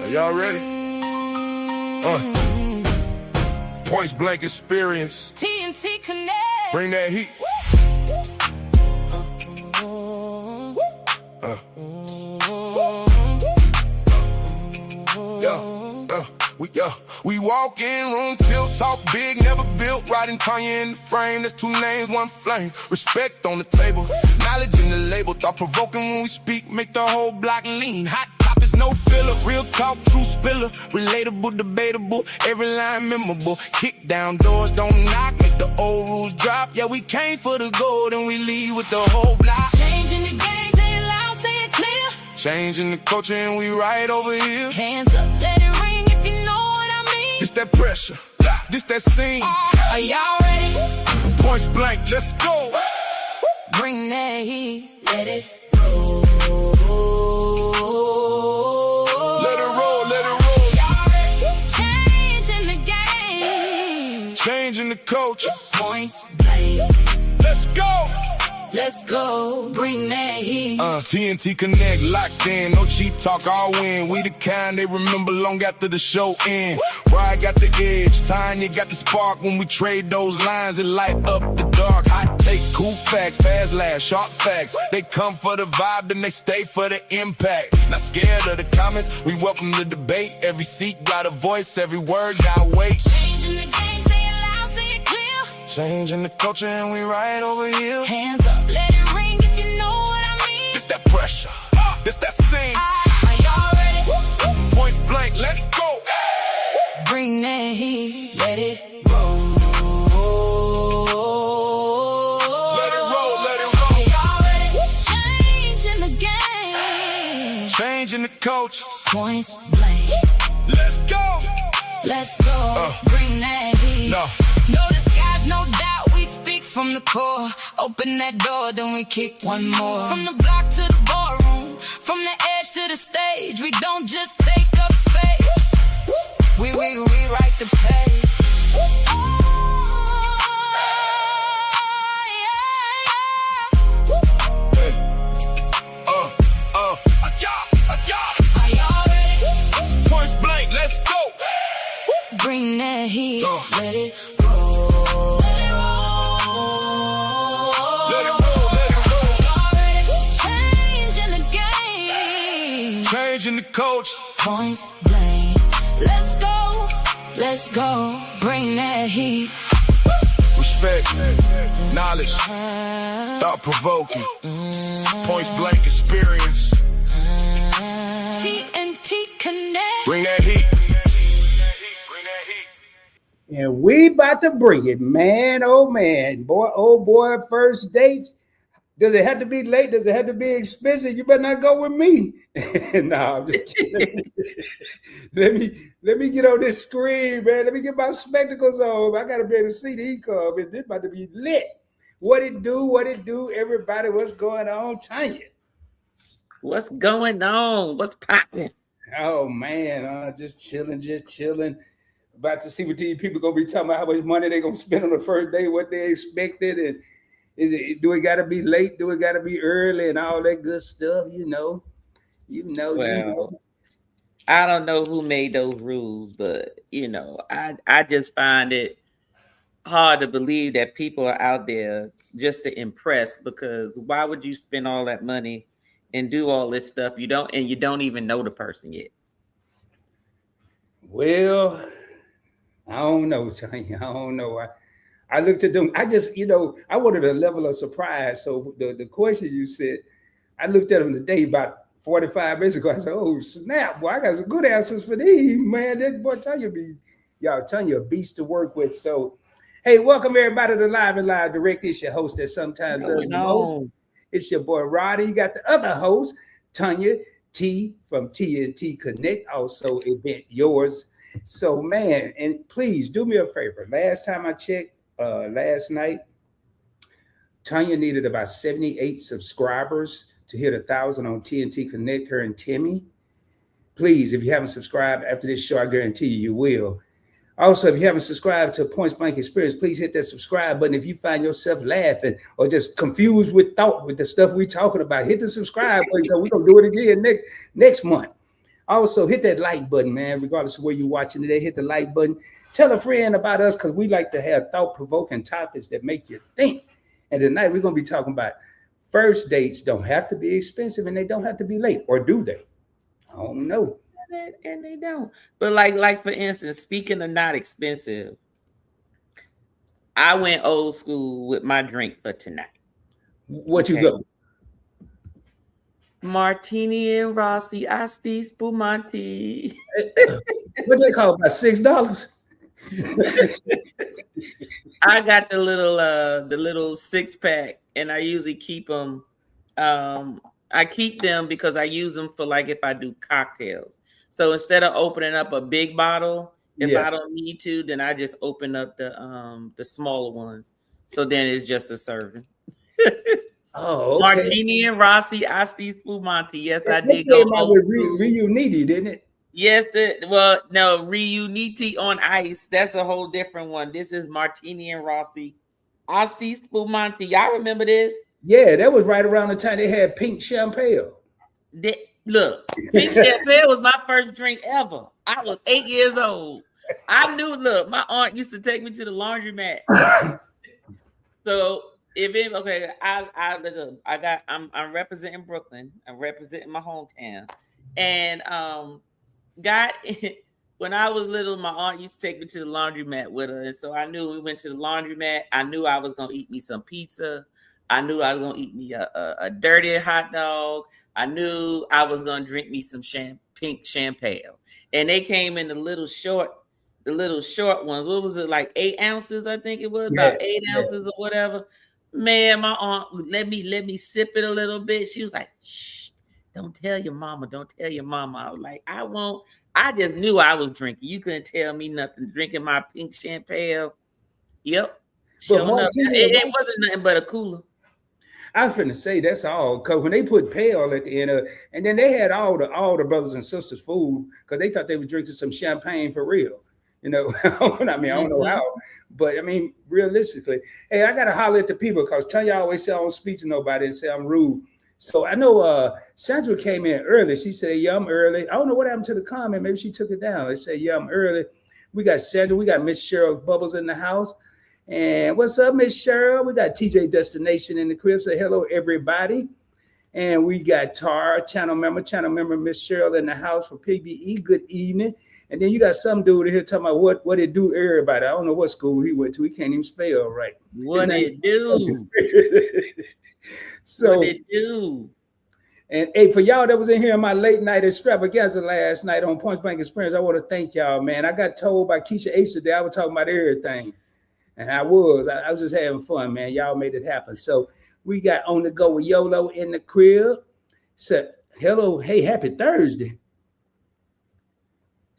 Are y'all ready? Points blank experience. TNT Connect. Bring that heat. We walk in, room tilt, talk big, never built. Riding Tanya in the frame, that's two names, one flame. Respect on the table, knowledge in the label. Thought provoking when we speak, make the whole block lean. Hot topics, no filler, real talk, true spiller. Relatable, debatable, every line memorable. Kick down doors, don't knock, make the old rules drop. Yeah, we came for the gold and we leave with the whole block. Changing the game, say it loud, say it clear. Changing the culture and we right over here. Hands up, let it ring if you know what I mean. This that pressure, this that scene. Are y'all ready? Points blank, let's go. Bring that heat, let it roll. Let it roll, let it roll. Y'all ready? Changing the game. Changing the culture. Points blank. Let's go. Let's go, bring that heat. TNT Connect, locked in, no cheap talk, all win. We the kind they remember long after the show end. Ride got the edge, Tanya got the spark. When we trade those lines, it light up the dark. Hot takes, cool facts, fast laughs, sharp facts. They come for the vibe, then they stay for the impact. Not scared of the comments, we welcome the debate. Every seat got a voice, every word got weight. Changing the game, say it loud, say it clear. Changing the culture and we right over here. Hands up, let it ring if you know what I mean. This that pressure, this that scene. Are y'all ready? Points blank, let's go. Bring that heat, let it roll. Let it roll, let it roll. Are y'all ready? Changing the game. Changing the culture. Points blank. Let's go. Let's go. Bring that heat. No. No disguise, no doubt, we speak from the core. Open that door, then we kick one more. From the block to the ballroom, from the edge to the stage, we don't just take up space. We write the page. Are y'all ready? Points blank, let's go. Bring that heat, let it Changing the coach. Points blank. Let's go, bring that heat. Respect, knowledge, thought-provoking. Points blank experience. TNT Connect. Bring that heat. And we about to bring it, man. Oh man, boy, oh boy, first dates. Does it have to be late? Does it have to be expensive? You better not go with me. No, I'm just kidding. let me get on this screen, man. Let me get my spectacles on. I gotta be able to see the e-com. This about to be lit. What it do, everybody? What's going on, Tanya? What's going on? What's popping? Oh man, just chilling. About to see what these people gonna be talking about, how much money they gonna spend on the first day, what they expected, and do it gotta be late? Do it gotta be early and all that good stuff? You know. Well, I don't know who made those rules, but I just find it hard to believe that people are out there just to impress. Because why would you spend all that money and do all this stuff you don't even know the person yet? Well, I don't know, Tanya. I don't know. I looked at them. I just, I wanted a level of surprise. So the question you said, I looked at them today about 45 minutes ago. I said, oh, snap. Boy, I got some good answers for these, man. That boy, Tanya a beast to work with. So, hey, welcome everybody to Live and Live Direct. It's your host that sometimes does the most. It's your boy, Roddy. You got the other host, Tanya T from TNT Connect, also Event Yours. So, man, and please do me a favor. Last time I checked, last night, Tanya needed about 78 subscribers to hit 1,000 on TNT Connect, her and Timmy. Please, if you haven't subscribed after this show, I guarantee you will. Also, if you haven't subscribed to Points Blank Experience, please hit that subscribe button. If you find yourself laughing or just confused with thought with the stuff we're talking about, hit the subscribe button because we're going to do it again next month. Also, hit that like button, man. Regardless of where you're watching today, hit the like button. Tell a friend about us because we like to have thought-provoking topics that make you think. And tonight we're going to be talking about first dates don't have to be expensive and they don't have to be late, or do they? I don't know. And they don't. But like for instance, speaking of not expensive, I went old school with my drink for tonight. What you go? Martini and Rossi, Asti Spumante. What they call about $6? I got the little 6-pack, and I usually keep them. I keep them because I use them for like if I do cocktails. So instead of opening up a big bottle, if I don't need to, then I just open up the smaller ones. So then it's just a serving. Oh, okay. Martini and Rossi, Asti Spumante. Yes, I did go with Riunite, didn't it? Yes, no, Riunite on ice. That's a whole different one. This is Martini and Rossi, Asti Spumante. Y'all remember this? Yeah, that was right around the time they had pink champagne. Look, pink champagne was my first drink ever. I was 8 years old. I knew. Look, my aunt used to take me to the laundromat. So. I'm representing Brooklyn. I'm representing my hometown. And when I was little, my aunt used to take me to the laundromat with her. And so I knew we went to the laundromat. I knew I was gonna eat me some pizza. I knew I was gonna eat me a dirty hot dog. I knew I was gonna drink me some pink champagne. And they came in the little short ones. What was it, like 8 ounces? I think it was about 8 ounces or whatever. Man, my aunt let me sip it a little bit. She was like, "Shh, don't tell your mama. Don't tell your mama." I was like, "I won't." I just knew I was drinking. You couldn't tell me nothing. Drinking my pink champagne. Yep. It wasn't nothing but a cooler. I was finna say that's all, because when they put pale at the end of, and then they had all the brothers and sisters food because they thought they were drinking some champagne for real. You know, I mean, I don't know how, but I mean, realistically, hey, I gotta holler at the people because Tanya always say I don't speak to nobody and say I'm rude. So I know Sandra came in early. She said, "Yeah, I'm early." I don't know what happened to the comment. Maybe she took it down. It said, "Yeah, I'm early." We got Sandra. We got Miss Cheryl Bubbles in the house. And what's up, Miss Cheryl? We got TJ Destination in the crib. Say hello, everybody. And we got Tar, channel member Miss Cheryl in the house for PBE. Good evening. And then you got some dude here talking about what it do everybody. I don't know what school he went to. He can't even spell right. What it do? So what it do? And hey, for y'all that was in here in my late night extravaganza last night on Point Blank Experience, I want to thank y'all, man. I got told by Keisha H today I was talking about everything. And I was just having fun, man. Y'all made it happen. So we got On the Go with YOLO in the crib. So hello, hey, happy Thursday.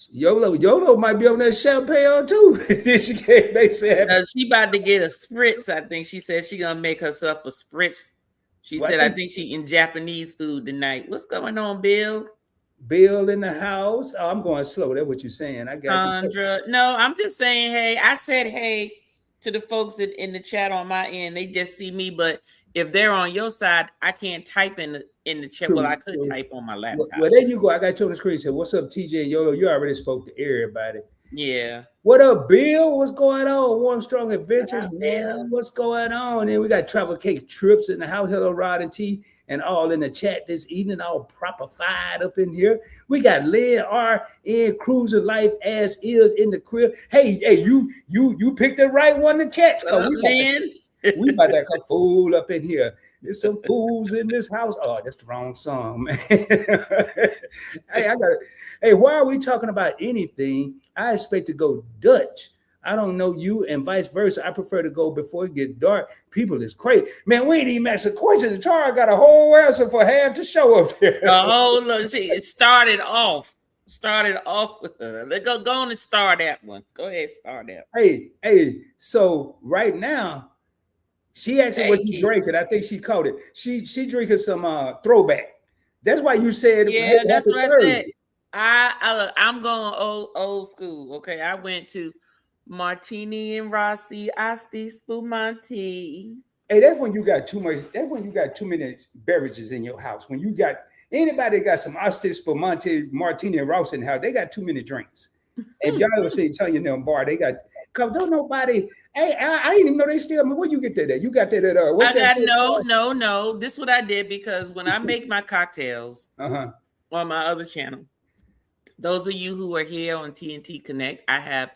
YOLO might be on that champagne too. They said she about to get a spritz. I think she said she gonna make herself a spritz. She said, I think she eating Japanese food tonight. What's going on, Bill? Bill in the house. Oh, I'm going slow. That's what you're saying. I got Sandra. No, I'm just saying, hey. I said hey to the folks in the chat on my end. They just see me, but if they're on your side, I can't type in the chat. Well, I could type on my laptop. Well, there you go. I got you on the screen. Said, "What's up, TJ and YOLO?" You already spoke to everybody. Yeah. What up, Bill? What's going on? Warm Strong Adventures, man. What's going on? And we got Travel Cake Trips in the house. Hello, Rod and T, and all in the chat this evening, all proper-fied up in here. We got Lynn R. in Cruising Life as is in the crib. Hey, you picked the right one to catch. We about to come fool up in here. There's some fools in this house. Oh, that's the wrong song, man. Hey, why are we talking about anything? I expect to go Dutch. I don't know you, and vice versa. I prefer to go before it get dark. People is crazy. Man, we ain't even asked a question. The Tara got a whole answer for half the show up there. Oh, look, see, it started off with her. Let's go on and start that one. Go ahead, start that. Hey, so right now, she asked me what you drinking. I think she called it. She drinking some throwback. That's why you said. Yeah, that's what I said. I'm going old school. Okay, I went to Martini and Rossi, Asti Spumante. Hey, that's when you got too much. That's when you got too many beverages in your house. When you got Anybody got some Asti Spumante, Martini, and Ross in the house, they got too many drinks. And y'all ever see Tanya in them bar, they got, cause don't nobody, hey, I didn't even know they still, I mean, where you get that at? You got that at, what's that? No. This is what I did, because when I make my cocktails on my other channel, those of you who are here on TNT Connect, I have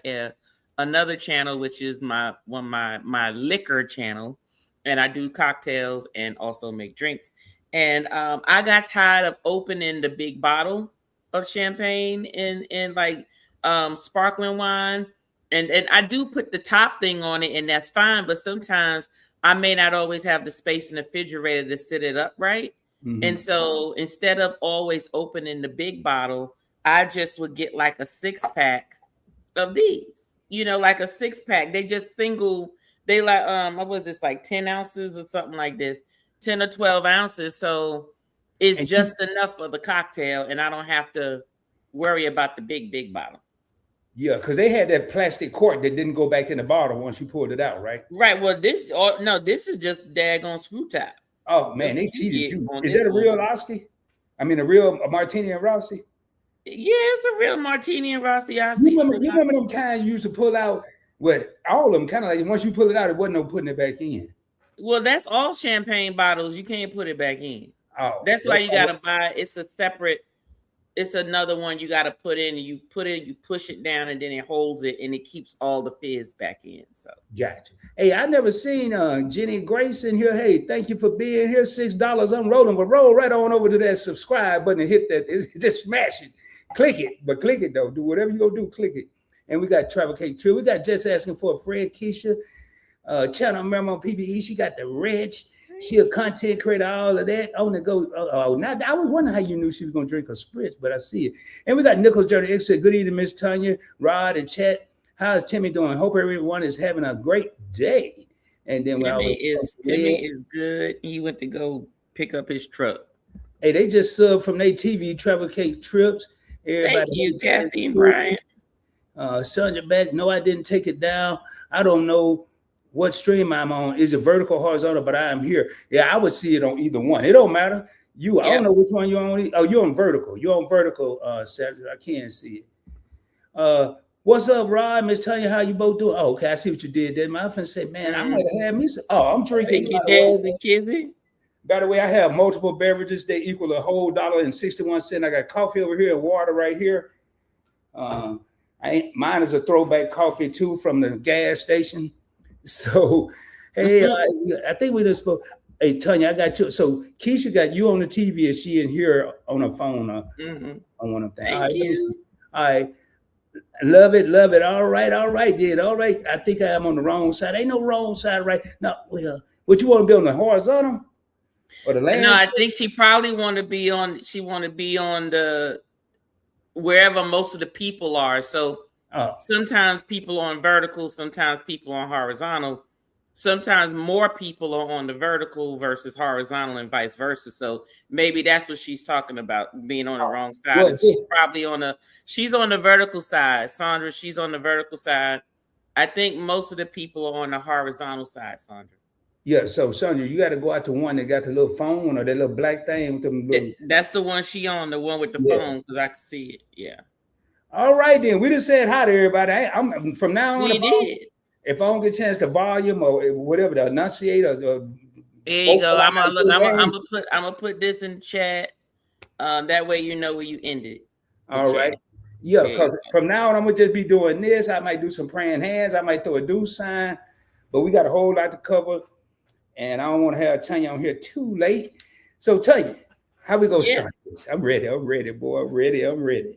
another channel, which is my liquor channel, and I do cocktails and also make drinks. And I got tired of opening the big bottle of champagne and like sparkling wine, and I do put the top thing on it, and that's fine. But sometimes I may not always have the space in the refrigerator to sit it up right, and so instead of always opening the big bottle, I just would get like a 6-pack of these, you know, like a 6-pack. They just single, they like, what was this, like 10 ounces or something like this, 10 or 12 ounces. So it's just enough for the cocktail, and I don't have to worry about the big bottle. Yeah, because they had that plastic cork that didn't go back in the bottle once you pulled it out, right? Right. Well, this is just daggone screw top. Oh man, they cheated you. Is that a real Asti? I mean, a real Martini and Rossi? Yeah, it's a real Martini and Rossi. You remember them kind you used to pull out? Well, all of them kind of like once you pull it out, it wasn't no putting it back in. Well, that's all champagne bottles. You can't put it back in. Oh, that's why you gotta buy. It's a separate. It's another one you gotta put in. And you put it, you push it down, and then it holds it, and it keeps all the fizz back in. So gotcha. Hey, I never seen Jenny Grace in here. Hey, thank you for being here. $6. I'm rolling, but roll right on over to that subscribe button and hit that. Just smash it. Click it, but click it though. Do whatever you gonna do, click it. And we got Travel Cake True. We got Just Asking for a Friend, Keisha. Channel member on PBE. She got the wrench. She a content creator, all of that. On the go. Now I was wondering how you knew she was gonna drink a spritz, but I see it. And we got Nichols Journey X. Good evening, Miss Tanya, Rod, and Chat. How's Timmy doing? Hope everyone is having a great day. And then Timmy is good. He went to go pick up his truck. Hey, they just subbed from their TV Travel Cake Trips. Everybody, thank you, Kathy and Brian. Sandra back. No, I didn't take it down. I don't know what stream I'm on. Is it vertical or horizontal? But I am here. Yeah, I would see it on either one. It don't matter. I don't know which one you're on. Oh, you're on vertical. You're on vertical, Sandra. I can't see it. What's up, Rod? Miss Tanya, how you both doing? Oh, okay. I see what you did there. My friend said, man, I might have had me some. Oh, I'm drinking. By the way, I have multiple beverages. They equal a whole $1.61. I got coffee over here and water right here. Mine is a throwback coffee too from the gas station. So, hey, I think we just spoke. Hey, Tanya, I got you. So Keisha got you on the TV. Is she in here on her phone? On one of them. Thank you. All right. Love it. All right, then. All right. I think I am on the wrong side. Ain't no wrong side, right? No, well, what you want to be on the horizontal? Or the land? No, I think she probably want to be on. She want to be on the wherever most of the people are. So sometimes people on vertical, sometimes people on horizontal. Sometimes more people are on the vertical versus horizontal, and vice versa. So maybe that's what she's talking about, being on the wrong side. Well, she's probably she's on the vertical side. Sandra, she's on the vertical side. I think most of the people are on the horizontal side, Sandra. Yeah, so Sonia, you got to go out to one that got the little phone or that little black thing with them little... That's the one she on, the one with the phone, because I can see it. Yeah. All right, then. We just said hi to everybody. I'm from now on. We did. If I don't get a chance to volume or whatever, the enunciate or there you go. I'm gonna put this in chat. That way you know where you ended. All right. Yeah, because from now on I'm gonna just be doing this. I might do some praying hands. I might throw a do sign, but we got a whole lot to cover. And I don't want to have Tanya on here too late. So Tanya, how we gonna start this? I'm ready, boy. I'm ready.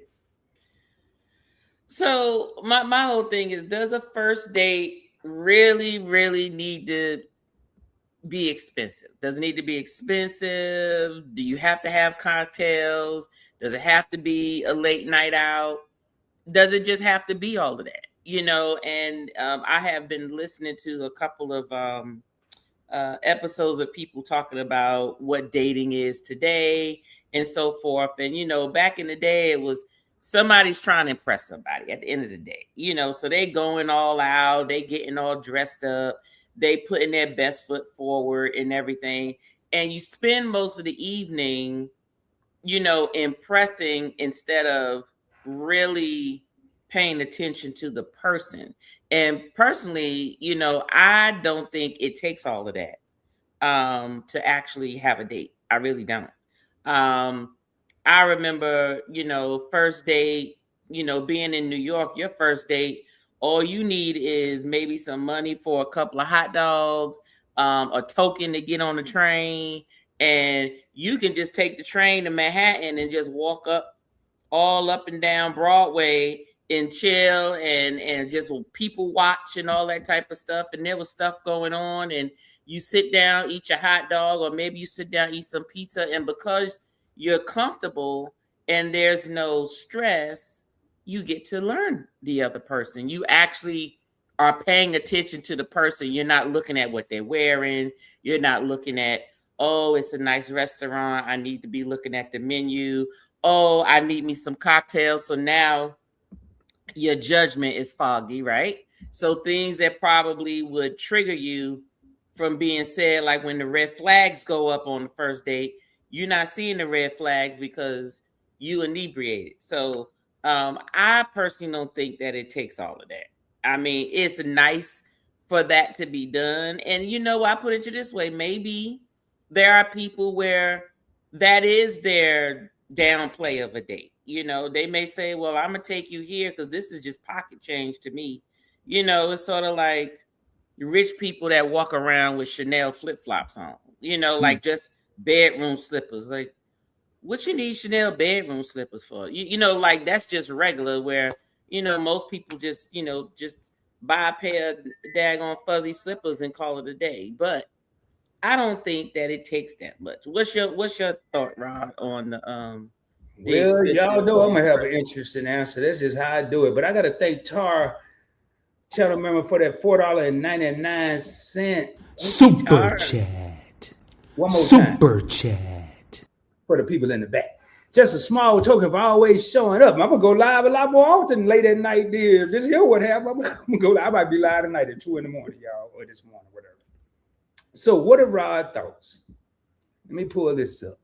So my whole thing is, does a first date really need to be expensive? Does it need to be expensive? Do you have to have cocktails? Does it have to be a late night out? Does it just have to be all of that? You know, and I have been listening to a couple of episodes of people talking about what dating is today and so forth. And, you know, back in the day, it was somebody's trying to impress somebody at the end of the day, you know, so they going all out, they getting all dressed up, they putting their best foot forward and everything. And you spend most of the evening impressing instead of really paying attention to the person. And personally, I don't think it takes all of that to actually have a date. I really don't. I remember, first date, being in New York, your first date, all you need is maybe some money for a couple of hot dogs, a token to get on the train, and you can just take the train to Manhattan and just walk all up and down Broadway and chill and just people watch and all that type of stuff. And there was stuff going on, and you sit down, eat your hot dog, or maybe you sit down, eat some pizza. And because you're comfortable and there's no stress, you get to learn the other person. You actually are paying attention to the person. You're not looking at what they're wearing. You're not looking at, oh, it's a nice restaurant, I need to be looking at the menu. Oh, I need me some cocktails. So now your judgment is foggy, right? So things that probably would trigger you from being said, like when the red flags go up on the first date, you're not seeing the red flags because you inebriated. So I personally don't think that it takes all of that. I mean, it's nice for that to be done. And I put it this way, maybe there are people where that is their downplay of a date. They may say, well, I'm going to take you here because this is just pocket change to me. It's sort of like rich people that walk around with Chanel flip-flops on, like just bedroom slippers. Like, what you need Chanel bedroom slippers for? Like that's just regular where, most people just buy a pair of daggone fuzzy slippers and call it a day. But I don't think that it takes that much. What's your thought, Rod, on the well, y'all know I'm gonna have an interesting answer. That's just how I do it. But I gotta thank Tar channel member for that $4.99 super chat. One more super time. Chat for the people in the back. Just a small token for always showing up. I'm gonna go live a lot more often late at night, dear. Just hear what happened. I'm gonna go. I might be live tonight at 2 a.m, y'all, or this morning, whatever. So, what are Rod thoughts? Let me pull this up.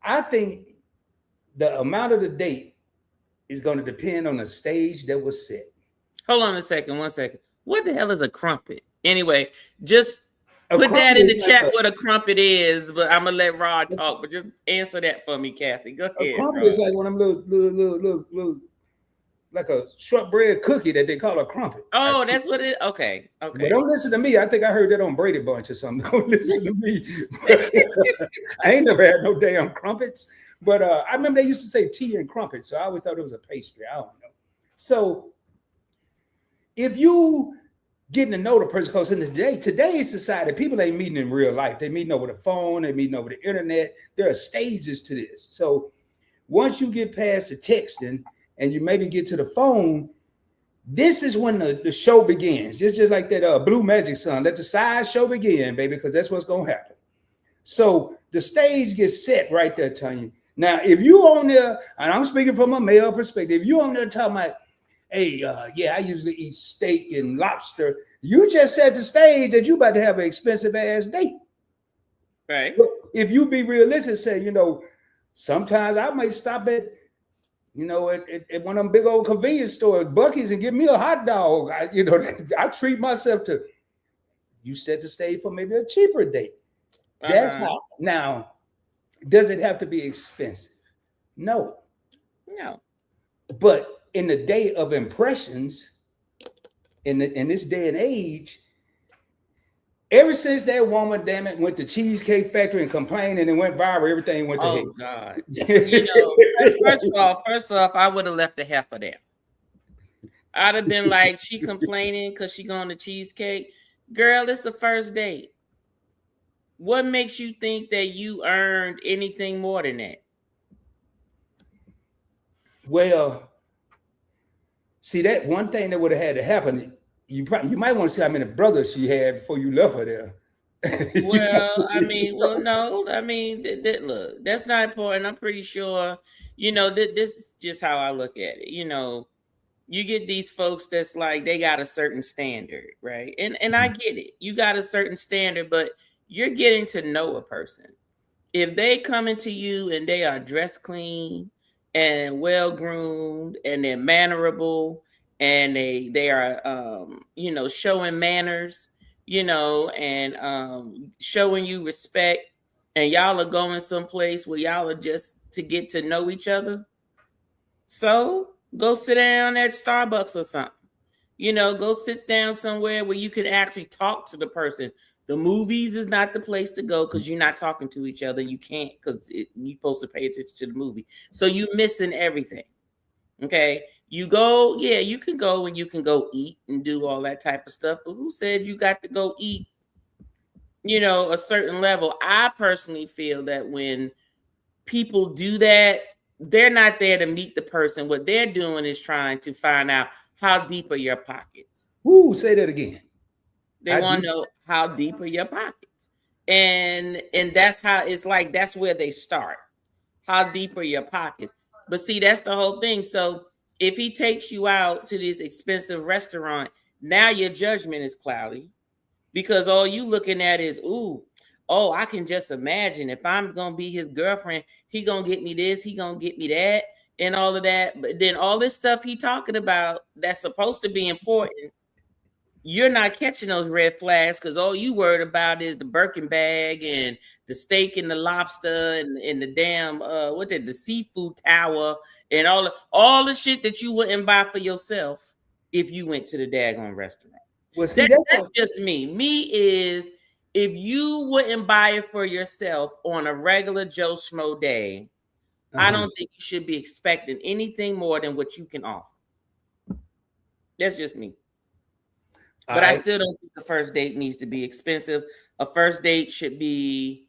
I think the amount of the date is going to depend on the stage that was set. Hold on 1 second. What the hell is a crumpet? Anyway, just put that in the chat what a crumpet is, but I'm going to let Rod talk, but just answer that for me, Kathy. Go ahead. A crumpet is like one of them little, like a shortbread cookie that they call a crumpet. Oh, that's what it is? Okay. But don't listen to me. I think I heard that on Brady Bunch or something. Don't listen to me. I ain't never had no damn crumpets. But I remember they used to say tea and crumpets, so I always thought it was a pastry. I don't know. So if you getting to know the person, because in today's society, people ain't meeting in real life. They meeting over the phone, they meeting over the internet. There are stages to this. So once you get past the texting and you maybe get to the phone, this is when the show begins. It's just like that Blue Magic song. Let the side show begin, baby, because that's what's gonna happen. So the stage gets set right there, Tanya. Now, if you on there, and I'm speaking from a male perspective, if you on there talking about, hey, I usually eat steak and lobster, you just set the stage that you about to have an expensive ass date. Right. But if you be realistic, say, sometimes I might stop at one of them big old convenience stores, Buc-ee's, and give me a hot dog. I treat myself to, you set the stage for maybe a cheaper date. That's how. Now, does it have to be expensive? No. But in the day of impressions, in this day and age, ever since that woman, damn it, went to Cheesecake Factory and complained and it went viral, everything went to hell. God. First off, I would have left the half of that. I'd have been like, she complaining because she going to Cheesecake. Girl, it's a first date. What makes you think that you earned anything more than that? Well, see, that one thing that would have had to happen, you might want to see how many brothers she had before you left her there. Well, I mean, look, that's not important. I'm pretty sure, this is just how I look at it. You get these folks that's like, they got a certain standard, right? And I get it. You got a certain standard, but you're getting to know a person. If they come into you and they are dressed clean and well groomed and they're mannerable and they are showing manners, and showing you respect, and y'all are going someplace where y'all are just to get to know each other, so go sit down at Starbucks or something. Go sit down somewhere where you can actually talk to the person. The movies is not the place to go because you're not talking to each other. You can't, because you're supposed to pay attention to the movie. So you're missing everything. Okay. You go, yeah, you can go and you can go eat and do all that type of stuff. But who said you got to go eat, a certain level? I personally feel that when people do that, they're not there to meet the person. What they're doing is trying to find out how deep are your pockets. Ooh, say that again. They want to know how deep are your pockets. And that's how it's like, that's where they start. How deep are your pockets? But see, that's the whole thing. So if he takes you out to this expensive restaurant, now your judgment is cloudy because all you looking at is, I can just imagine if I'm going to be his girlfriend, he going to get me this, he going to get me that, and all of that. But then all this stuff he talking about that's supposed to be important, you're not catching those red flags because all you worried about is the Birkin bag and the steak and the lobster and the damn the seafood tower and all the shit that you wouldn't buy for yourself if you went to the daggone restaurant. Well, see, that's just me. Me is if you wouldn't buy it for yourself on a regular Joe Schmo day, I don't think you should be expecting anything more than what you can offer. That's just me. But I still don't think the first date needs to be expensive. A first date should be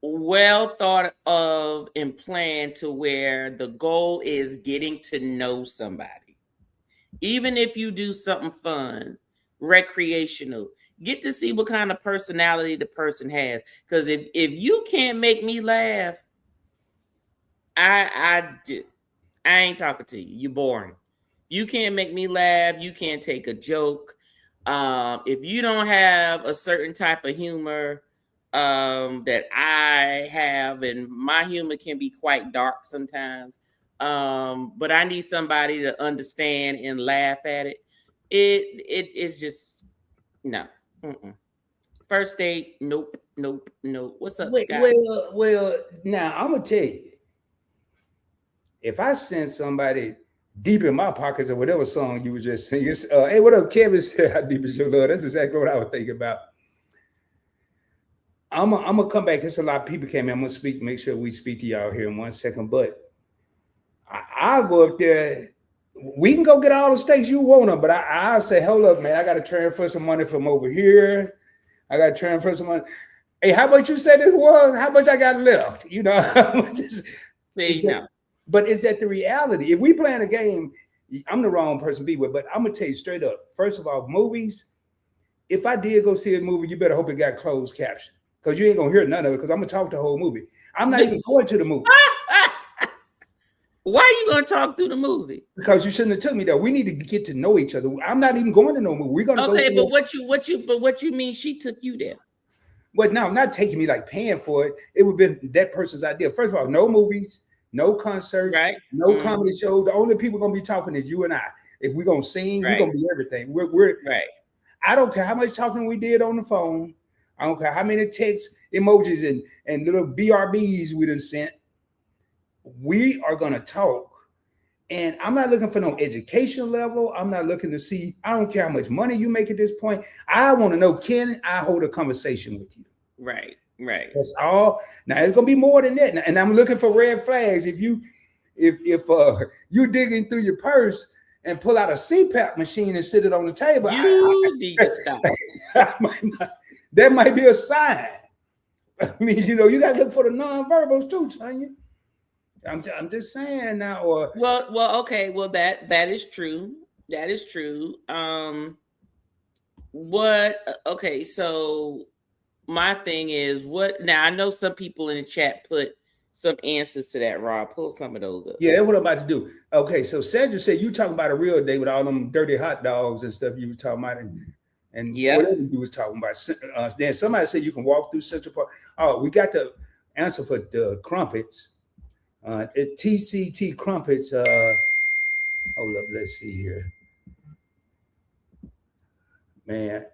well thought of and planned to where the goal is getting to know somebody. Even if you do something fun, recreational, get to see what kind of personality the person has. Because if you can't make me laugh, I ain't talking to you. You're boring. You can't make me laugh. You can't take a joke. If you don't have a certain type of humor that I have, and my humor can be quite dark sometimes, but I need somebody to understand and laugh at it. It's just no. First date, nope. What's up, Scott? Well, now I'm gonna tell you, if I send somebody deep in my pockets or whatever song you were just singing, hey, what up, Kevin? Said, how deep is your love? That's exactly what I was thinking about. I'm gonna come back. There's a lot of people came in. I'm gonna make sure we speak to y'all here in 1 second. But I'll go up there. We can go get all the steaks you want them, but I'll say, hold up, man. I gotta transfer some money from over here. I gotta transfer some money. Hey, how much you said this was? How much I got left? But is that the reality? If we playing a game, I'm the wrong person to be with, but I'm gonna tell you straight up. First of all, movies, if I did go see a movie, you better hope it got closed caption, because you ain't gonna hear none of it, because I'm gonna talk the whole movie. I'm not even going to the movie. Why are you gonna talk through the movie? Because you shouldn't have took me there. We need to get to know each other. I'm not even going to no movie. We're gonna go. Okay, but what you mean she took you there? But no, not taking me like paying for it. It would have been that person's idea. First of all, no movies. No concerts, right? No comedy show. The only people gonna be talking is you and I. If we're gonna sing, we're gonna be everything. We're right. I don't care how much talking we did on the phone. I don't care how many text emojis and little BRBs we done sent. We are gonna talk. And I'm not looking for no education level. I'm not looking to see, I don't care how much money you make at this point. I want to know, can I hold a conversation with you? Right. That's all. Now it's gonna be more than that. And I'm looking for red flags. If you digging through your purse and pull out a CPAP machine and sit it on the table, you need to stop. That might be a sign. I mean, you gotta look for the nonverbals too, Tanya. I'm just saying now. Or well, okay. Well, that is true. That is true. Okay, so my thing is now I know some people in the chat put some answers to that, Rob. Pull some of those up. Yeah, that's what I'm about to do. Okay, so Sandra said you talking about a real date with all them dirty hot dogs and stuff you were talking about, and Yep. whatever you was talking about. Then somebody said you can walk through Central Park. Oh, we got the answer for the crumpets. TCT crumpets. Hold up, let's see here. Man,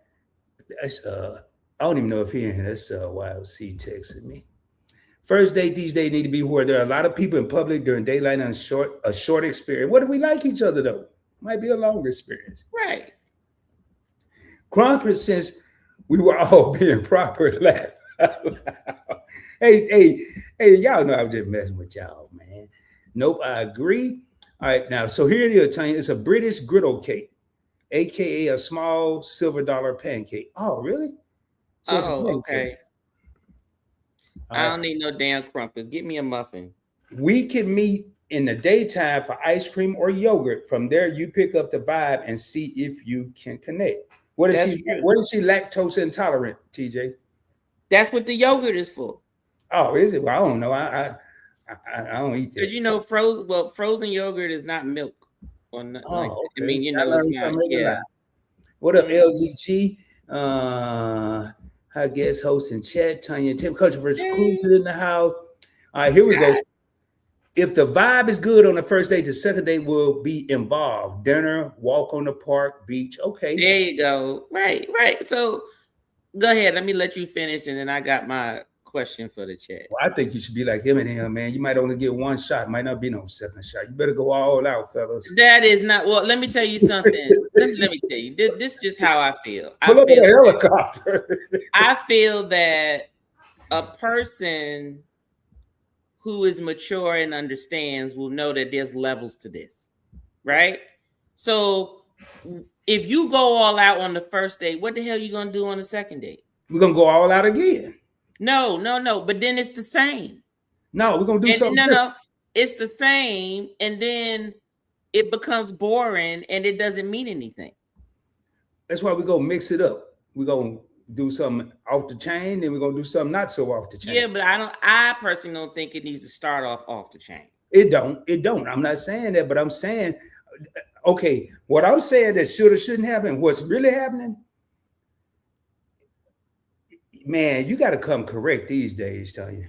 that's I don't even know if he in here. That's YLC texting me. First date these days need to be where there are a lot of people in public during daylight and a short experience. What if we like each other though? Might be a longer experience. Right. Crumpet, since we were all being proper, laugh. hey, y'all know I was just messing with y'all, man. Nope, I agree. All right, now, so here it is, Tanya. It's a British griddle cake, aka a small silver dollar pancake. Oh, really? So it's a pancake. Okay. I don't need no damn crumpets. Get me a muffin. We can meet in the daytime for ice cream or yogurt. From there, you pick up the vibe and see if you can connect. What is she lactose intolerant, TJ? That's what the yogurt is for. Oh, is it? Well, I don't know. I don't eat that. Because you know, frozen yogurt is not milk. Or not, Oh, okay. I mean, you I know, learned it's not. something every Yeah. night. What up, LGG? Our guest host in chat, Tanya Tim Culture versus Cruiser in the house. All right, here we go. If the vibe is good on the first date, the second date will be involved. Dinner, walk on the park, beach. Okay. There you go. Right. So go ahead. Let me let you finish, and then I got my question for the chat. Well, I think you should be like him and him, man. You might only get one shot. Might not be no second shot. You better go all out, fellas. That is not. Well, let me tell you something. let me tell you. This is just how I feel. Pull up in a helicopter. I feel that a person who is mature and understands will know that there's levels to this, right? So if you go all out on the first date, what the hell are you gonna do on the second date? We're gonna go all out again. No. But then it's the same. No, we're gonna do something. No, it's the same, and then it becomes boring and it doesn't mean anything. That's why we're gonna mix it up. We're gonna do something off the chain, then we're gonna do something not so off the chain. Yeah, but I personally don't think it needs to start off the chain. It don't. I'm not saying that, but I'm saying, okay, what I'm saying that should or shouldn't happen, what's really happening, man, you gotta come correct these days, tell you.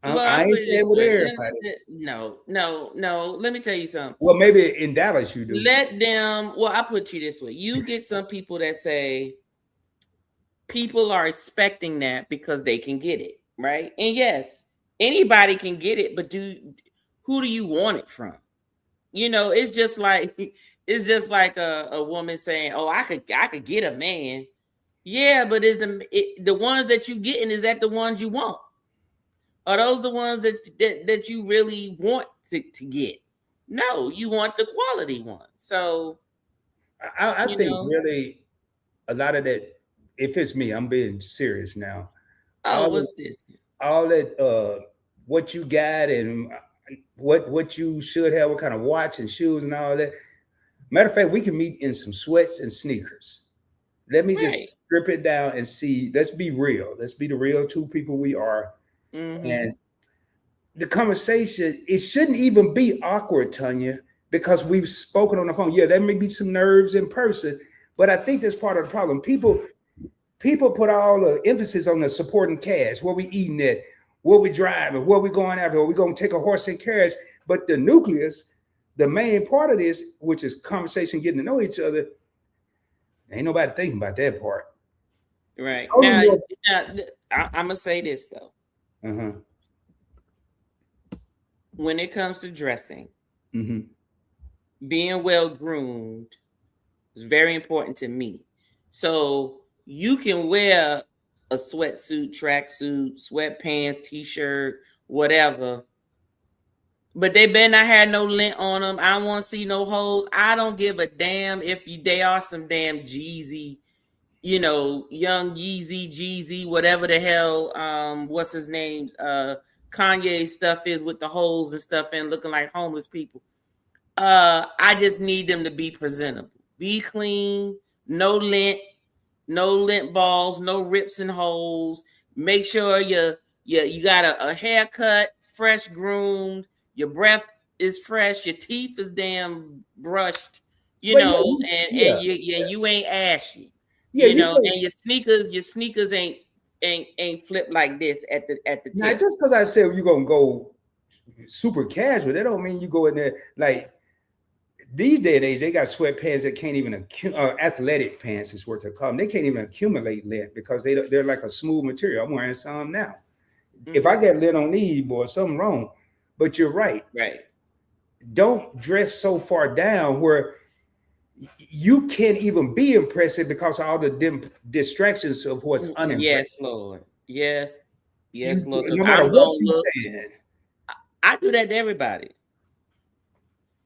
I ain't saying with everybody. No. Let me tell you something. Well, maybe in Dallas you do. Let them. Well, I put you this way: you get some people that say people are expecting that because they can get it, right? And yes, anybody can get it, but who do you want it from? You know, it's just like a woman saying, "Oh, I could get a man." Yeah, but is the ones that you getting, is that the ones you want? Are those the ones that you really want to get? No, you want the quality one. So I think really a lot of that, if it's me, I'm being serious now. Oh, what's this? All that what you got and what you should have, what kind of watch and shoes and all that. Matter of fact, we can meet in some sweats and sneakers. Let me just strip it down and see. Let's be real. Let's be the real two people we are. Mm-hmm. And the conversation, it shouldn't even be awkward, Tanya, because we've spoken on the phone. Yeah, there may be some nerves in person, but I think that's part of the problem. People put all the emphasis on the supporting cast, where we eating at, where we driving, where we going after, or we going to take a horse and carriage. But the nucleus, the main part of this, which is conversation, getting to know each other, ain't nobody thinking about that part. Right. Now, I'm going to say this, though. Uh-huh. When it comes to dressing, mm-hmm. being well groomed is very important to me. So you can wear a sweatsuit, tracksuit, sweatpants, t-shirt, whatever, but they better not have no lint on them. I don't want to see no holes. I don't give a damn if they are some damn Jeezy, young Yeezy, Jeezy, whatever the hell, what's his name's, Kanye stuff is with the holes and stuff and looking like homeless people. I just need them to be presentable, be clean, no lint balls, no rips and holes. Make sure you got a haircut, fresh groomed, your breath is fresh, your teeth is damn brushed, and you ain't ashy. Yeah, you know, can, and your sneakers ain't flipped like this at the now tip. just because I said you're gonna go super casual, that don't mean you go in there like these day and age. They got sweatpants that can't even athletic pants is what they call them. They can't even accumulate lint because they're like a smooth material. I'm wearing some now. If I get lint on these, boy, something wrong. But you're right. Right. Don't dress so far down where you can't even be impressive because of all the distractions of what's unimpressive. Yes, Lord. Yes, Lord. No matter what you saying. I do that to everybody.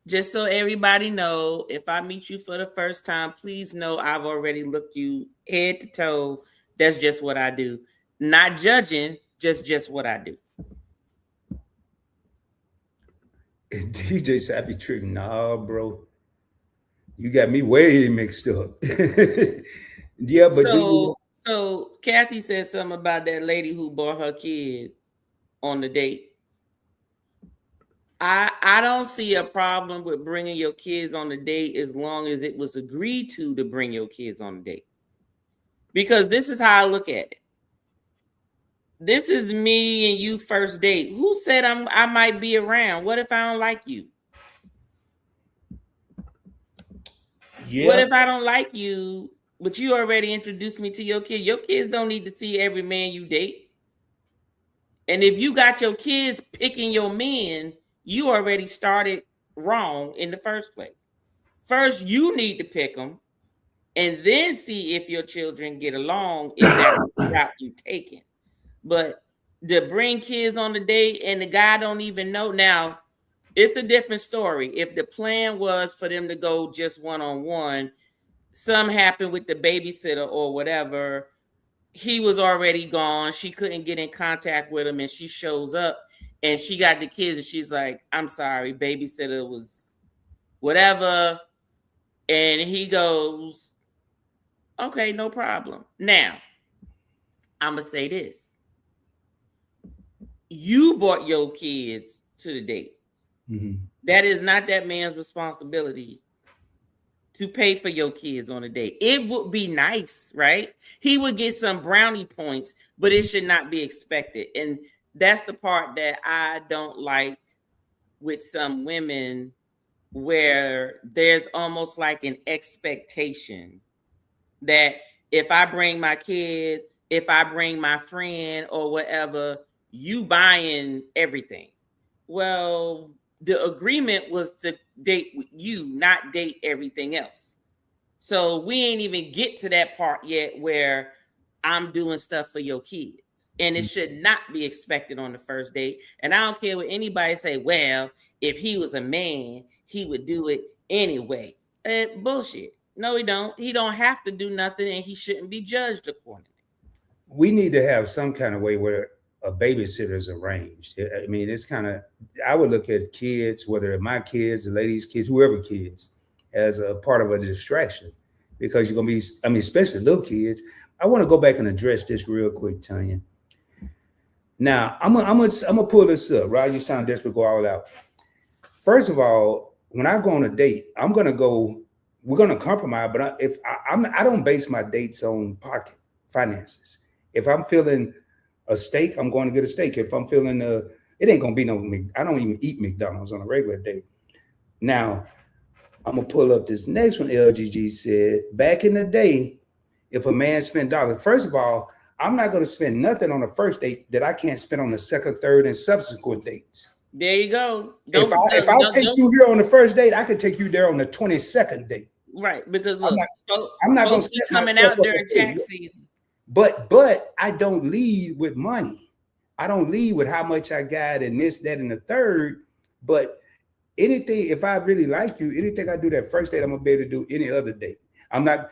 Just so everybody know, if I meet you for the first time, please know I've already looked you head to toe. That's just what I do. Not judging, just what I do. And DJ said, I be tricked. Nah, bro. You got me way mixed up. Yeah, but so Kathy said something about that lady who brought her kids on the date. I don't see a problem with bringing your kids on the date as long as it was agreed to bring your kids on the date. Because this is how I look at it. This is me and you first date. Who said I might be around? What if I don't like you? Yeah. What if I don't like you, but you already introduced me to your kid? Your kids don't need to see every man you date. And if you got your kids picking your men, you already started wrong in the first place. First, you need to pick them and then see if your children get along, if that's the route you're taking. But to bring kids on the date and the guy don't even know. Now, it's a different story. If the plan was for them to go just one-on-one, something happened with the babysitter or whatever, he was already gone. She couldn't get in contact with him, and she shows up and she got the kids and she's like, I'm sorry, babysitter was whatever. And he goes, okay, no problem. Now, I'm going to say this. You brought your kids to the date. Mm-hmm. That is not that man's responsibility to pay for your kids on a date. It would be nice, right? He would get some brownie points, but it should not be expected. And that's the part that I don't like with some women, where there's almost like an expectation that if I bring my kids, if I bring my friend or whatever, you buying everything. Well, the agreement was to date with you, not date everything else. So we ain't even get to that part yet where I'm doing stuff for your kids. And it should not be expected on the first date. And I don't care what anybody say, well, if he was a man, he would do it anyway. Bullshit. No, he don't. He don't have to do nothing, and he shouldn't be judged accordingly. We need to have some kind of way where a babysitter is arranged. I mean, it's kind of, I would look at kids, whether they're my kids, the ladies' kids, whoever kids, as a part of a distraction, because you're going to be, I mean, especially little kids. I want to go back and address this real quick, Tanya. Now, I'm gonna pull this up, right? You sound desperate, go all out. First of all, when I go on a date, we're gonna compromise, but I don't base my dates on pocket finances. If I'm feeling a steak, I'm going to get a steak. If I'm feeling it ain't gonna be I don't even eat McDonald's on a regular date. Now, I'm gonna pull up this next one. LGG said, back in the day, if a man spent dollars, first of all, I'm not going to spend nothing on the first date that I can't spend on the second, third, and subsequent dates. There you go. If I take you here on the first date, I could take you there on the 22nd date. Right, because look, I'm not going to be coming out during tax season. But I don't lead with money. I don't lead with how much I got and this, that, and the third. But anything, if I really like you, anything I do that first date, I'm going to be able to do any other date. I'm not,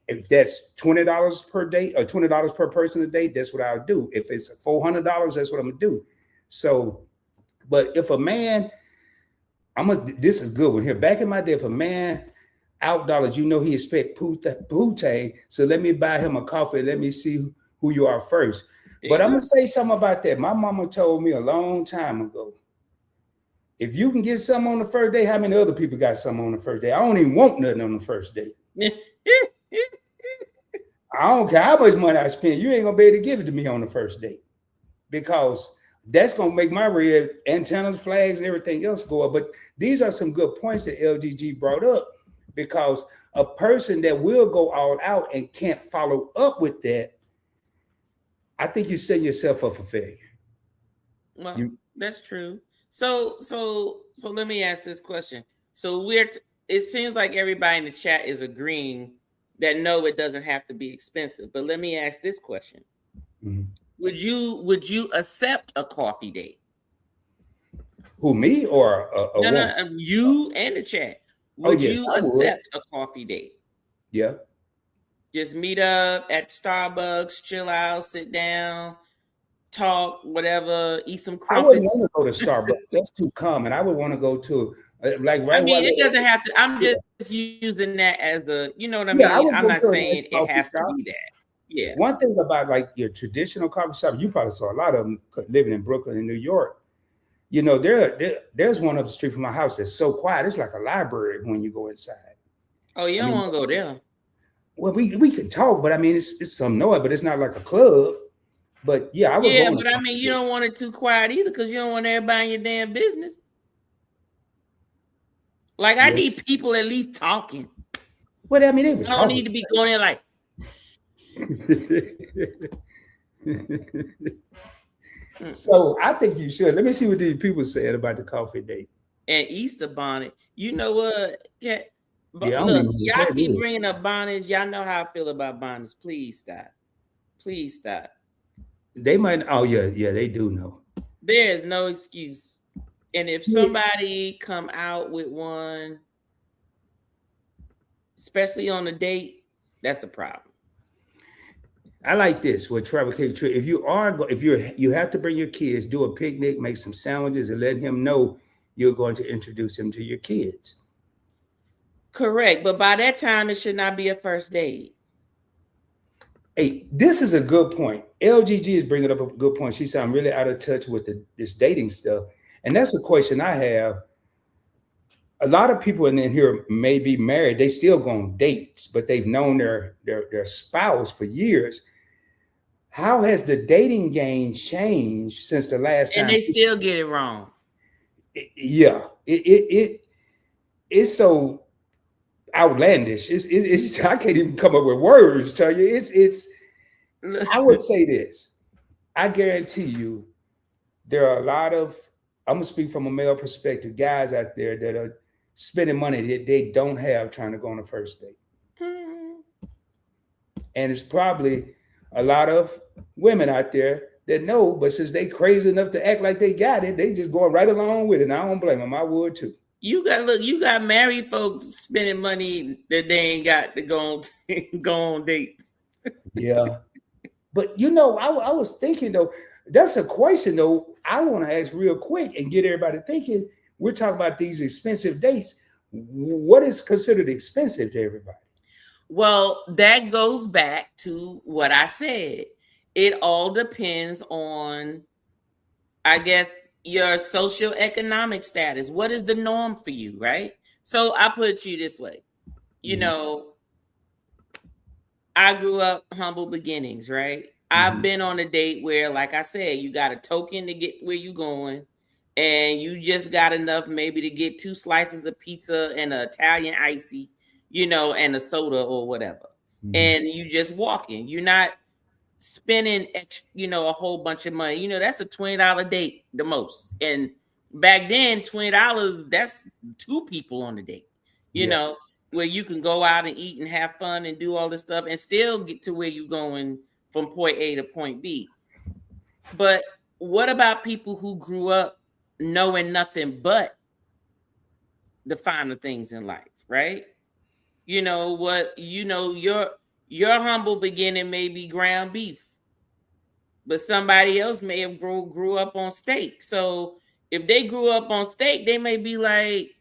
if that's $20 per date or $20 per person a date, that's what I'll do. If it's $400, that's what I'm gonna do. So, but if a man, this is good one here. Back in my day, if a man out dollars, he expect pute, so let me buy him a coffee. Let me see who you are first. But I'm gonna say something about that. My mama told me a long time ago, if you can get something on the first day, how many other people got something on the first day? I don't even want nothing on the first date. I don't care how much money I spend. You ain't gonna be able to give it to me on the first date because that's gonna make my red antennas, flags, and everything else go up. But these are some good points that LGG brought up because a person that will go all out and can't follow up with that, I think you're setting yourself up for failure. Well, that's true. So let me ask this question. So it seems like everybody in the chat is agreeing that no, it doesn't have to be expensive. But let me ask this question. Mm-hmm. Would you accept a coffee date? Who, me or a woman? No, you and the chat. Would you accept a coffee date? Yeah. Just meet up at Starbucks, chill out, sit down, talk, whatever, eat some crumpets. I wouldn't want to go to Starbucks. That's too common. I would want to go to it doesn't have to. I'm just using that as the, you know what I mean? I'm not saying it has to be that. Yeah. One thing about like your traditional coffee shop, you probably saw a lot of them living in Brooklyn and New York. You know, there's one up the street from my house that's so quiet. It's like a library when you go inside. Oh, you don't want to go there. Well, we can talk, but I mean, it's some noise, but it's not like a club. But yeah, I would. Yeah, but I mean, you don't want it too quiet either because you don't want everybody in your damn business. Like, I need people at least talking. Well, I mean, they were talking. I don't need to be going there like. So I think you should. Let me see what these people said about the coffee date. And Easter bonnet. You know what? Yeah. Look, y'all keep bringing up bonnets. Y'all know how I feel about bonnets. Please stop. Please stop. They might. Oh yeah, they do know. There is no excuse. And if somebody come out with one, especially on a date, that's a problem. I like this with Travel Cake Trip. If you have to bring your kids, do a picnic, make some sandwiches, and let him know you're going to introduce him to your kids. Correct, but by that time, it should not be a first date. Hey, this is a good point. LGG is bringing up a good point. She said, I'm really out of touch with this dating stuff. And that's a question I have. A lot of people in here may be married. They still go on dates, but they've known their spouse for years. How has the dating game changed since the last time? And they still get it wrong. Yeah. It's so outlandish. It's I can't even come up with words. Tell you, it's. I would say this. I guarantee you, there are a lot of. I'm gonna speak from a male perspective. Guys out there that are spending money that they don't have trying to go on a first date, and it's probably a lot of women out there that know, but since they crazy enough to act like they got it, they just going right along with it. And I don't blame them. I would too. You got married folks spending money that they ain't got to go on dates. Yeah. But you know, I was thinking though, that's a question though I want to ask real quick and get everybody thinking. We're talking about these expensive dates. What is considered expensive to everybody? Well, that goes back to what I said. It all depends on, I guess, your socioeconomic status. What is the norm for you, right? So I put it to you this way. You know, I grew up humble beginnings, right? I've been on a date where, like I said, you got a token to get where you're going, and you just got enough maybe to get 2 slices of pizza and an Italian icy, you know, and a soda or whatever. And you just walking. You're not spending, you know, a whole bunch of money. You know, that's a $20 date the most. And back then, $20, that's 2 people on the date, you know, where you can go out and eat and have fun and do all this stuff and still get to where you're going from point A to point B. But what about people who grew up knowing nothing but the finer things in life, right? You know what, you know, your humble beginning may be ground beef, but somebody else may have grew up on steak. So if they grew up on steak, they may be like,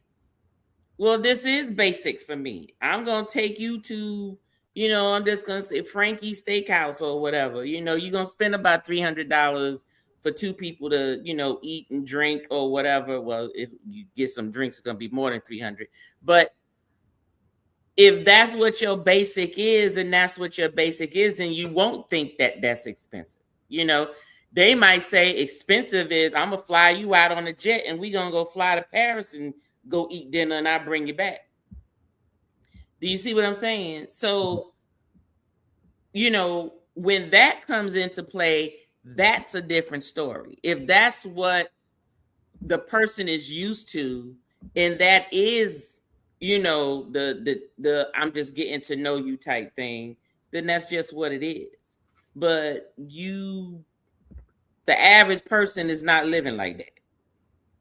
well, this is basic for me. I'm going to take you to, you know, I'm just going to say Frankie's Steakhouse or whatever. You know, you're going to spend about $300 for 2 people to, you know, eat and drink or whatever. Well, if you get some drinks, it's going to be more than $300. But if that's what your basic is, and that's what your basic is, then you won't think that that's expensive. You know, they might say expensive is I'm gonna fly you out on a jet and we gonna go fly to Paris and go eat dinner and I'll bring you back. Do you see what I'm saying? So, you know, when that comes into play, that's a different story. If that's what the person is used to, and that is, you know, the I'm just getting to know you type thing, then that's just what it is. But the average person is not living like that.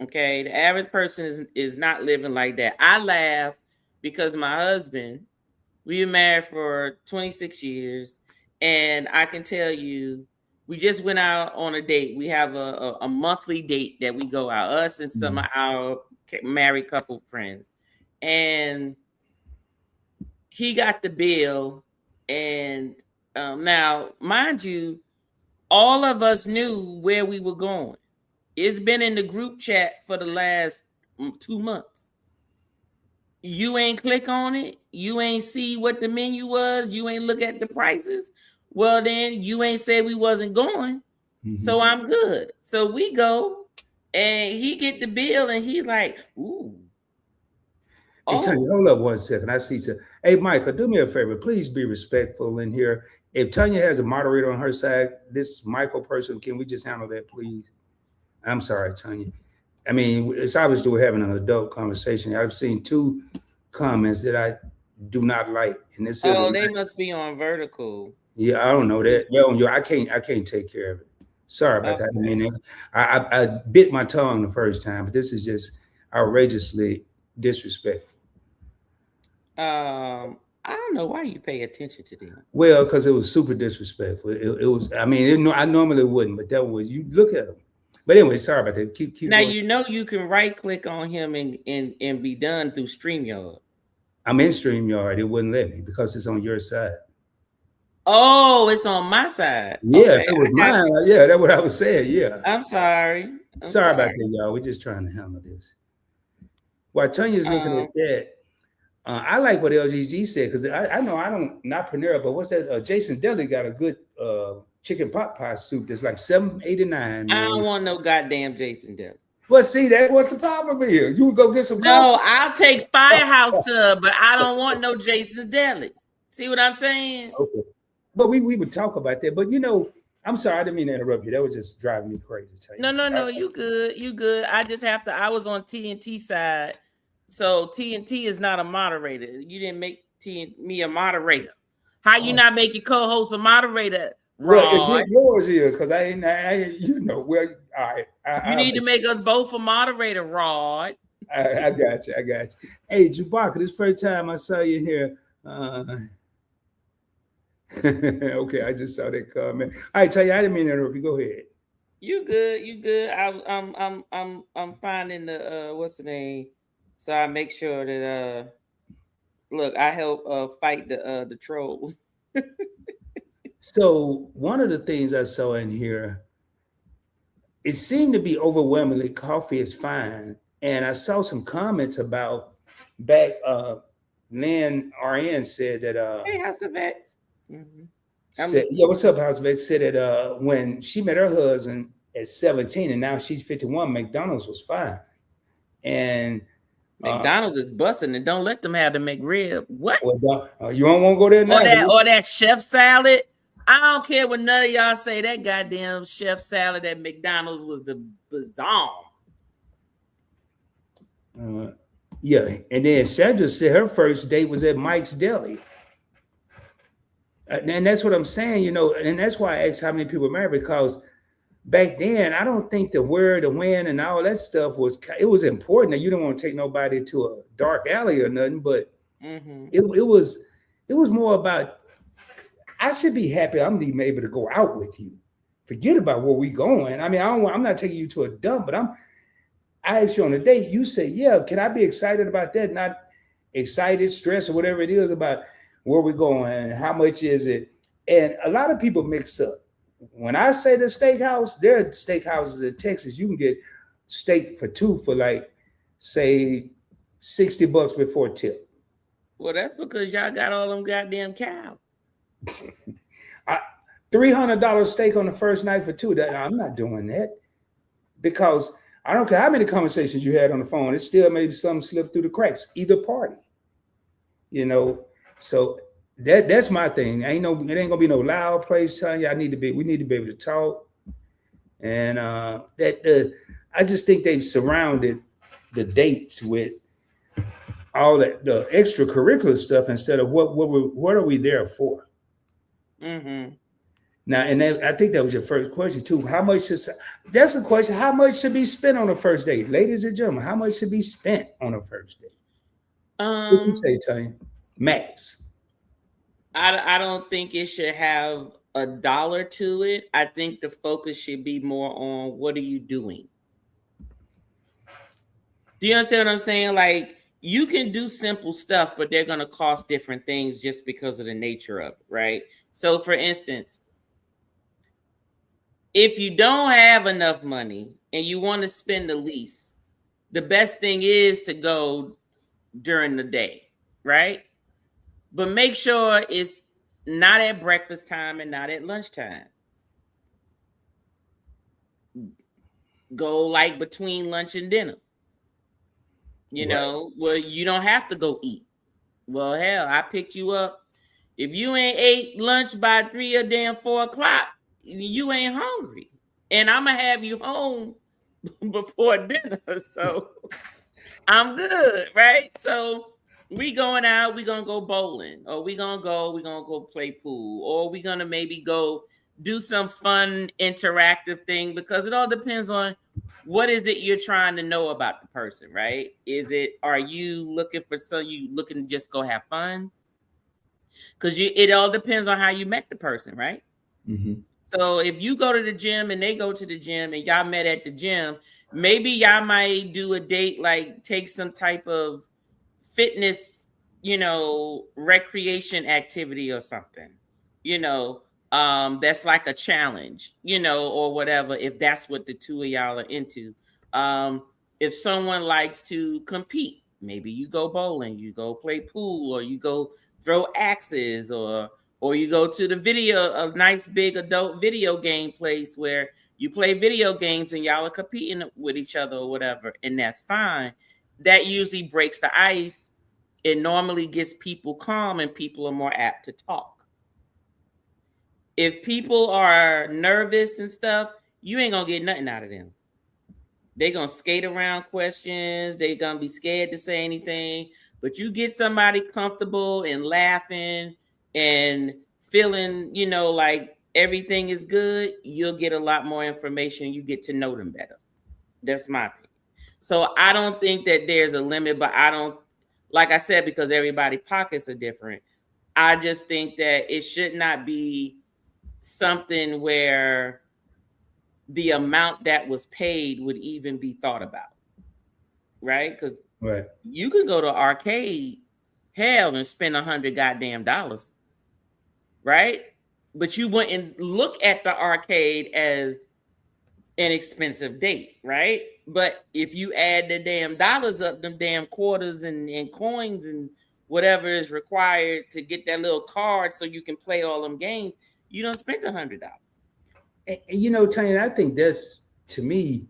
Okay, the average person is not living like that. I laugh because my husband, we've been married for 26 years, and I can tell you, we just went out on a date. We have a monthly date that we go out, us and some of our married couple friends. And he got the bill. And now, mind you, all of us knew where we were going. It's been in the group chat for the last 2 months. You ain't click on it. You ain't see what the menu was. You ain't look at the prices. Well, then you ain't said we wasn't going. So I'm good. So we go and he get the bill and he's like, ooh. Hey, Tanya, hold up 1 second. I see some. Hey, Michael, do me a favor. Please be respectful in here. If Tanya has a moderator on her side, this Michael person, can we just handle that, please? I'm sorry, Tanya. I mean, it's obvious we're having an adult conversation. I've seen 2 comments that I do not like. And this is they must be on vertical. Yeah, I don't know that. Well, I can't take care of it. Sorry about that. I mean, I bit my tongue the first time, but this is just outrageously disrespectful. I don't know why you pay attention to them. Well, because it was super disrespectful. It was. I mean, I normally wouldn't, but that was. You look at them. But anyway, sorry about that. Keep now going. You know you can right click on him and be done through StreamYard. I'm in StreamYard. It wouldn't let me because it's on your side. Oh, it's on my side. Yeah, okay, if it was mine. Yeah, that's what I was saying. Yeah. I'm sorry. Sorry about that, y'all. We're just trying to handle this. While Tanya's looking at that, I like what LGG said because I know I don't, not Panera, but what's that? Jason Deli got a good chicken pot pie soup that's like $7.89. I don't want no goddamn Jason Deli. Well, see, that's what the problem is. You would go get some coffee. No, I'll take Firehouse Sub, but I don't want no Jason Deli. See what I'm saying? Okay. But we would talk about that. But you know, I'm sorry, I didn't mean to interrupt you. That was just driving me crazy. No, you good. You good. I just have to. I was on TNT side. So TNT is not a moderator. You didn't make me a moderator. How you not make your co-host a moderator? Well, yours is because I you know, well, all right. You need to make us both a moderator, Rod. I got you. Hey, Chewbacca, this first time I saw you here. Okay, I just saw that comment. All right, tell you, I didn't mean to interrupt you. Go ahead. You good. I'm finding the what's the name? So I make sure that look, I help fight the trolls. So one of the things I saw in here, it seemed to be overwhelmingly coffee is fine. And I saw some comments about back Nan RN said that hey, House of X. Said, yeah, what's up, House of X? Said that when she met her husband at 17 and now she's 51, McDonald's was fine. And McDonald's is busting and don't let them have the McRib. What? Well, you don't want to go there now? Or that chef salad. I don't care what none of y'all say. That goddamn chef salad at McDonald's was the bizarre. Yeah, and then Sandra said her first date was at Mike's Deli. And that's what I'm saying, you know, and that's why I asked how many people are married, because back then, I don't think the where, the when, and all that stuff was important. Now, you don't want to take nobody to a dark alley or nothing, but it was more about, I should be happy I'm even able to go out with you. Forget about where we going. I mean, I'm not taking you to a dump, but I asked you on a date. You say, yeah, can I be excited about that? Not excited, stressed, or whatever it is about where we're going, how much is it? And a lot of people mix up. When I say the steakhouse, there are steakhouses in Texas. You can get steak for two for like, say, $60 before tip. Well, that's because y'all got all them goddamn cows. $300 steak on the first night for two. I'm not doing that because I don't care how many conversations you had on the phone. It's still maybe something slipped through the cracks, either party. You know, so that's my thing. It ain't gonna be no loud place telling you we need to be able to talk. And I just think they've surrounded the dates with all that the extracurricular stuff instead of what are we there for? Mm-hmm. Now, and I think that was your first question too. That's a question. How much should be spent on a first date, ladies and gentlemen? How much should be spent on a first date? What you say, Tanya? Max. I don't think it should have a dollar to it. I think the focus should be more on what are you doing. Do you understand what I'm saying? Like, you can do simple stuff, but they're going to cost different things just because of the nature of it, right? So, for instance, if you don't have enough money and you want to spend the least, the best thing is to go during the day, right? But make sure it's not at breakfast time and not at lunchtime. Go like between lunch and dinner. You know, well, you don't have to go eat. Well, hell, I picked you up. If you ain't ate lunch by 3 or damn 4 o'clock, you ain't hungry. And I'm going to have you home before dinner. So I'm good, right? So we going out, we going to go bowling, or we going to go play pool, or we going to maybe go do some fun interactive thing, because it all depends on what is it you're trying to know about the person, right? Are you looking for you looking to just go have fun? Because it all depends on how you met the person, right? Mm-hmm. So if you go to the gym and they go to the gym and y'all met at the gym, maybe y'all might do a date, like take some type of fitness, recreation activity or something, that's like a challenge, or whatever, if that's what the two of y'all are into. If someone likes to compete, maybe you go bowling, you go play pool, or you go throw axes, or you go to a nice big adult video game place where you play video games and y'all are competing with each other or whatever, and that's fine. That usually breaks the ice. It normally gets people calm and people are more apt to talk. If people are nervous and stuff, you ain't gonna get nothing out of them. They're gonna skate around questions. They're gonna be scared to say anything. But you get somebody comfortable and laughing and feeling, like everything is good, you'll get a lot more information. You get to know them better. That's my opinion. So I don't think that there's a limit, but I don't, like I said, because everybody's pockets are different. I just think that it should not be something where the amount that was paid would even be thought about, right? Because you can go to arcade, hell, and spend $100 goddamn dollars, right? But you wouldn't look at the arcade as an expensive date, right? But if you add the damn dollars up, them damn quarters and coins and whatever is required to get that little card so you can play all them games, you don't spend $100. And, Tanya, I think that's, to me,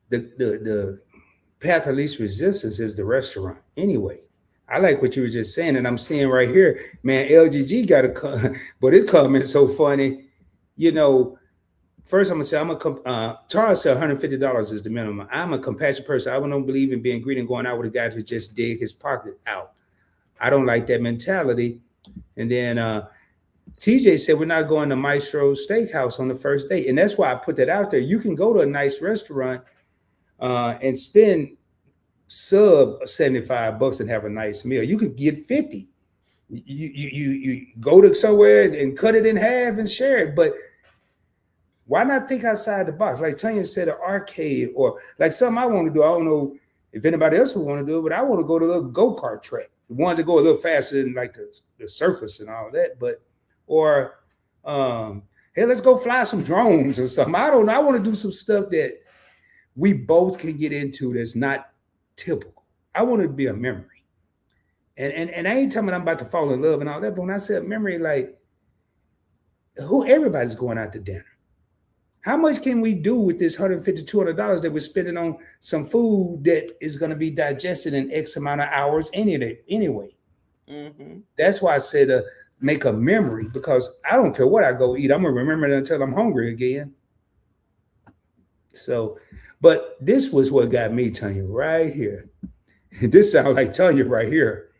the path of least resistance is the restaurant. Anyway, I like what you were just saying, and I'm seeing right here, man, LGG got a, but it comment so funny. First I'm gonna say Charles said $150 is the minimum. I'm a compassionate person. I don't believe in being greedy and going out with a guy to just dig his pocket out. I don't like that mentality. And then TJ said we're not going to Maestro Steakhouse on the first date. And that's why I put that out there. You can go to a nice restaurant and spend sub $75 and have a nice meal. You could get 50. You go to somewhere and cut it in half and share it. But why not think outside the box? Like Tanya said, an arcade, or like something I want to do. I don't know if anybody else would want to do it, but I want to go to a little go-kart track. The ones that go a little faster than like the circus and all that. Or hey, let's go fly some drones or something. I don't know. I want to do some stuff that we both can get into that's not typical. I want it to be a memory. And I ain't talking about I'm about to fall in love and all that, but when I said memory, like everybody's going out to dinner. How much can we do with this $150, $200 that we're spending on some food that is going to be digested in X amount of hours anyway? Mm-hmm. That's why I said make a memory, because I don't care what I go eat. I'm going to remember it until I'm hungry again. So, but this was what got me, Tanya, right here. This sounds like Tanya right here.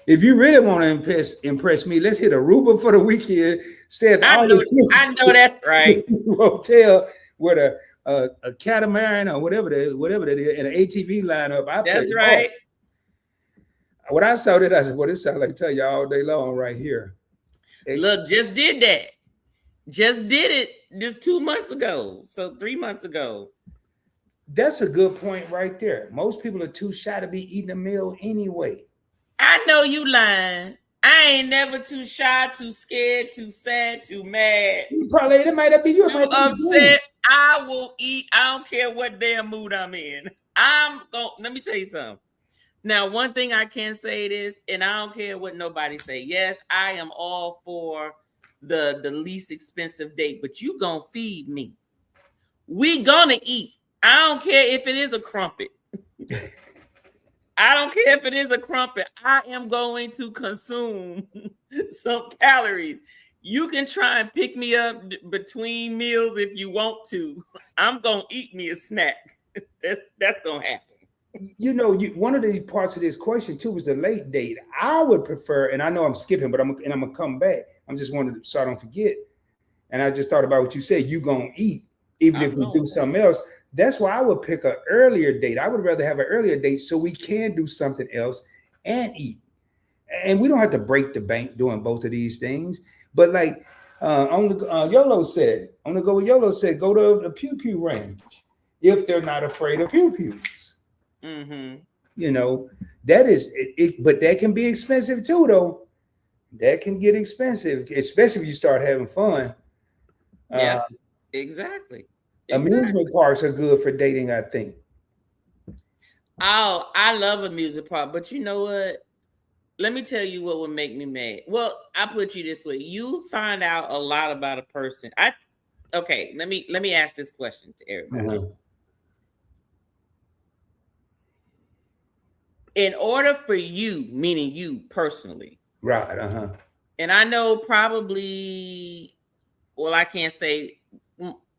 If you really want to impress me, let's hit Aruba for the weekend. I know that's right. Hotel with a catamaran or whatever that is, and an ATV lineup. That's right. When I saw that, I said, "Well, this sounds like Tanya all day long right here." Look, just did that. Just did it just 2 months ago. So 3 months ago. That's a good point right there. Most people are too shy to be eating a meal anyway. I know you lying. I ain't never too shy, too scared, too sad, too mad. Probably it might not be you. Too upset. I will eat. I don't care what damn mood I'm in. Let me tell you something. Now, one thing I can say is, and I don't care what nobody say. Yes, I am all for the least expensive date, but you gonna feed me. We gonna eat. I don't care if it is a crumpet. I don't care if it is a crumpet. I am going to consume some calories. You can try and pick me up between meals if you want to. I'm going to eat me a snack. That's going to happen. You know, one of the parts of this question too was the late date. I would prefer, and I know I'm skipping, but I'm going to come back. I'm just wanted so I don't forget. And I just thought about what you said. You going to eat, even if we do something else. That's why I would pick an earlier date. I would rather have an earlier date so we can do something else and eat. And we don't have to break the bank doing both of these things. But like YOLO said, I'm going to go with YOLO said, go to the pew pew range if they're not afraid of pew pews. Mm-hmm. You know, that is it, but that can be expensive too, though. That can get expensive, especially if you start having fun. Yeah, exactly. Amusement parks are good for dating, I think. Oh, I love amusement park, but you know what? Let me tell you what would make me mad. Well, I'll put you this way: you find out a lot about a person. Okay. Let me ask this question to everybody. Uh-huh. In order for you, meaning you personally, right? Uh-huh. And I know probably, well, I can't say.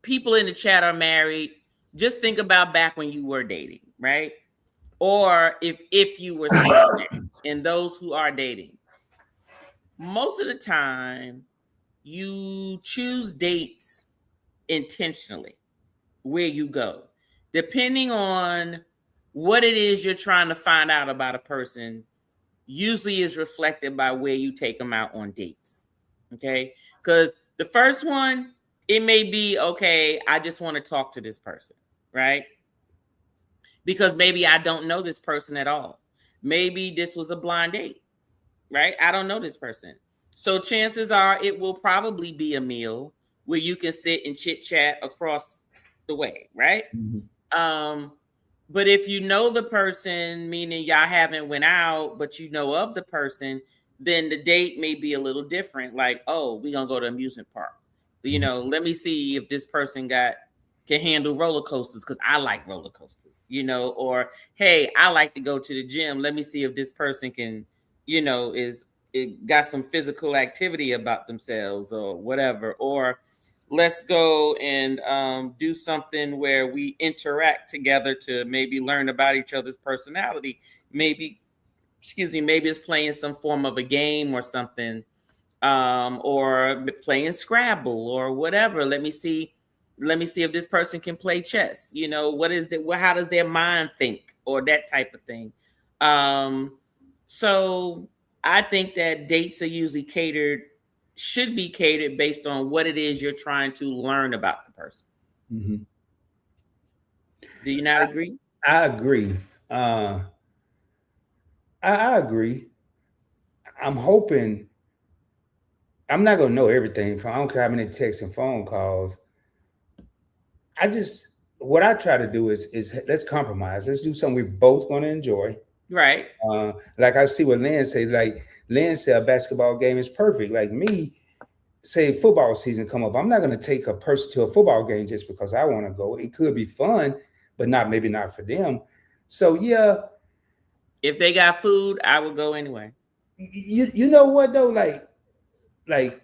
People in the chat are married. Just think about back when you were dating, right? Or if you were single, and those who are dating. Most of the time, you choose dates intentionally where you go, depending on what it is you're trying to find out about a person. Usually is reflected by where you take them out on dates. Okay, because the first one, it may be, okay, I just want to talk to this person, right? Because maybe I don't know this person at all. Maybe this was a blind date, right? I don't know this person. So chances are it will probably be a meal where you can sit and chit chat across the way, right? Mm-hmm. But if you know the person, meaning y'all haven't went out, but you know of the person, then the date may be a little different. Like, oh, we're going to go to amusement park. You know, let me see if this person can handle roller coasters because I like roller coasters, you know, or, hey, I like to go to the gym. Let me see if this person can, you know, got some physical activity about themselves or whatever. Or let's go and do something where we interact together to maybe learn about each other's personality. Maybe it's playing some form of a game or something. Or playing Scrabble or whatever. Let me see if this person can play chess. You know, how does their mind think, or that type of thing. So I think that dates are usually should be catered based on what it is you're trying to learn about the person. Mm-hmm. Do you not agree? I agree. I agree. I'm hoping. I'm not gonna know everything. I don't care how many texts and phone calls. What I try to do is let's compromise. Let's do something we're both gonna enjoy. Right. Like I see what Lynn say. Like Lynn said, a basketball game is perfect. Like me, say football season come up, I'm not going to take a person to a football game just because I want to go. It could be fun, but maybe not for them. So yeah, if they got food, I would go anyway. You know what though, like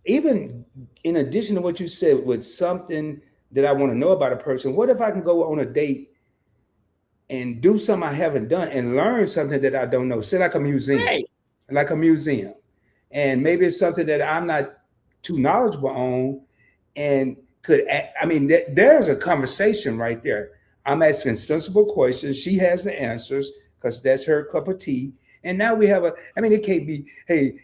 even in addition to what you said with something that I want to know about a person, what if I can go on a date and do something I haven't done and learn something that I don't know? Say like a museum, Right. like a museum. And maybe it's something that I'm not too knowledgeable on and there's a conversation right there. I'm asking sensible questions. She has the answers because that's her cup of tea. And now we have it can't be, hey,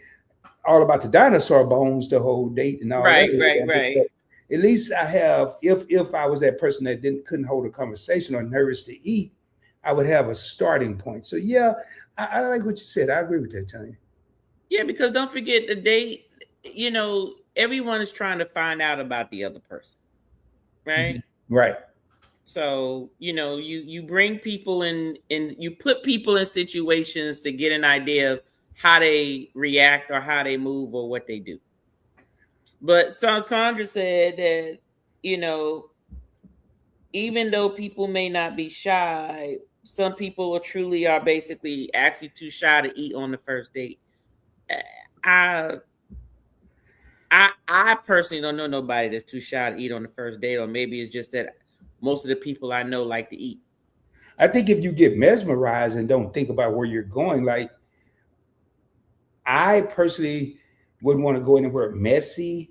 all about the dinosaur bones the whole date and all right, that. Right. But at least I have, if I was that person that couldn't hold a conversation or nervous to eat, I would have a starting point. So yeah, I like what you said. I agree with that, Tanya. Yeah, because don't forget the date, everyone is trying to find out about the other person. Right? Mm-hmm. Right. So, you bring people in and you put people in situations to get an idea of how they react or how they move or what they do. But Sandra said that, even though people may not be shy, some people truly are basically actually too shy to eat on the first date. I personally don't know nobody that's too shy to eat on the first date, or maybe it's just that most of the people I know like to eat. I think if you get mesmerized and don't think about where you're going, like I personally wouldn't want to go anywhere messy,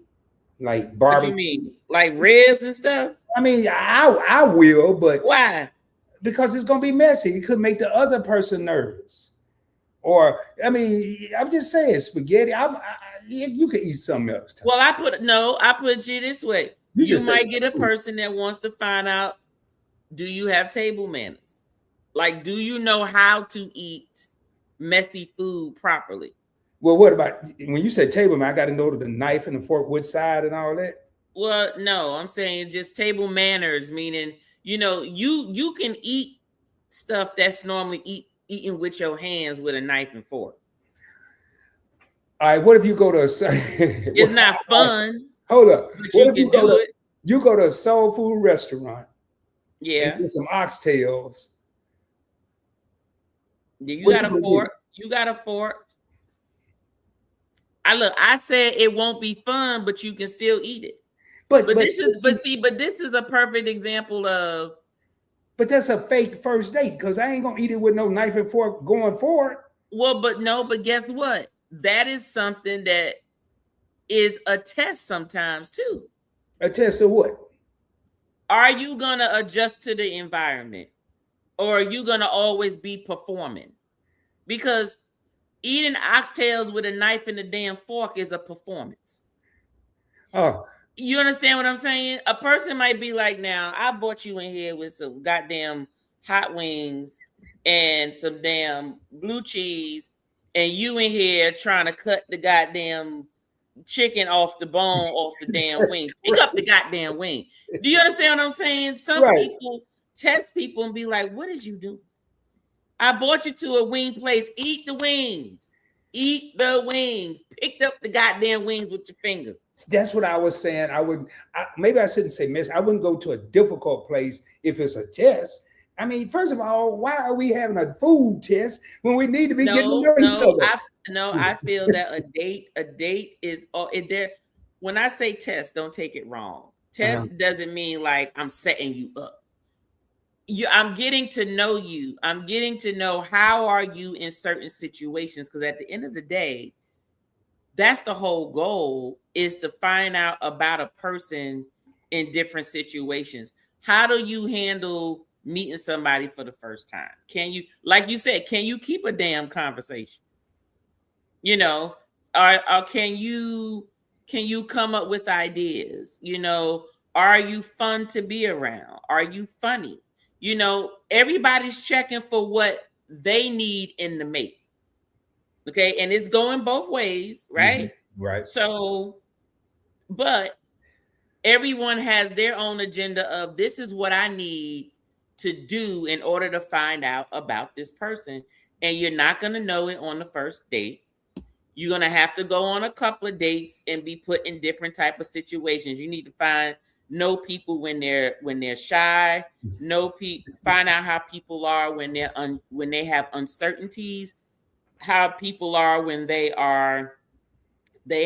like barbecue. What do you mean? Like ribs and stuff? I mean, I will, but why? Because it's going to be messy. It could make the other person nervous. Or, I'm just saying, spaghetti, you could eat something else. Well, I put you this way. You might get a person that wants to find out, do you have table manners? Like, do you know how to eat messy food properly? Well, what about when you said table manners? I got to know the knife and the fork, which side and all that. Well, no, I'm saying just table manners, meaning, you can eat stuff that's normally eaten with your hands with a knife and fork. All right, what if you go to it's not fun. Hold up. But you can do it. You go to a soul food restaurant. Yeah. And get some oxtails. You got a fork. You got a fork. I said it won't be fun, but you can still eat it. But this is a perfect example of. But that's a fake first date because I ain't gonna eat it with no knife and fork going forward. Well, but guess what? That is something that is a test sometimes too. A test of what? Are you gonna adjust to the environment, or are you gonna always be performing? Because eating oxtails with a knife and a damn fork is a performance. Oh. You understand what I'm saying? A person might be like, now, I brought you in here with some goddamn hot wings and some damn blue cheese, and you in here trying to cut the goddamn chicken off the bone, off the damn wing. Pick up the goddamn wing. Do you understand what I'm saying? Some people test people and be like, what did you do? I brought you to a wing place. Eat the wings. Eat the wings. Picked up the goddamn wings with your fingers. That's what I was saying. Maybe I shouldn't say miss. I wouldn't go to a difficult place if it's a test. First of all, why are we having a food test when we need to be getting to know each other? I feel that a date is there. When I say test, don't take it wrong. Test doesn't mean like I'm setting you up. I'm getting to know you. I'm getting to know how are you in certain situations, because at the end of the day, that's the whole goal, is to find out about a person in different situations. How do you handle meeting somebody for the first time? Can you, like you said, can you keep a damn conversation? Or can you come up with ideas? Are you fun to be around? Are you funny? Everybody's checking for what they need in the mate. Okay, and it's going both ways, right? Mm-hmm. Right. So, but everyone has their own agenda of this is what I need to do in order to find out about this person. And you're not going to know it on the first date. You're going to have to go on a couple of dates and be put in different type of situations. You need to know people when they're shy, find out how people are when they have uncertainties, how people are when they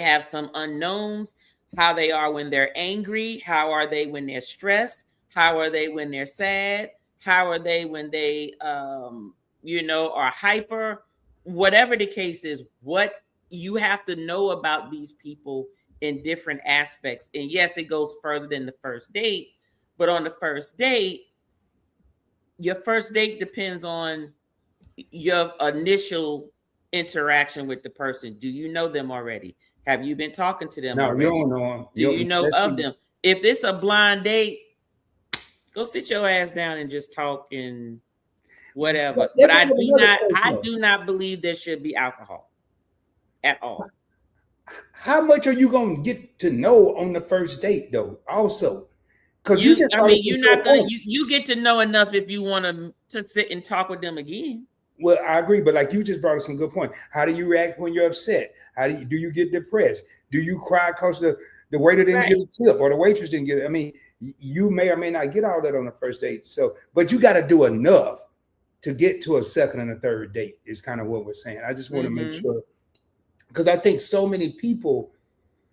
have some unknowns, how they are when they're angry, how are they when they're stressed, how are they when they're sad, how are they when they are hyper, whatever the case is. What you have to know about these people in different aspects. And yes, it goes further than the first date, but on the first date, your first date depends on your initial interaction with the person. Do you know them already? Have you been talking to them already? You don't know them. Do you know of them? If it's a blind date, go sit your ass down and just talk and whatever. But I do not believe there should be alcohol at all. How much are you going to get to know on the first date, though? Also, because you get to know enough if you want to sit and talk with them again. Well, I agree, but like you just brought up some good point. How do you react when you're upset? How do you get depressed? Do you cry because the waiter didn't get a tip or the waitress didn't get it? I mean, you may or may not get all that on the first date. So, but you got to do enough to get to a second and a third date is kind of what we're saying. I just want to make sure, because I think so many people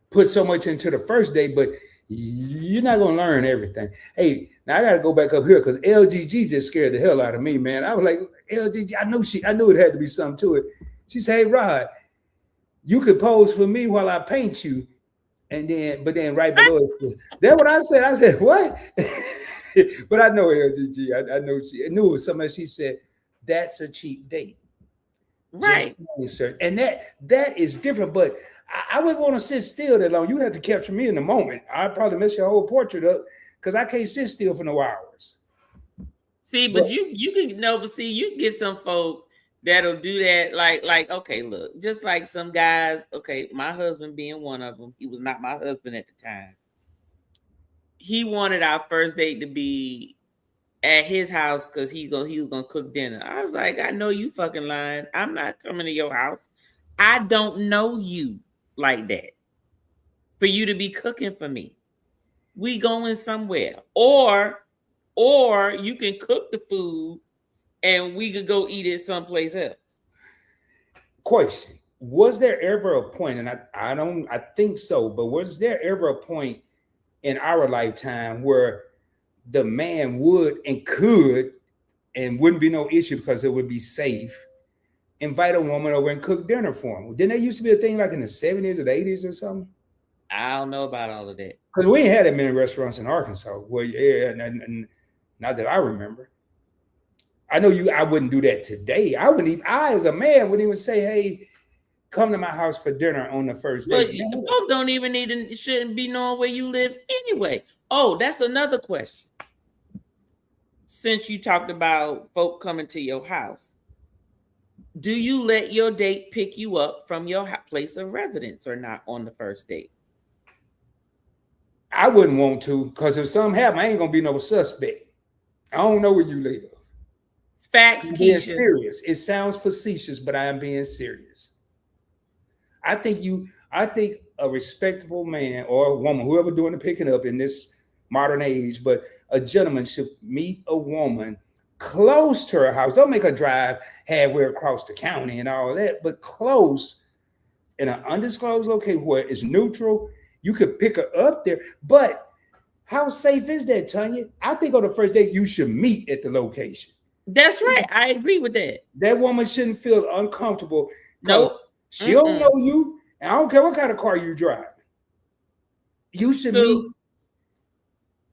put so much into the first date, but you're not going to learn everything. Hey, now I got to go back up here because LGG just scared the hell out of me, man. I was like, LGG, I knew it had to be something to it. She said, hey, Rod, you could pose for me while I paint you. But then right below it says, that's what I said. I said, what? But I know LGG. I know I knew it was something. She said, that's a cheap date. Right. And that is different, but I wouldn't want to sit still that long. You have to capture me in the moment. I'd probably mess your whole portrait up because I can't sit still for no hours. See, but you can you can get some folk that'll do that. Like, okay, look, just like some guys, okay, my husband being one of them, he was not my husband at the time. He wanted our first date to be at his house because he was gonna cook dinner. I was like, I know you fucking lying. I'm not coming to your house. I don't know you like that for you to be cooking for me. We going somewhere, or you can cook the food and we could go eat it someplace else. Question: was there ever a point, and I think so, but was there ever a point in our lifetime where the man would and could, and wouldn't be no issue because it would be safe, invite a woman over and cook dinner for him? Didn't that used to be a thing like in the 70s or the 80s or something? I don't know about all of that. Because we ain't had that many restaurants in Arkansas. Well, yeah, not that I remember. I know I wouldn't do that today. I as a man wouldn't even say, hey, come to my house for dinner on the first date. But folks don't even shouldn't be knowing where you live anyway. Oh, that's another question. Since you talked about folk coming to your house, do you let your date pick you up from your place of residence or not on the first date? I wouldn't want to, because if something happened, I ain't gonna be no suspect. I don't know where you live. Facts, I'm being serious. It sounds facetious, but I am being serious. I think a respectable man or a woman, whoever doing the picking up in this modern age, but a gentleman should meet a woman close to her house. Don't make her drive halfway across the county and all that, but close in an undisclosed location where it's neutral. You could pick her up there, but how safe is that, Tanya? I think on the first date, you should meet at the location. That's right. I agree with that. That woman shouldn't feel uncomfortable. Nope. She don't know you, and I don't care what kind of car you drive. You should meet.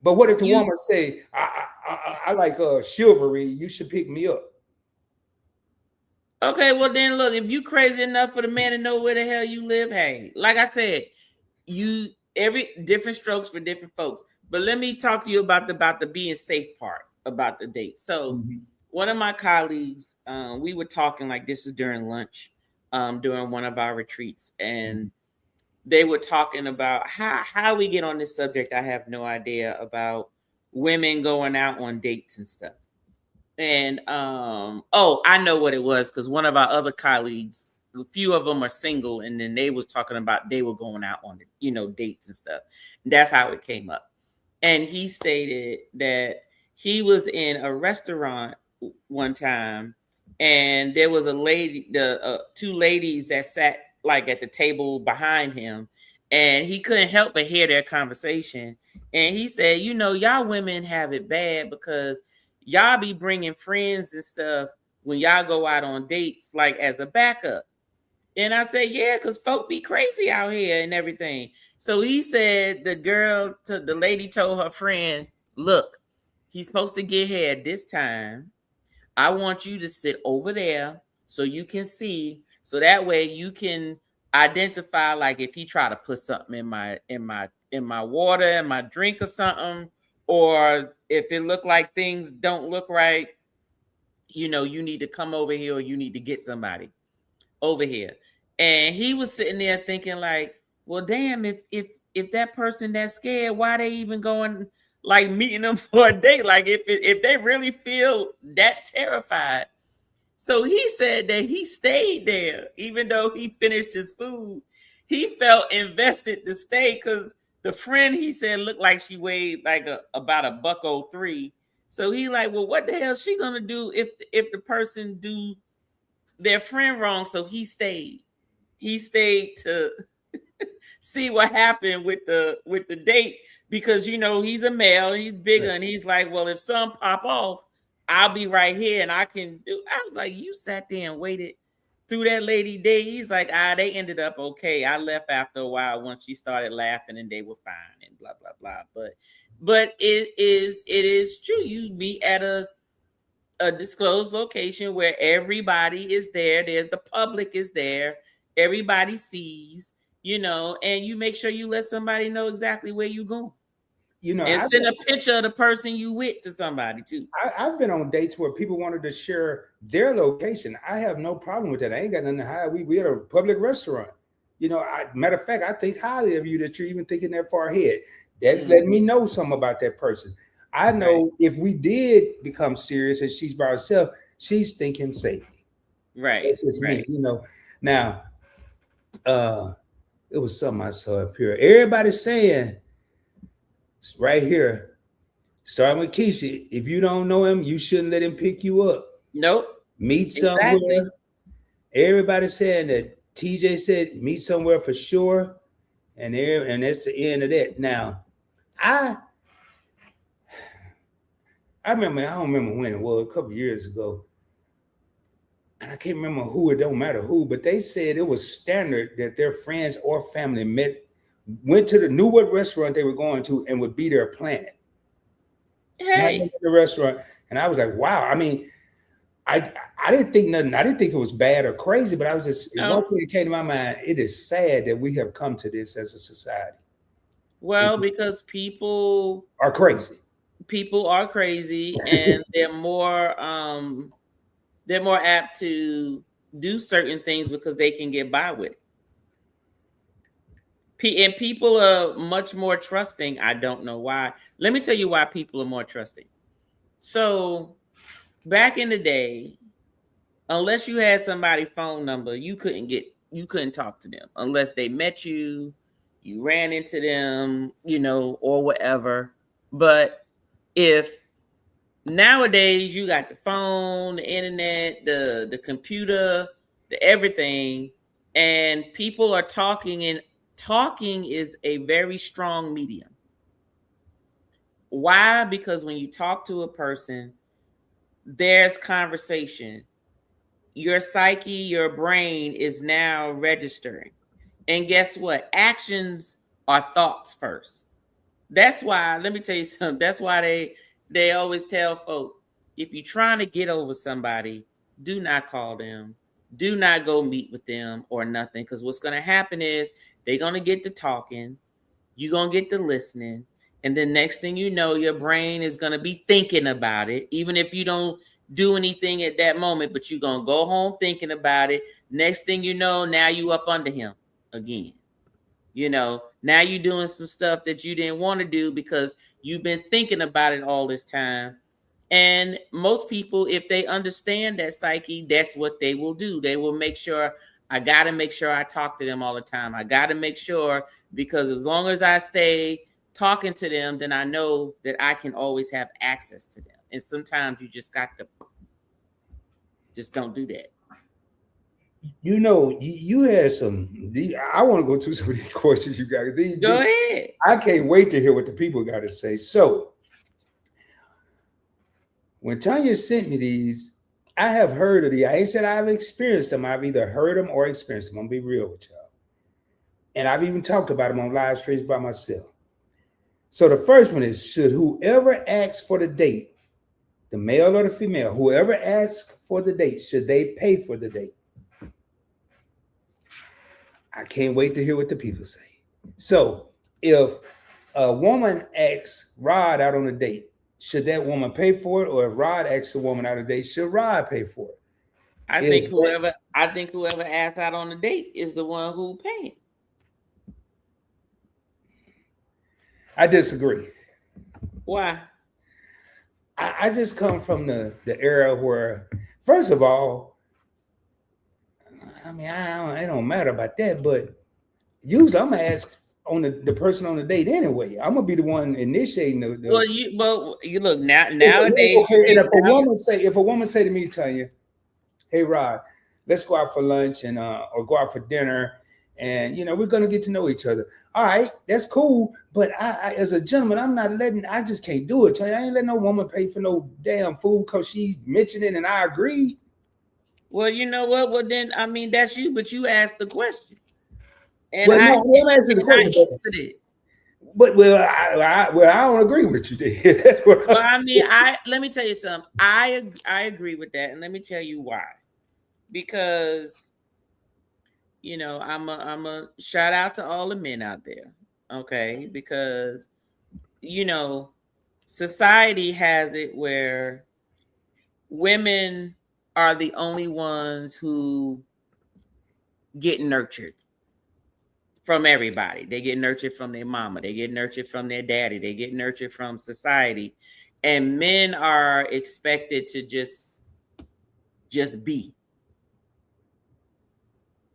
But what if the woman say, I like chivalry, you should pick me up? Okay, well then look, if you crazy enough for the man to know where the hell you live, hey, like I said, every different strokes for different folks. But let me talk to you about the being safe part about the date. So one of my colleagues, we were talking, like this was during lunch, during one of our retreats, and they were talking about how we get on this subject. I have no idea, about women going out on dates and stuff. And I know what it was, because one of our other colleagues, a few of them are single, and then they was talking about they were going out on dates and stuff. And that's how it came up. And he stated that he was in a restaurant one time, and there was a lady, two ladies that sat like at the table behind him, and he couldn't help but hear their conversation. And he said, y'all women have it bad because y'all be bringing friends and stuff when y'all go out on dates, like as a backup. And I said, yeah, because folk be crazy out here and everything. So he said the lady told her friend, look, he's supposed to get here at this time. I want you to sit over there so you can see, so that way you can identify, like if he try to put something in my water, in my drink or something, or if it look like things don't look right, you need to come over here, or you need to get somebody over here. And he was sitting there thinking like, well, damn, if that person that's scared, why they even going, like meeting them for a date? Like if they really feel that terrified. So he said that he stayed there, even though he finished his food. He felt invested to stay because the friend, he said, looked like she weighed like about $103. So he like, well, what the hell she gonna do if the person do their friend wrong? So he stayed. He stayed to see what happened with the date, because he's a male, he's bigger, and he's like, well, if some pop off, I'll be right here and I can do. I was like, you sat there and waited through that lady day. He's like, they ended up okay. I left after a while once she started laughing and they were fine and blah blah blah. But it is true. You meet at a disclosed location where everybody is there. There's the public is there. Everybody sees, and you make sure you let somebody know exactly where you're going. And send a picture of the person you with to somebody too. I've been on dates where people wanted to share their location. I have no problem with that. I ain't got nothing to hide. We at a public restaurant. Matter of fact, I think highly of you that you're even thinking that far ahead. That's letting me know something about that person. I know if we did become serious and she's by herself, she's thinking safety. Right. That's just me, Now, it was something I saw up here. Everybody's saying right here, starting with Keisha, if you don't know him, you shouldn't let him pick you up. Nope. Meet somewhere. Exactly. Everybody's saying that. TJ said meet somewhere for sure. And that's the end of that. Now, I remember, I don't remember when it was, a couple of years ago. And I can't remember who, it don't matter who, but they said it was standard that their friends or family went to knew what restaurant they were going to and would be there planning. Hey. The restaurant. And I was like, wow. I mean, I didn't think nothing. I didn't think it was bad or crazy, but I was just, one thing that came to my mind, it is sad that we have come to this as a society. Well, because people are crazy. People are crazy, and they're more apt to do certain things because they can get by with it. And people are much more trusting. I don't know why. Let me tell you why people are more trusting. So back in the day, unless you had somebody's phone number, you couldn't talk to them unless they met you, you ran into them, or whatever. But if nowadays you got the phone, the internet, the computer, the everything, and people are talking, and talking is a very strong medium. Why? Because when you talk to a person, there's conversation. Your psyche, your brain is now registering. And guess what? Actions are thoughts first. That's why, let me tell you something. That's why they always tell folk, if you're trying to get over somebody, do not call them. Do not go meet with them or nothing. Because what's going to happen is they're going to get to talking. You're going to get to listening. And then next thing you know, your brain is going to be thinking about it. Even if you don't do anything at that moment, but you're going to go home thinking about it. Next thing you know, now you up under him again. Now you're doing some stuff that you didn't want to do because you've been thinking about it all this time. And most people, if they understand that psyche, that's what they will do. They will make sure, I got to make sure I talk to them all the time. I got to make sure, because as long as I stay talking to them, then I know that I can always have access to them. And sometimes you just got to, just don't do that. You know, you had some. I want to go through some of these questions you got. Go ahead. I can't wait to hear what the people got to say. So, when Tanya sent me these, I have heard of these. I ain't said I've experienced them. I've either heard them or experienced them. I'm gonna be real with y'all. And I've even talked about them on live streams by myself. So the first one is, should whoever asks for the date, the male or the female, whoever asks for the date, should they pay for the date? I can't wait to hear what the people say. So if a woman asks Rod out on a date, should that woman pay for it? Or if Rod asks a woman out on a date, should Rod pay for it? I think whoever asks out on the date is the one who paying. I disagree. Why? I just come from the era where, first of all, I mean, it don't matter about that, but usually I'm gonna ask on the person on the date anyway. I'm gonna be the one initiating the well, you look nowadays. Okay, and if a woman say to me, Tanya, hey Rod, let's go out for lunch and or go out for dinner, and we're gonna get to know each other. All right, that's cool. But I as a gentleman, I just can't do it. Tanya, I ain't letting no woman pay for no damn food because she mentioned it and I agreed. Well, you know what? Well, then I mean that's you, but you asked the question. And I'm answering the question. But I don't agree with you. There. Let me tell you something. I agree with that, and let me tell you why. Because I'm a shout out to all the men out there, okay? Because society has it where women are the only ones who get nurtured from everybody. They get nurtured from their mama. They get nurtured from their daddy. They get nurtured from society. And men are expected to just be.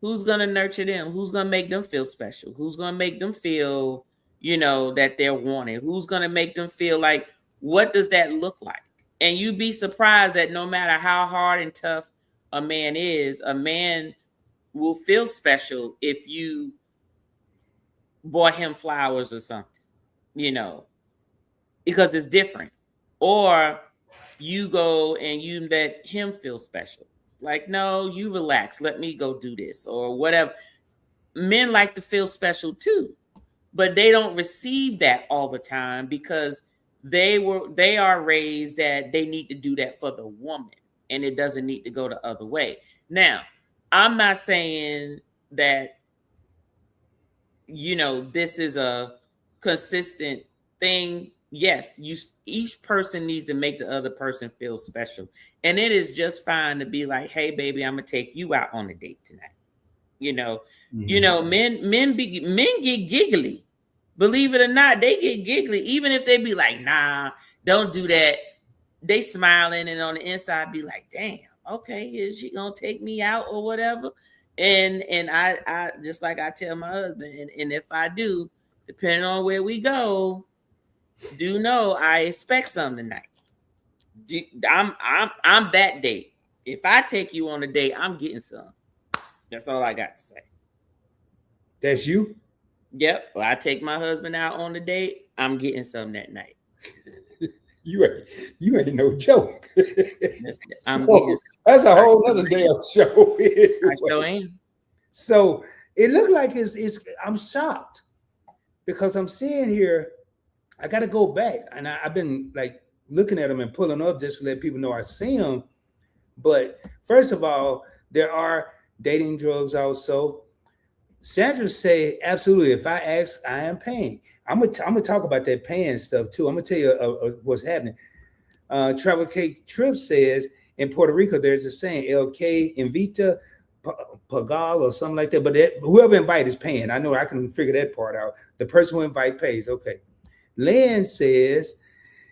Who's going to nurture them? Who's going to make them feel special? Who's going to make them feel, that they're wanted? Who's going to make them feel like, what does that look like? And you'd be surprised that no matter how hard and tough a man is, a man will feel special if you bought him flowers or something, because it's different. Or you go and you let him feel special. Like, no, you relax. Let me go do this or whatever. Men like to feel special too, but they don't receive that all the time because they are raised that they need to do that for the woman and it doesn't need to go the other way. Now, I'm not saying that, this is a consistent thing. Yes, each person needs to make the other person feel special. And it is just fine to be like, hey, baby, I'm going to take you out on a date tonight. Men get giggly. Believe it or not, they get giggly. Even if they be like, nah, don't do that. They smiling and on the inside be like, damn, okay, is she going to take me out or whatever? And I just like I tell my husband, and if I do, depending on where we go, do know I expect something tonight. I'm that date. If I take you on a date, I'm getting some. That's all I got to say. That's you? Yep. Well, I take my husband out on the date, I'm getting some that night. You ain't no joke. That's a whole other damn show. Anyway. I sure am. So it looked like it's I'm shocked because I'm seeing here. I got to go back, and I've been like looking at them and pulling up just to let people know I see them. But first of all, there are dating drugs also. Sandra say absolutely. If I ask, I am paying. I'm gonna talk about that paying stuff too. I'm gonna tell you what's happening. Travel Cake Trip says in Puerto Rico there's a saying "El que invita pagal" or something like that. But whoever invites is paying. I know I can figure that part out. The person who invite pays. Okay. Lynn says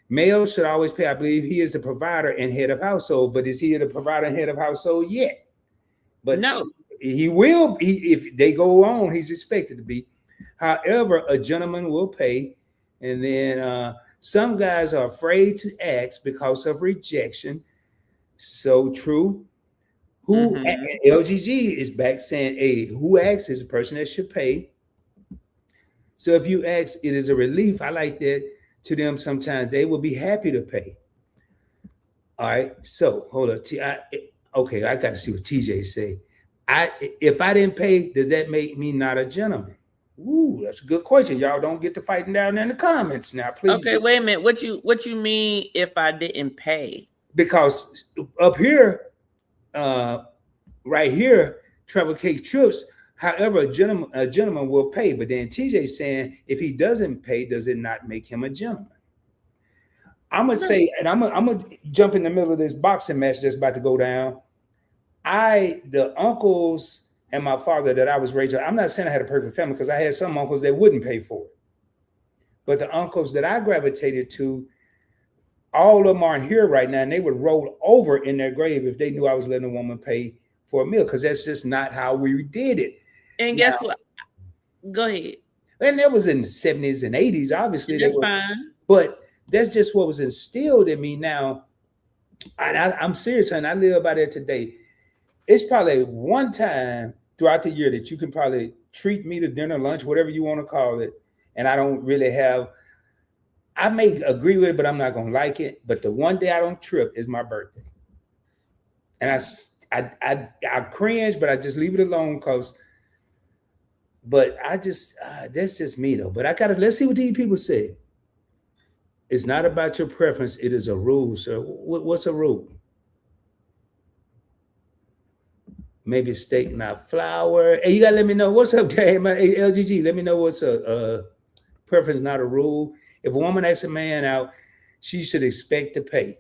Male should always pay. I believe he is the provider and head of household, but is he the provider and head of household yet? But No. he will be if they go on. He's expected to be. However, a gentleman will pay, and then some guys are afraid to ask because of rejection. So true. Who LGG is back saying, "Hey, who asks is the person that should pay." So if you ask, it is a relief. I like that to them. Sometimes they will be happy to pay. All right. So hold up. Okay, I got to see what TJ say. If I didn't pay, does that make me not a gentleman? Ooh, that's a good question. Y'all don't get to fighting down there in the comments now, please. Okay, wait a minute. What you mean if I didn't pay? Because up here, right here, travel cake trips. However, a gentleman will pay. But then TJ saying if he doesn't pay, does it not make him a gentleman? I'm gonna say, and I'm gonna jump in the middle of this boxing match that's about to go down. The uncles and my father that I was raised with, I'm not saying I had a perfect family because I had some uncles that wouldn't pay for it. But the uncles that I gravitated to, all of them aren't here right now, and they would roll over in their grave if they knew I was letting a woman pay for a meal, because that's just not how we did it. And guess what? Go ahead. And that was in the 70s and 80s, obviously. That's fine. But that's just what was instilled in me now. I'm serious, and I live by that today. It's probably one time throughout the year that you can probably treat me to dinner, lunch, whatever you want to call it. And I don't really I may agree with it, but I'm not going to like it. But the one day I don't trip is my birthday. And I cringe, but I just leave it alone but I just, that's just me though. But let's see what these people say. It's not about your preference. It is a rule, sir. What's a rule? Maybe steak, not flour. Hey, you gotta let me know what's up, hey, LGG. Let me know what's a preference, not a rule. If a woman asks a man out, she should expect to pay.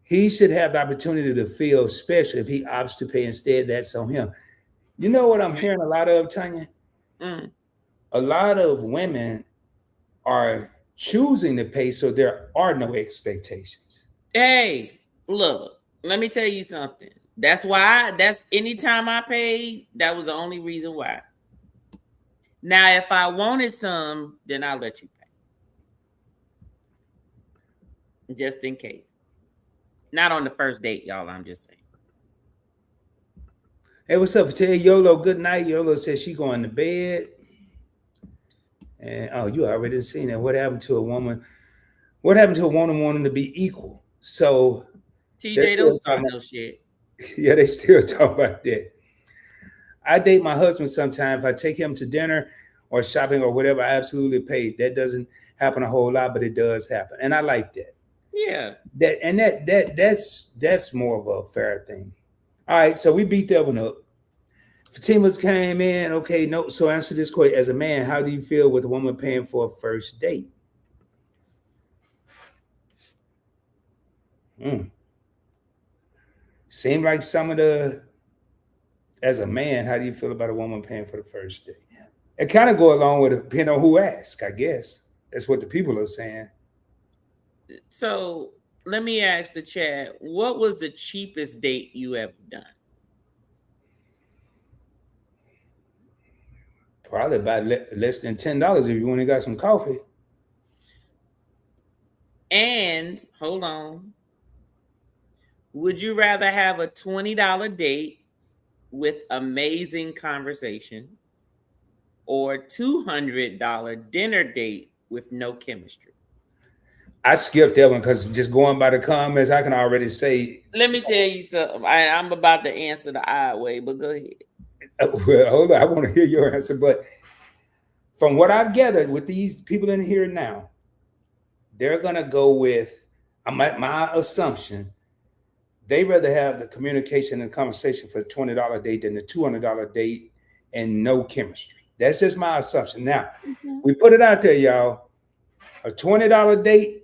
He should have the opportunity to feel special. If he opts to pay instead, that's on him. You know what I'm hearing a lot of, Tanya? A lot of women are choosing to pay, so there are no expectations. Hey, look, let me tell you something. That's anytime I paid, that was the only reason why. Now, if I wanted some, then I'll let you pay. Just in case. Not on the first date, y'all, I'm just saying. Hey, what's up? Tell Yolo good night. Yolo says she going to bed. And you already seen it. What happened to a woman? What happened to a woman wanting to be equal? So TJ, don't start no shit. Yeah, they still talk about that. I date my husband sometimes. If I take him to dinner or shopping or whatever, I absolutely pay. That doesn't happen a whole lot, but it does happen. And I like that. Yeah. That's more of a fair thing. All right, so we beat that one up. Fatima's came in. Okay, no. So answer this question. As a man, how do you feel with a woman paying for a first date? Seem like as a man, how do you feel about a woman paying for the first date? It kind of go along with it, depending on who asks, I guess. That's what the people are saying. So let me ask the chat, what was the cheapest date you ever done? Probably about less than $10 if you only got some coffee. And hold on. Would you rather have a $20 date with amazing conversation or $200 dinner date with no chemistry? I skipped that one because just going by the comments, I can already say. Let me tell you something. I'm about to answer the odd way, but go ahead. Well, hold on. I want to hear your answer. But from what I've gathered with these people in here now, they're going to go with, my assumption, they rather have the communication and conversation for a $20 date than the $200 date and no chemistry. That's just my assumption. Now, we put it out there, y'all. A $20 date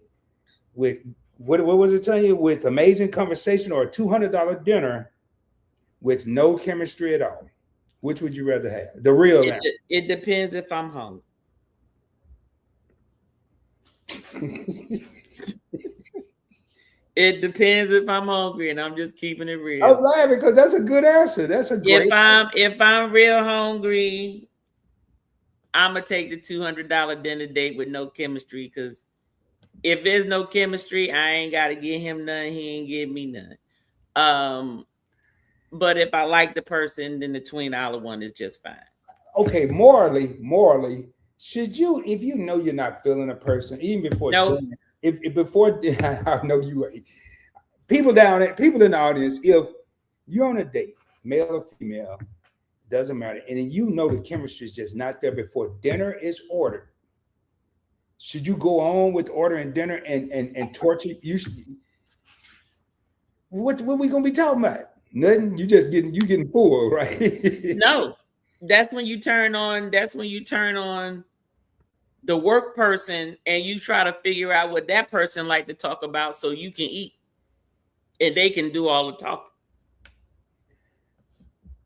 with, what was it telling you? With amazing conversation, or a $200 dinner with no chemistry at all. Which would you rather have? The real answer. It depends if I'm hungry. It depends if I'm hungry, and I'm just keeping it real. I'm laughing because that's a good answer. That's a great. If I'm real hungry, I'm gonna take the $200 dinner date with no chemistry. Because if there's no chemistry, I ain't gotta give him none. He ain't give me none. But if I like the person, then the $20 one is just fine. Okay, morally, should you, if you know you're not feeling a person, even before dinner, if before I know you are, people in the audience, if you're on a date, male or female, doesn't matter, and you know the chemistry is just not there before dinner is ordered, should you go on with ordering dinner and torture you? What we gonna be talking about? Nothing. You getting full, right? No, that's when you turn on. That's when you turn on the work person, and you try to figure out what that person like to talk about, so you can eat, and they can do all the talking.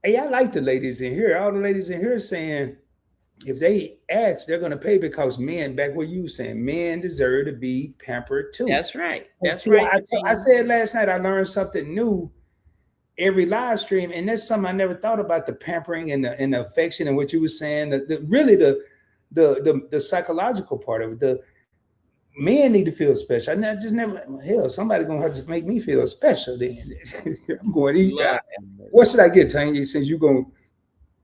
Hey, I like the ladies in here. All the ladies in here saying if they ask, they're gonna pay because men. Back what you were saying, men deserve to be pampered too. That's right. That's right. I said last night I learned something new every live stream, and that's something I never thought about, the pampering and the affection and what you were saying. The psychological part of it. The men need to feel special. I just never. Hell, somebody gonna have to make me feel special. Then I'm going to eat. What should I get, Tanya? Since you going,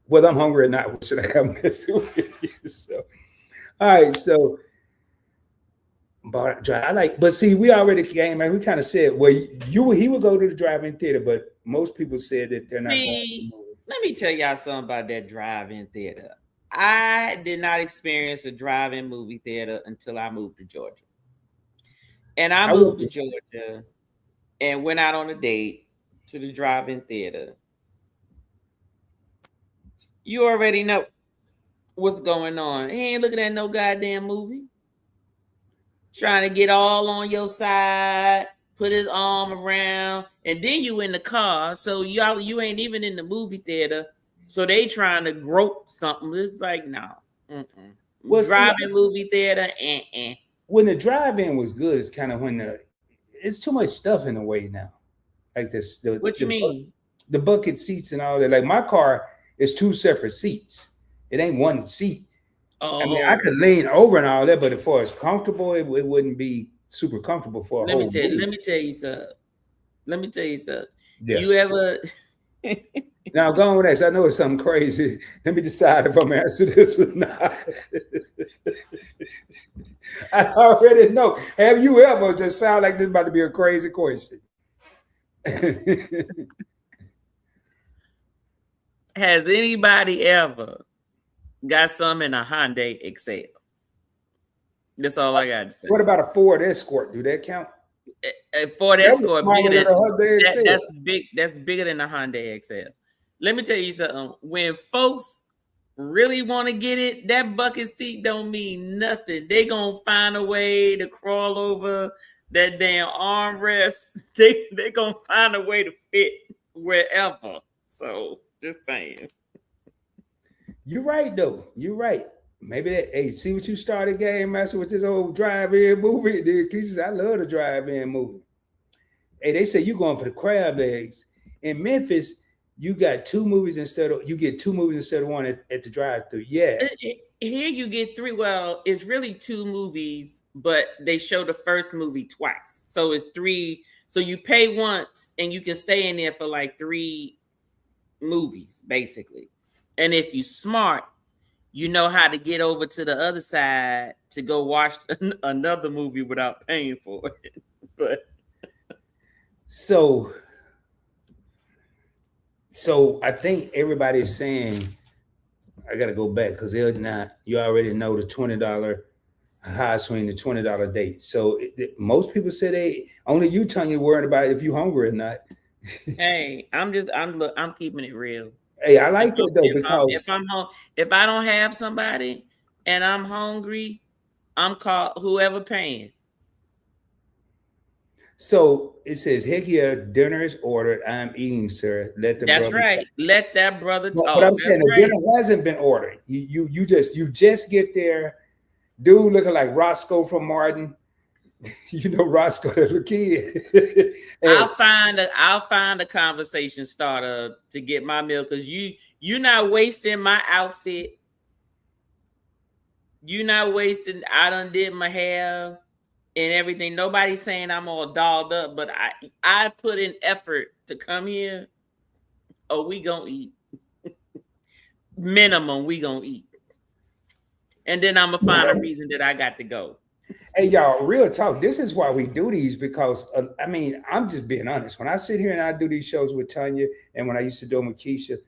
whether I'm hungry or not, what should I have messing with you? So, all right. So, but see, we already came. We kind of said, well, he would go to the drive-in theater, but most people said that they're not. Let me tell y'all something about that drive-in theater. I did not experience a drive-in movie theater until I moved to Georgia. And I moved to Georgia and went out on a date to the drive-in theater. You already know what's going on. He ain't looking at no goddamn movie. Trying to get all on your side, put his arm around, and then you in the car. So you ain't even in the movie theater. So they trying to grope something. It's like, no. Well, drive-in movie theater, When the drive-in was good, it's kind of when it's too much stuff in the way now. Like this. What you mean? The bucket seats and all that. Like my car is 2 separate seats. It ain't one seat. I mean, I could lean over and all that, but as far as comfortable, it wouldn't be super comfortable for a whole movie. Let me tell you something. Yeah. You ever... Now, go on with that. I know it's something crazy. Let me decide if I'm answering this or not. I already know. Have you ever just sound like this about to be a crazy question? Has anybody ever got some in a Hyundai Excel? That's all I got to say. What about a Ford Escort? Do that count? A Ford Escort that's bigger than a Hyundai Excel. Let me tell you something. When folks really want to get it, that bucket seat don't mean nothing. They gonna find a way to crawl over that damn armrest. They gonna find a way to fit wherever. So just saying. You're right, though. You're right. Maybe that. Hey, see what you started, Game Master, with this old drive-in movie. I love the drive-in movie. Hey, they say you going for the crab legs. In Memphis, you got 2 movies instead of one at the drive-thru. Yeah. Here you get 3. Well, it's really 2 movies, but they show the first movie twice. So it's 3. So you pay once and you can stay in there for like 3 movies, basically. And if you smart, you know how to get over to the other side to go watch another movie without paying for it. But so I think everybody's saying, I got to go back because they're not, you already know the $20 high swing, the $20 date. So most people say only you, Tanya, worried about if you hungry or not. Hey, I'm keeping it real. Hey, I like that though, because if I don't have somebody and I'm hungry, I'm called whoever paying. So it says, heck yeah, dinner is ordered. I'm eating, sir. That's right. Let that brother talk. But I'm saying the dinner hasn't been ordered. You just get there. Dude looking like Roscoe from Martin. You know, Roscoe, the little kid. I'll find a conversation starter to get my meal because you're not wasting my outfit. You're not wasting. I done did my hair and everything. Nobody's saying I'm all dolled up, but I put in effort to come here. Oh, we gonna eat. Minimum, we gonna eat. And then I'm gonna find a reason that I got to go. Hey, y'all, real talk. This is why we do these because, I mean, I'm just being honest. When I sit here and I do these shows with Tanya and when I used to do them with Keisha,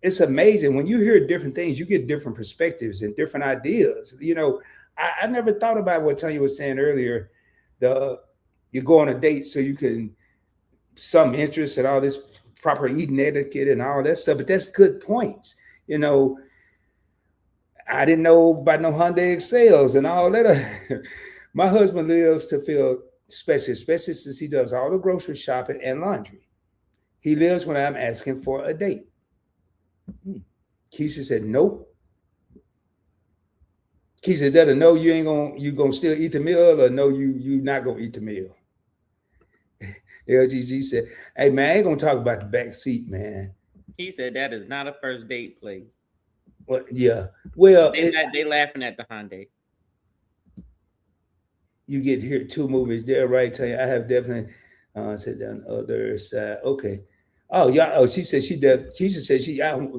it's amazing. When you hear different things, you get different perspectives and different ideas. You know, I never thought about what Tanya was saying earlier. You go on a date so you can some interest and all this proper eating etiquette and all that stuff. But that's good points. You know, I didn't know about no Hyundai Excels and all that. My husband lives to feel special, especially since he does all the grocery shopping and laundry. He lives when I'm asking for a date. Keisha said, nope. Keisha, that a no, you gonna still eat the meal, or no, you not gonna eat the meal. LGG said, hey man, I ain't gonna talk about the back seat, man. He said that is not a first date place. Well, yeah. Well, they laughing at the Hyundai. You get here 2 movies there, right? Tell you, I have definitely said down the other side. Okay. Oh yeah. Oh, she said she did. Keisha said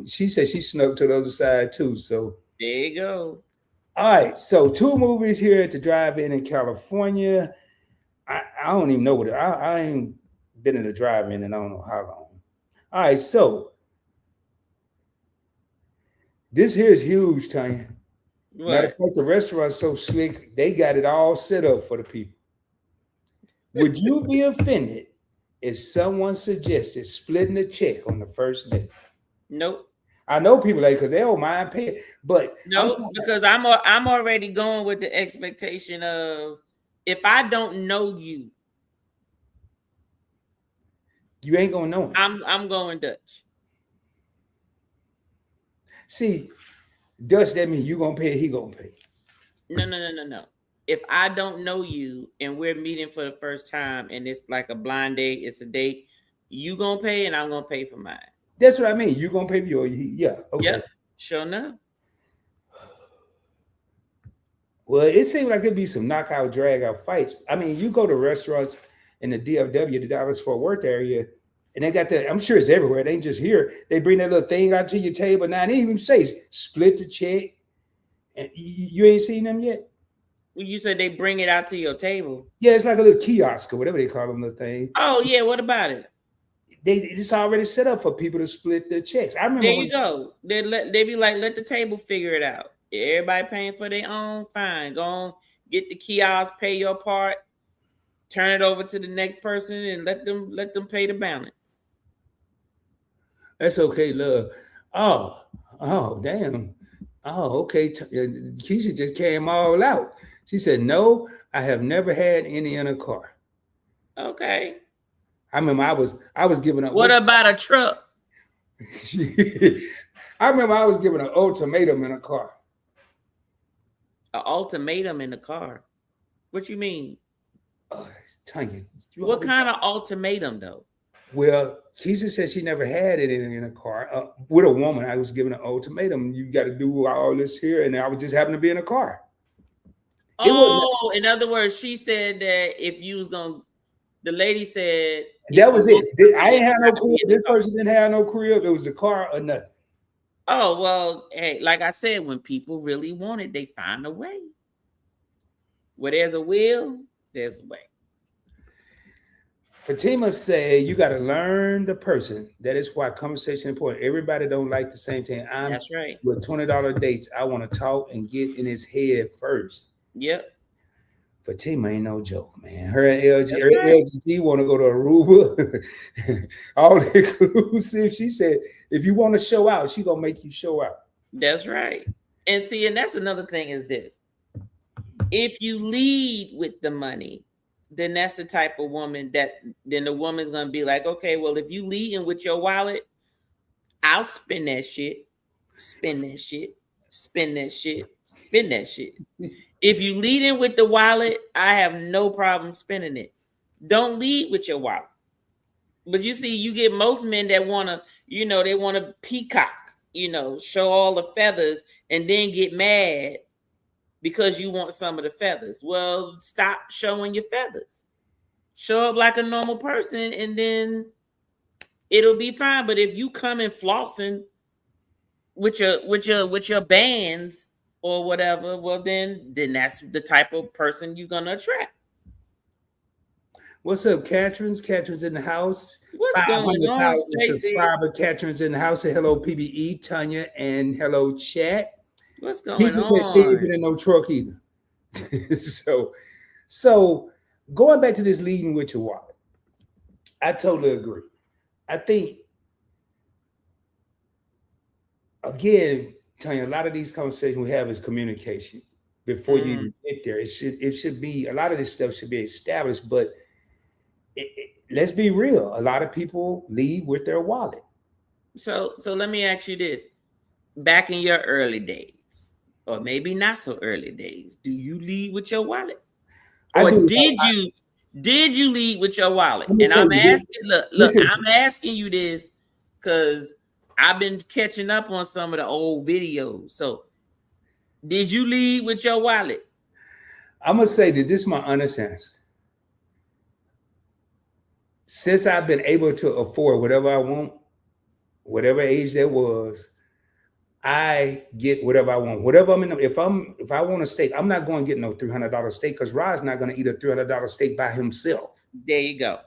she said she snuck to the other side too. So there you go. All right. So 2 movies here at the drive-in in California. I don't even know what I ain't been in the drive-in and I don't know how long. All right. So this here is huge, Tanya. What? Matter of fact, the restaurant's so slick, they got it all set up for the people. Would you be offended if someone suggested splitting the check on the first date? Nope. I know people like because they don't mind paying, but no, because I'm already going with the expectation of if I don't know you, you ain't gonna know him. I'm going Dutch. See, Dutch, that means you gonna pay, he gonna pay. No. If I don't know you and we're meeting for the first time and it's like a blind date, it's a date, you gonna pay and I'm gonna pay for mine. That's what I mean. You gonna pay for your, yeah. Okay. Yep. Sure enough. Well, it seems like it'd be some knockout, drag out fights. I mean, you go to restaurants in the DFW, the Dallas Fort Worth area, and they got that. I'm sure it's everywhere. They ain't just here. They bring that little thing out to your table. Now, they even say split the check. And you ain't seen them yet? Well, you said they bring it out to your table. Yeah, it's like a little kiosk or whatever they call them, the thing. Oh, yeah. What about it? It's already set up for people to split the checks. I remember. There you go. They be like, let the table figure it out. Everybody paying for their own, fine. Go on, get the kiosk, pay your part, turn it over to the next person, and let them pay the balance. That's okay, love. Oh, damn. Oh, okay. Keisha just came all out. She said, "No, I have never had any in a car." Okay. I remember I was giving up. What about a truck? I remember I was giving an ultimatum in a car. An ultimatum in the car? What you mean? Tanya, what kind of ultimatum though? Well, Keisha said she never had it in a car. With a woman, I was giving an ultimatum. You got to do all this here, and I was just happened to be in a car. Oh, in other words, she said that if you was gonna, the lady said that was it. I ain't have no crib. This person didn't have no crib. It was the car or nothing. Oh, well, hey, like I said, when people really want it, they find a way. Where there's a will, there's a way. Fatima say you got to learn the person. That is why conversation is important. Everybody don't like the same thing. That's right. With $20 dates, I want to talk and get in his head first. Yep. Fatima ain't no joke, man. Her and LGG want to go to Aruba, all inclusive. She said, if you want to show out, she gonna make you show out. That's right. And see, and that's another thing is this. If you lead with the money, then that's the type of woman that then the woman's gonna be like, okay, well, if you leading with your wallet, I'll spend that shit, spend that shit, spend that shit, spend that shit. If you lead in with the wallet, I have no problem spending it. Don't lead with your wallet. But you see, you get most men that want to, they want to peacock, show all the feathers and then get mad because you want some of the feathers. Well, stop showing your feathers. Show up like a normal person and then it'll be fine. But if you come in flossing with your bands or whatever, well then that's the type of person you're gonna attract. What's up, Catherine's? Catherine's in the house. What's going on, subscriber Catherine's in the house. Say hello, PBE, Tanya, and hello, chat. What's going on? Said she ain't been in no truck either. so going back to this leading with your wallet, I totally agree. I think, again, Tanya, a lot of these conversations we have is communication before you even get there. It should be, a lot of this stuff should be established, but let's be real. A lot of people lead with their wallet. So let me ask you this. Back in your early days, or maybe not so early days, do you lead with your wallet? Or did you lead with your wallet? And I'm asking, look, I'm asking you this because I've been catching up on some of the old videos. So did you lead with your wallet? I'm going to say that this is my honest answer. Since I've been able to afford whatever I want, whatever age that was, I get whatever I want. Whatever I'm in, if I want a steak, I'm not going to get no $300 steak because Rod's not going to eat a $300 steak by himself. There you go.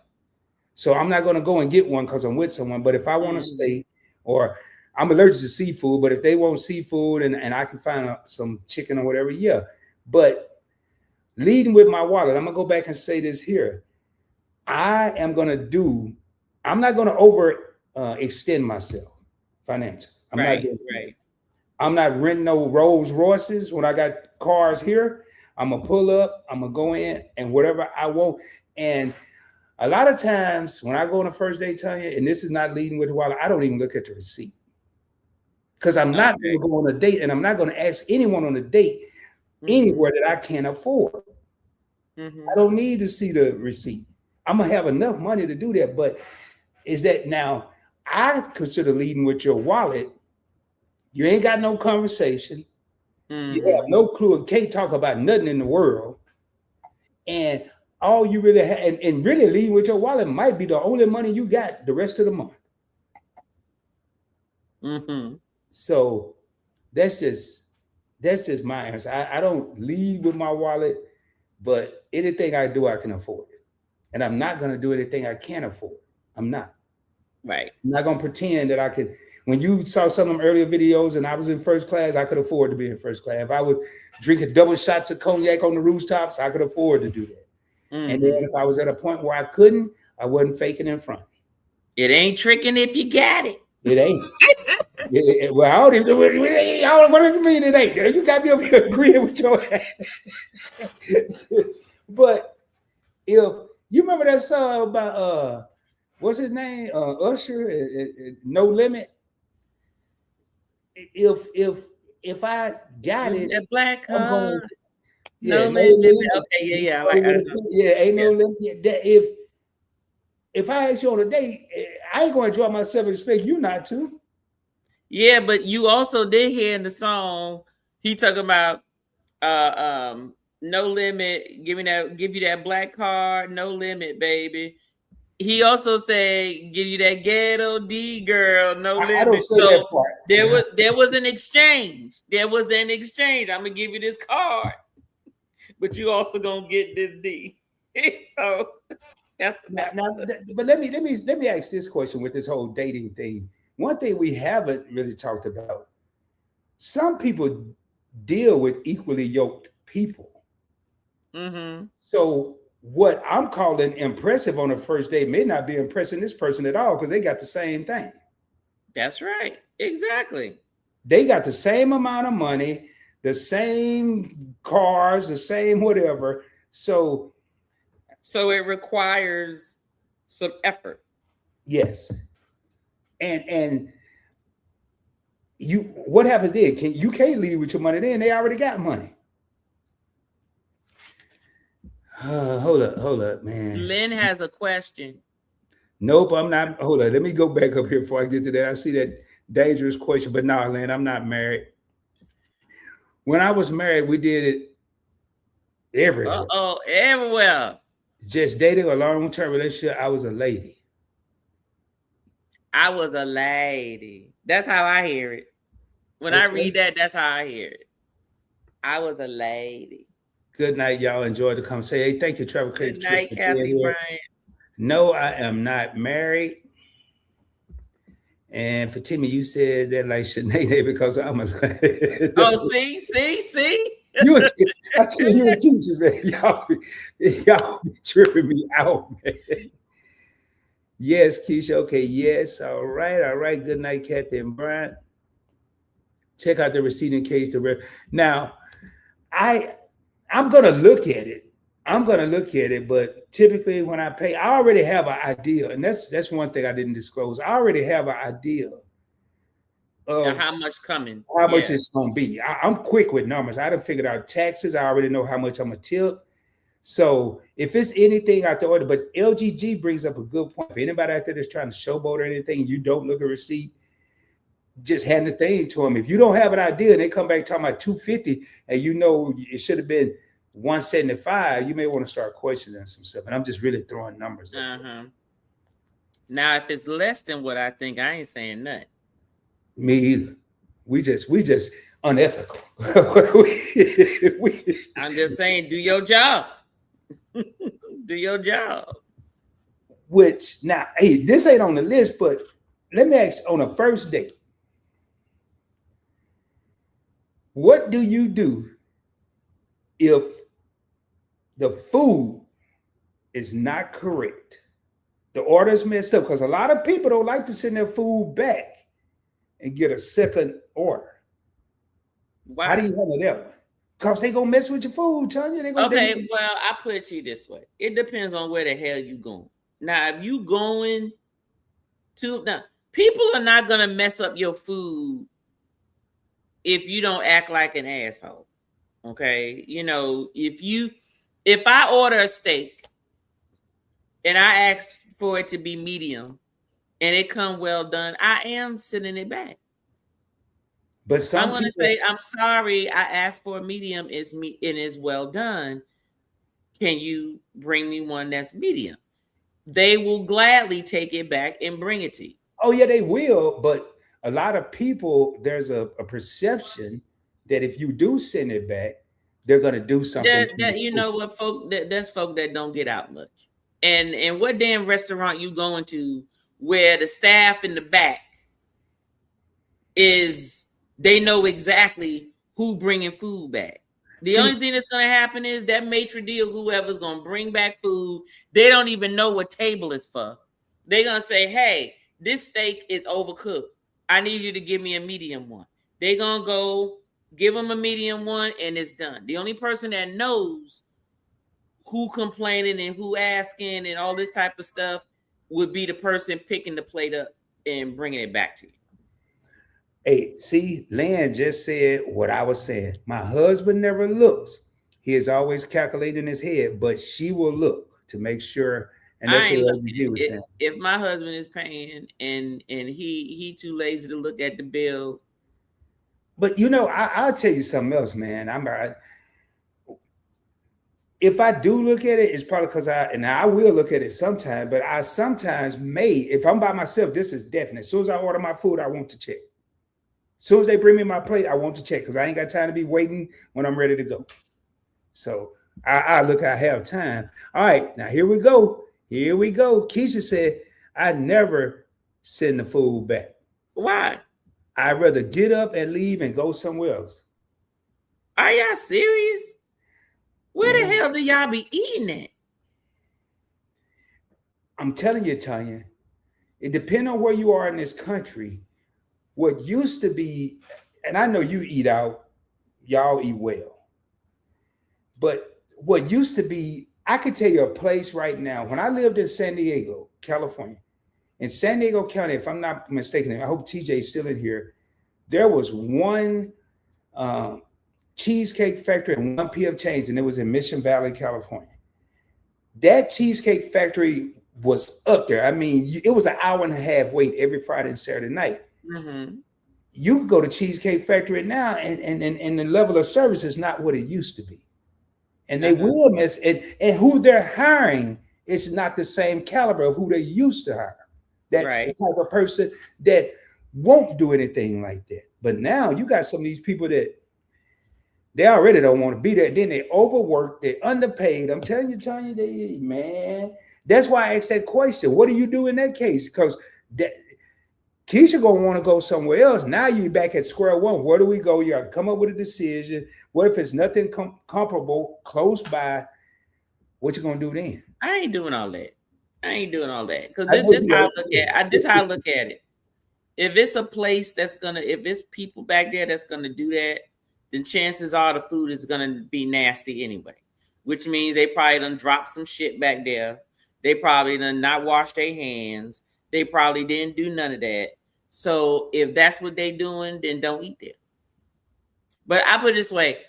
So I'm not going to go and get one because I'm with someone. But if I want a steak, or I'm allergic to seafood, but if they want seafood and I can find some chicken or whatever, yeah. But leading with my wallet, I'm going to go back and say this here. I'm not going to over extend myself financially. I'm not renting no Rolls Royces when I got cars here. I'm going to pull up, I'm going to go in and whatever I want. And a lot of times when I go on a first date, Tanya, and this is not leading with the wallet, I don't even look at the receipt. Because I'm not going to go on a date and I'm not going to ask anyone on a date anywhere that I can't afford. I don't need to see the receipt. I'm going to have enough money to do that. But is that now I consider leading with your wallet. You ain't got no conversation. You have no clue and can't talk about nothing in the world. And all you really have, and really leading with your wallet might be the only money you got the rest of the month. So that's just my answer. I don't lead with my wallet, but anything I do, I can afford it. And I'm not going to do anything I can't afford. I'm not. Right. I'm not going to pretend that I could. When you saw some of them earlier videos and I was in first class, I could afford to be in first class. If I was drinking double shots of cognac on the rooftops, I could afford to do that. And then if I was at a point where I couldn't, I wasn't faking in front. It ain't tricking if you got it. It ain't. Well, I don't even what do you mean it ain't? You got me over here agreeing with your ass. But if you remember that song about what's his name? Usher, No Limit. If I got it, that black I'm going, no limit. Okay, yeah. Ain't no limit. If I ask you on a date, I ain't going to enjoy myself and expect you not to. Yeah, but you also did hear in the song he talking about no limit, give you that black card, no limit, baby. He also said, give you that ghetto D girl, no limit. I don't say so that part. there was an exchange. I'm gonna give you this card, but you also gonna get this D. So that's but let me ask this question with this whole dating thing. One thing we haven't really talked about: some people deal with equally yoked people. So what I'm calling impressive on a first date may not be impressing this person at all because they got the same thing. That's right. Exactly. They got the same amount of money, the same cars, the same whatever. So it requires some effort. Yes. And you, what happens then? You can't leave with your money then. They already got money. Hold up, man. Lynn has a question. Nope, I'm not. Hold on. Let me go back up here before I get to that. I see that dangerous question, but no, Lynn, I'm not married. When I was married, we did it everywhere. Everywhere. Just dating a long-term relationship, I was a lady. I was a lady. That's how I hear it. When I read that, that's how I hear it. I was a lady. Good night, y'all. Enjoy the conversation. Hey, thank you, Trevor. Good night, Kathy Bryant. No, I am not married. And Fatima, you said that like Sinead because I'm a lady. Oh, see? I tell you and Keisha, man, y'all be tripping me out, man. Yes, Keisha. Okay, yes. All right. Good night, Kathy and Brian. Check out the receipt in case now. I'm gonna look at it. But typically when I pay, I already have an idea, and that's one thing I didn't disclose. I already have an idea of how much coming, how much it's gonna be. I'm quick with numbers. I done figured out taxes. I already know how much I'm gonna tip. So if it's anything out the order, but LGG brings up a good point. If anybody out there that's trying to showboat or anything, you don't look at a receipt, just hand the thing to them. If you don't have an idea and they come back talking about 250 and you know it should have been 175, you may want to start questioning some stuff. And I'm just really throwing numbers. Now, if it's less than what I think, I ain't saying nothing. Me either. We just unethical. I'm just saying, do your job. Do your job. Which now, hey, this ain't on the list, but let me ask you, on a first date, what do you do if the food is not correct? The order's messed up, because a lot of people don't like to send their food back and get a second order. Why? How do you handle that one? Because they gonna mess with your food, Tanya. Well, I put it to you this way. It depends on where the hell you going. Now, if you going to people are not gonna mess up your food if you don't act like an asshole. Okay. You know, if I order a steak and I ask for it to be medium and it come well done, I am sending it back. But I'm going to say, I'm sorry, I asked for a medium, and it's well done. Can you bring me one that's medium? They will gladly take it back and bring it to you. Oh, yeah, they will. But a lot of people, there's a perception that if you do send it back, they're going to do something. You know what, folk? That's folk that don't get out much. And what damn restaurant you going to where the staff in the back is... They know exactly who bringing food back. The only thing that's going to happen is that maitre d' or whoever's going to bring back food, they don't even know what table is for. They're going to say, hey, this steak is overcooked. I need you to give me a medium one. They're going to go give them a medium one and it's done. The only person that knows who complaining and who asking and all this type of stuff would be the person picking the plate up and bringing it back to you. Hey, see, Lan just said what I was saying. My husband never looks. He is always calculating in his head, but she will look to make sure. And that's what LGG was saying. If my husband is paying and he too lazy to look at the bill. But you know, I'll tell you something else, man. If I do look at it, it's probably because I will look at it sometime, but I sometimes may, if I'm by myself, this is definite. As soon as I order my food, I want to check. As soon as they bring me my plate, I want to check because I ain't got time to be waiting when I'm ready to go. So I have time. All right, now here we go. Keisha said, I never send the food back. Why? I'd rather get up and leave and go somewhere else. Are y'all serious? Where the hell do y'all be eating at? I'm telling you, Tanya, it depends on where you are in this country. What used to be, and I know you eat out, y'all eat well. But what used to be, I could tell you a place right now. When I lived in San Diego, California, in San Diego County, if I'm not mistaken, I hope TJ's still in here, there was one cheesecake factory and one P.F. Chang's, and it was in Mission Valley, California. that Cheesecake Factory was up there. I mean, it was an hour and a half wait every Friday and Saturday night. Mm-hmm. You can go to Cheesecake Factory now, and the level of service is not what it used to be. And they will miss it. And who they're hiring is not the same caliber of who they used to hire. That type of person that won't do anything like that. But now you got some of these people that they already don't want to be there. Then they overwork, they're underpaid. I'm telling you, Tanya, man. That's why I asked that question. What do you do in that case? Because Keisha gonna want to go somewhere else. Now you're back at square one. Where do we go? You have to come up with a decision. What if it's nothing comparable close by? What you gonna do then? I ain't doing all that. Because this how I look at it. This how I look at it. If it's a place if it's people back there that's gonna do that, then chances are the food is gonna be nasty anyway. Which means they probably done dropped some shit back there. They probably done not washed their hands. They probably didn't do none of that. So if that's what they doing, then don't eat there. But I put it this way,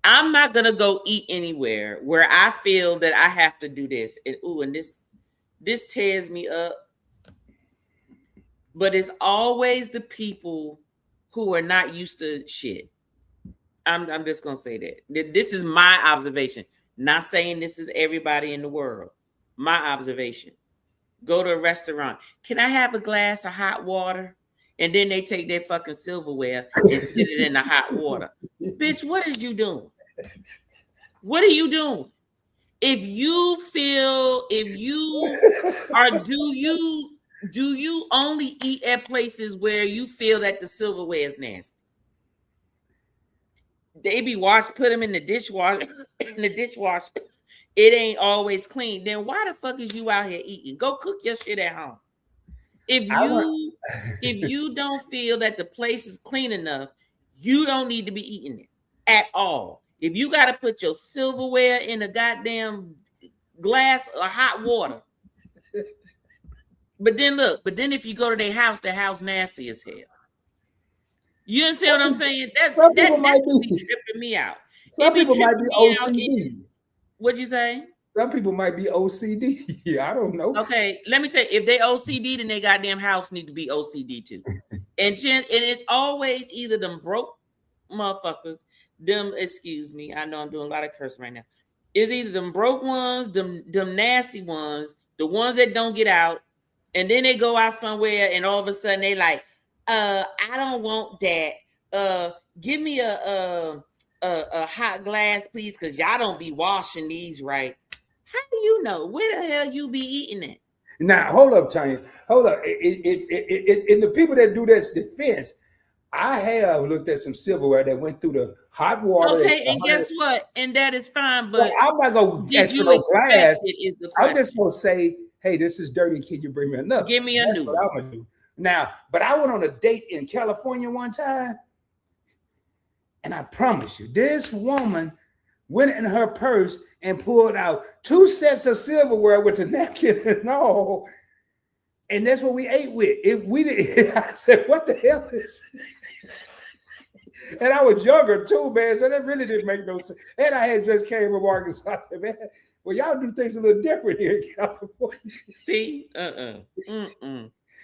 I'm not gonna go eat anywhere where I feel that I have to do this. And this tears me up. But it's always the people who are not used to shit. I'm just gonna say that. This is my observation. Not saying this is everybody in the world. My observation. Go to a restaurant. Can I have a glass of hot water? And then they take their fucking silverware and sit it in the hot water. Bitch, what is you doing? What are you doing? Do you only eat at places where you feel that the silverware is nasty? They be put them in the dishwasher. It ain't always clean. Then why the fuck is you out here eating? Go cook your shit at home. If you don't feel that the place is clean enough, you don't need to be eating it at all. If you got to put your silverware in a goddamn glass of hot water. But then if you go to their house nasty as hell. You understand what I'm saying? That might be tripping me out. Some people might be OCD. What'd you say? Some people might be OCD. I don't know. Okay, let me tell you, if they OCD, then their goddamn house need to be OCD too. and it's always either them broke motherfuckers, excuse me, I know I'm doing a lot of cursing right now. It's either them broke ones, them nasty ones, the ones that don't get out, and then they go out somewhere and all of a sudden they like, I don't want that. Give me a hot glass, please, because y'all don't be washing these right. How do you know? Where the hell you be eating it? Now, hold up, Tanya. Hold up. In the people that do this defense, I have looked at some silverware that went through the hot water. Okay, and guess what? And that is fine, but I'm not going to ask for no glass. I'm just going to say, hey, this is dirty. Can you bring me another? Give me a new one. I'm going to do. Now, but I went on a date in California one time, and I promise you, this woman went in her purse and pulled out 2 sets of silverware with a napkin and all. And that's what we ate with. I said, what the hell is this? And I was younger too, man. So that really didn't make no sense. And I had just came from Arkansas. I said, man, well, y'all do things a little different here in California. See?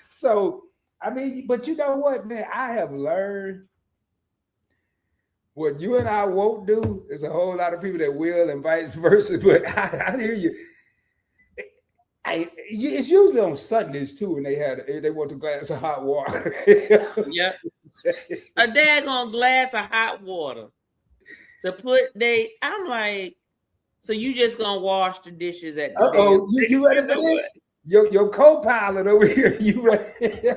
So, I mean, but you know what, man? I have learned what you and I won't do. There's a whole lot of people that will and vice versa. But I hear you. It's usually on Sundays too when they want a glass of hot water. Yeah, a daggone glass of hot water to put. I'm like, so you just gonna wash the dishes at the you ready for this? Your co-pilot over here. You ready?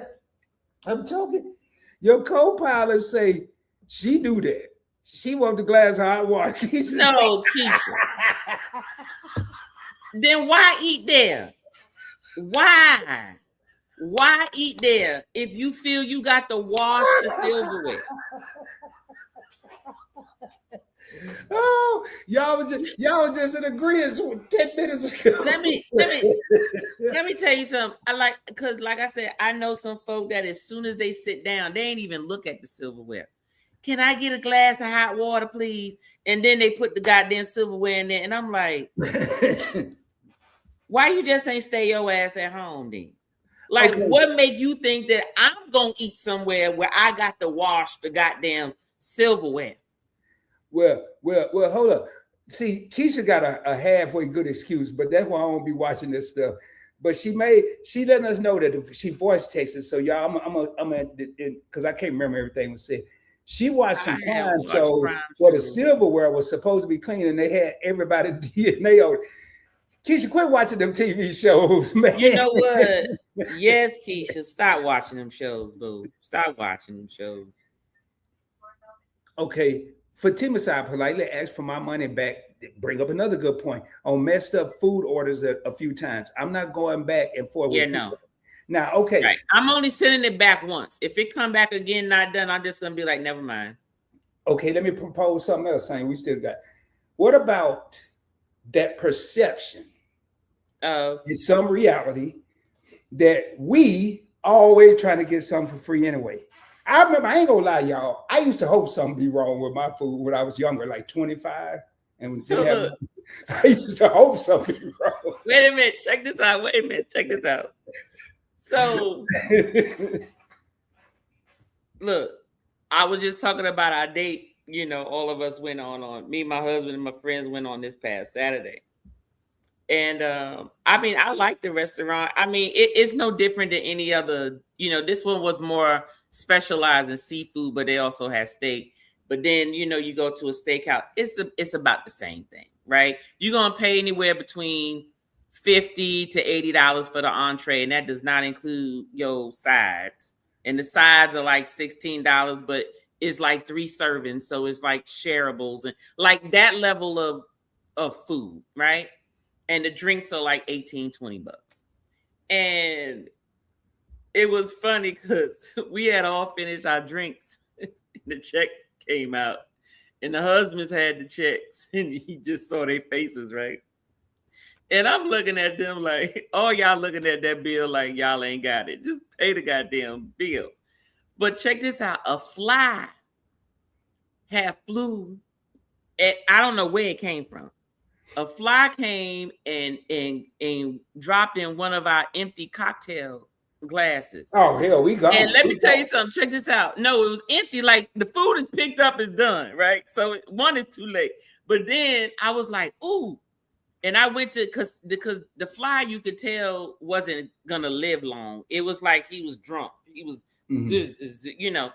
I'm talking. Your co-pilot say she do that. She want the glass of hot water. No, Keisha. Then why eat there? Why eat there if you feel you got to wash the silverware? Oh, y'all was just in agreement 10 minutes ago. Let me tell you something. Because like I said, I know some folk that as soon as they sit down, they ain't even look at the silverware. Can I get a glass of hot water, please? And then they put the goddamn silverware in there, and I'm like, Why you just ain't stay your ass at home then? Like, Okay. what make you think that I'm gonna eat somewhere where I got to wash the goddamn silverware? Well, hold up. See, Keisha got a halfway good excuse, but that's why I won't be watching this stuff. But she letting us know that she voice texted. So y'all, I'm because I can't remember everything was said. She watched some crime shows where the silverware was supposed to be clean, and they had everybody DNA on it. Keisha, quit watching them TV shows, man. You know what? Yes, Keisha, stop watching them shows, boo. Stop watching them shows. Okay, Fatima Saab politely asked for my money back. Bring up another good point on messed up food orders a few times. I'm not going back and forth. Yeah, with no. people. Now, okay. Right. I'm only sending it back once. If it come back again, not done, I'm just gonna be like, never mind. Okay, let me propose something else, saying we still got. What about that perception Of in some reality that we always trying to get something for free anyway? I remember, I ain't gonna lie, y'all. I used to hope something be wrong with my food when I was younger, like 25. And So look. I used to hope something be wrong. Wait a minute, check this out. Wait a minute, check this out. So look, I was just talking about our date. You know, all of us went on me, my husband, and my friends went on this past Saturday. And I mean, I like the restaurant. I mean, it's no different than any other. You know, this one was more specialized in seafood, but they also had steak. But then, you know, you go to a steakhouse, it's about the same thing, right? You're gonna pay anywhere between $50 to $80 for the entree, and that does not include your sides. And the sides are like $16, but it's like 3 servings, so it's like shareables and like that level of food, right? And the drinks are like $18-20. And it was funny because we had all finished our drinks. The check came out, and the husbands had the checks, and he just saw their faces, right? And I'm looking at them like, oh, y'all looking at that bill like y'all ain't got it. Just pay the goddamn bill. But check this out. A fly had flew. I don't know where it came from. A fly came and dropped in one of our empty cocktail glasses. Oh, hell, we got. And let me tell you something. Check this out. No, it was empty. Like the food is picked up, is done, right? So one is too late. But then I was like, ooh. And I went to because the fly, you could tell, wasn't gonna live long. It was like he was drunk. He was, you know.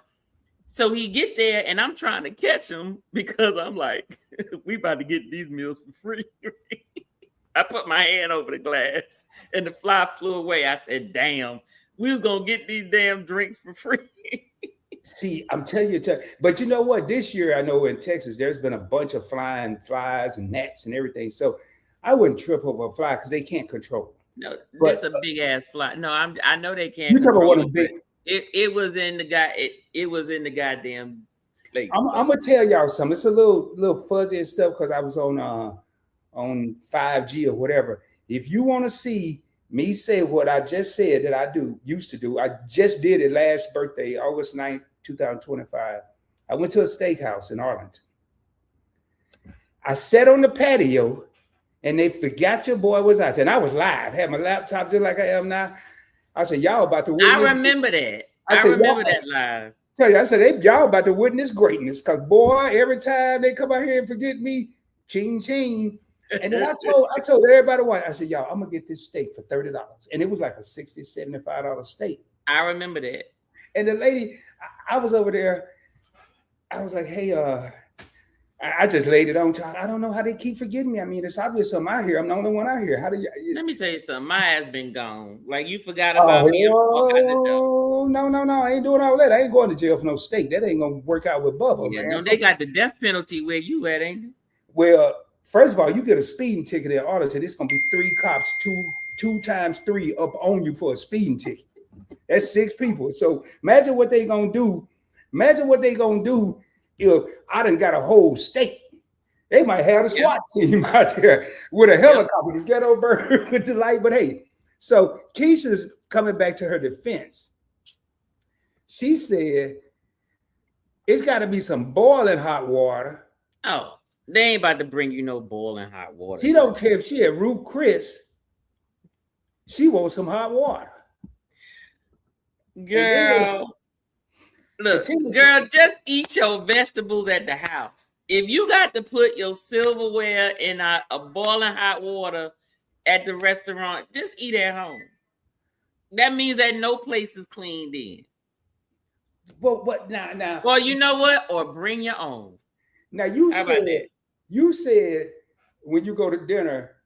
So he get there, and I'm trying to catch him because I'm like, we about to get these meals for free. I put my hand over the glass, and the fly flew away. I said, damn, we was gonna get these damn drinks for free. See, I'm telling you, but you know what? This year, I know in Texas, there's been a bunch of flying flies and gnats and everything. So I wouldn't trip over a fly because they can't control it. No, that's a big ass fly. No, I know they can't. You talking about one of the big? It was in the guy. It was in the goddamn place. I'm gonna tell y'all something. It's a little fuzzy and stuff because I was on 5G or whatever. If you want to see me say what I just said that I used to do, I just did it last birthday, August 9th, 2025. I went to a steakhouse in Arlington. I sat on the patio. And they forgot your boy was out there. And I was live, had my laptop just like I am now. I said, y'all about to witness. I remember that. I remember that live. Tell you, I said, y'all about to witness greatness. Because boy, every time they come out here and forget me, ching ching. And then I told everybody what. I said, y'all, I'm gonna get this steak for $30. And it was like a $60, $75 steak. I remember that. And the lady, I was over there, I was like, hey, I just laid it on. I don't know how they keep forgetting me. I mean, it's obvious something out here. I'm the only one out here. How do you? Let me tell you something. My ass been gone. Like you forgot about me. Oh, no. I ain't doing all that. I ain't going to jail for no steak. That ain't gonna work out with Bubba. Yeah, man. no, they got the death penalty where you at, ain't it? Well, first of all, you get a speeding ticket in Arlington. It's gonna be 3 cops, two times 3 up on you for a speeding ticket. That's 6 people. So imagine what they gonna do. If I done got a whole state, they might have a SWAT team out there with a helicopter to get over with the light. But hey, so Keisha's coming back to her defense. She said it's got to be some boiling hot water. Oh, they ain't about to bring you no boiling hot water. She don't care if she had Ruth Chris She wants some hot water. Girl, look, girl, just eat your vegetables at the house. If you got to put your silverware in a boiling hot water at the restaurant, just eat at home. That means that no place is cleaned in. But now. Well, you know what? Or bring your own. Now you said when you go to dinner,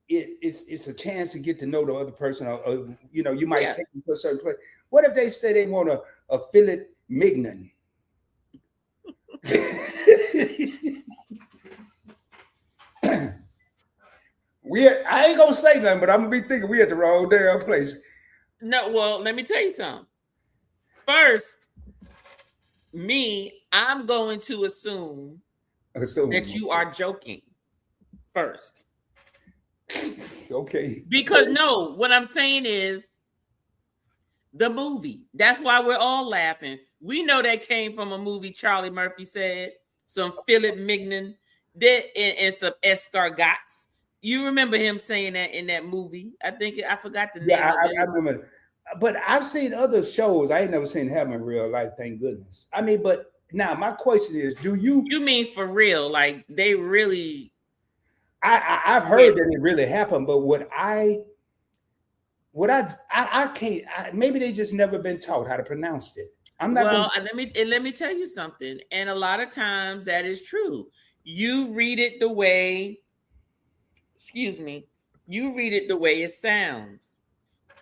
it's a chance to get to know the other person, or you might take them to a certain place. What if they say they want a filet mignon? I ain't gonna say nothing, but I'm gonna be thinking we at the wrong damn place. No, well, let me tell you something. First, I'm going to assume that you are joking first. Okay. Because no, what I'm saying is the movie. That's why we're all laughing. We know that came from a movie Charlie Murphy said, some filet mignon and some escargots. You remember him saying that in that movie? I forgot the name. Yeah, I remember. But I've seen other shows. I ain't never seen him in real life, thank goodness. I mean, but now my question is, do you mean for real? Like they really I've heard that it really happened, but I can't. Maybe they just never been taught how to pronounce it. I'm not. Well, let me tell you something. And a lot of times that is true. You read it the way. Excuse me. You read it the way it sounds,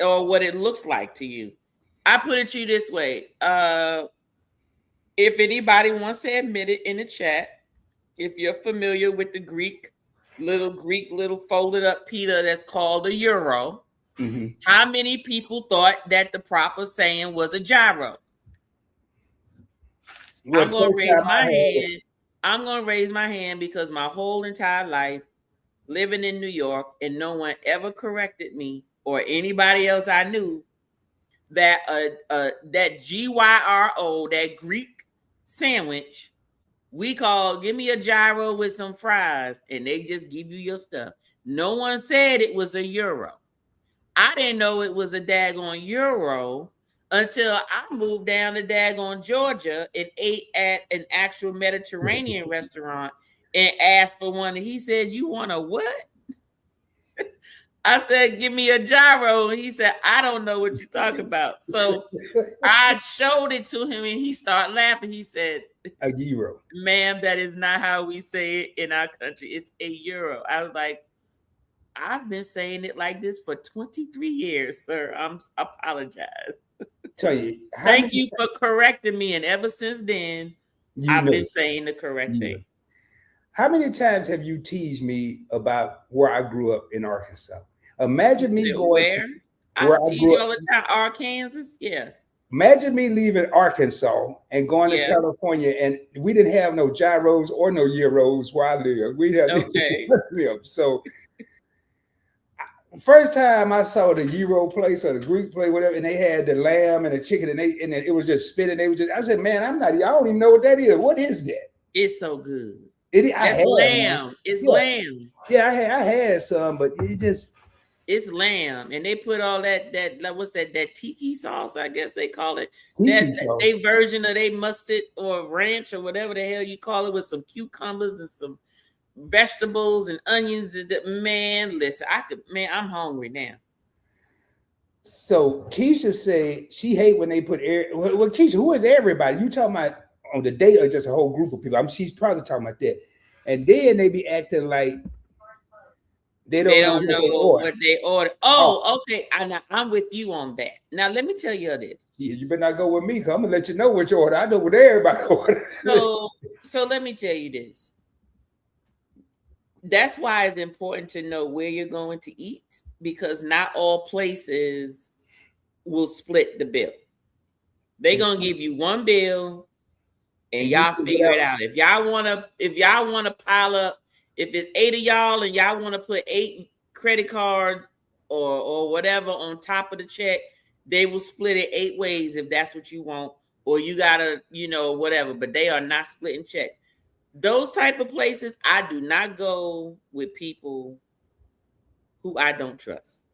or what it looks like to you. I put it to you this way. If anybody wants to admit it in the chat, if you're familiar with the Greek little folded up pita that's called a euro, how many people thought that the proper saying was a gyro? Well, I'm going to raise my hand. I'm going to raise my hand because my whole entire life living in New York, and no one ever corrected me or anybody else I knew that that gyro, that Greek sandwich, we call, give me a gyro with some fries, and they just give you your stuff. No one said it was a euro. I didn't know it was a daggone euro until I moved down to daggone Georgia and ate at an actual Mediterranean restaurant and asked for one. And he said, "You want a what?" I said, "Give me a gyro." And he said, "I don't know what you're talking about." So I showed it to him and he started laughing. He said, "A euro. Ma'am, that is not how we say it in our country. It's a euro." I was like, "I've been saying it like this for 23 years, sir. I apologize." Tell you. Thank you for correcting me. And ever since then, I've been saying the correct thing. How many times have you teased me about where I grew up in Arkansas? Imagine me going where I tease you all the time, Arkansas. Yeah. Imagine me leaving Arkansas and going to California, and we didn't have no gyros or no euros where I live. We had so. First time I saw the Euro place or the Greek place, whatever, and they had the lamb and the chicken, and it was just spinning. I said, "Man, I don't even know what that is. What is that?" It's so good. It's lamb. It's lamb. Yeah, I had some, but it's lamb, and they put all that what's that tiki sauce? I guess they call it they version of they mustard or ranch or whatever the hell you call it, with some cucumbers and some vegetables and onions. Man, listen, I'm hungry now. So Keisha said she hate when they put well, Keisha, who is everybody? You talking about on the date or just a whole group of people? She's probably talking about that. And then they be acting like they don't know what they order. Oh, okay. I'm with you on that. Now let me tell you this. Yeah, you better not go with me, because I'm gonna let you know what you order. I know what everybody order. So let me tell you this. That's why it's important to know where you're going to eat, because not all places will split the bill. They're gonna give you one bill and y'all figure it out. If y'all wanna pile up, if it's 8 of y'all and y'all want to put 8 credit cards or whatever on top of the check, they will split it 8 ways if that's what you want, or you gotta, whatever, but they are not splitting checks. Those type of places, I do not go with people who I don't trust.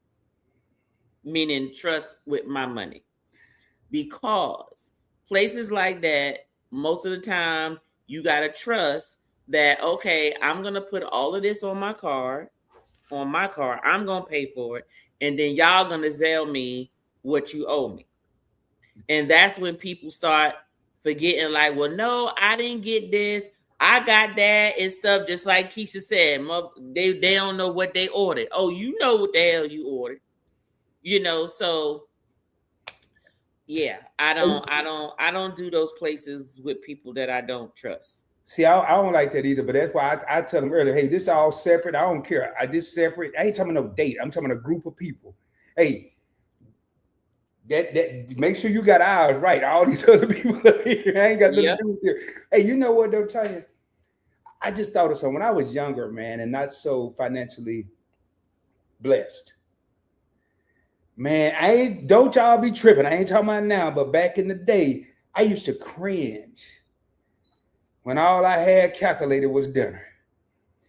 meaning trust with my money. Because places like that, most of the time, you got to trust that, okay, I'm going to put all of this on my card. I'm going to pay for it. And then y'all going to Zelle me what you owe me. And that's when people start forgetting, like, well, no, I didn't get this. I got that and stuff. Just like Keisha said, they don't know what they ordered. Oh, you know what the hell you ordered. You know, so yeah, I don't do those places with people that I don't trust. See, I don't like that either, but that's why I tell them earlier, hey, this is all separate. I don't care. This separate. I ain't talking no date. I'm talking a group of people. Hey, that make sure you got ours right. All these other people here, I ain't got nothing to do with it. Hey, you know what they'll tell you? I just thought of something. When I was younger, man, and not so financially blessed, man, don't y'all be tripping. I ain't talking about now, but back in the day, I used to cringe when all I had calculated was dinner.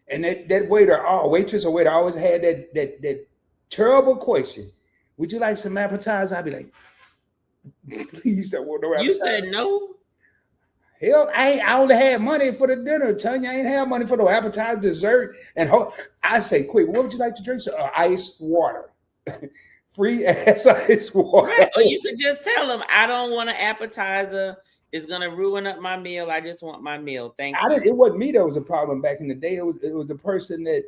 And that waitress or waiter always had that terrible question. Would you like some appetizer? I'd be like, please don't want no appetizer. You said no? Hell, I only had money for the dinner. Tanya, I ain't have money for no appetizer, dessert. And I say, quick, what would you like to drink? Ice water. Free ass ice water. Right. Or you could just tell them, I don't want an appetizer. It's gonna ruin up my meal. I just want my meal. Thank you. It wasn't me that was a problem back in the day. It was the person that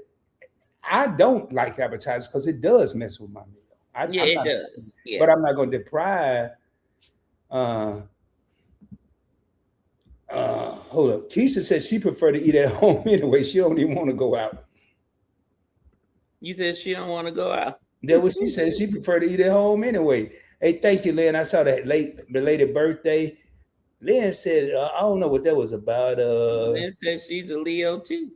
I don't like appetizers because it does mess with my meal. It does. Yeah. But I'm not going to deprive. Hold up. Keisha said she prefer to eat at home anyway. She don't even want to go out. You said she don't want to go out. That's what she said. She prefer to eat at home anyway. Hey, thank you, Lynn. I saw that belated birthday. Lynn said, I don't know what that was about. Lynn said she's a Leo too.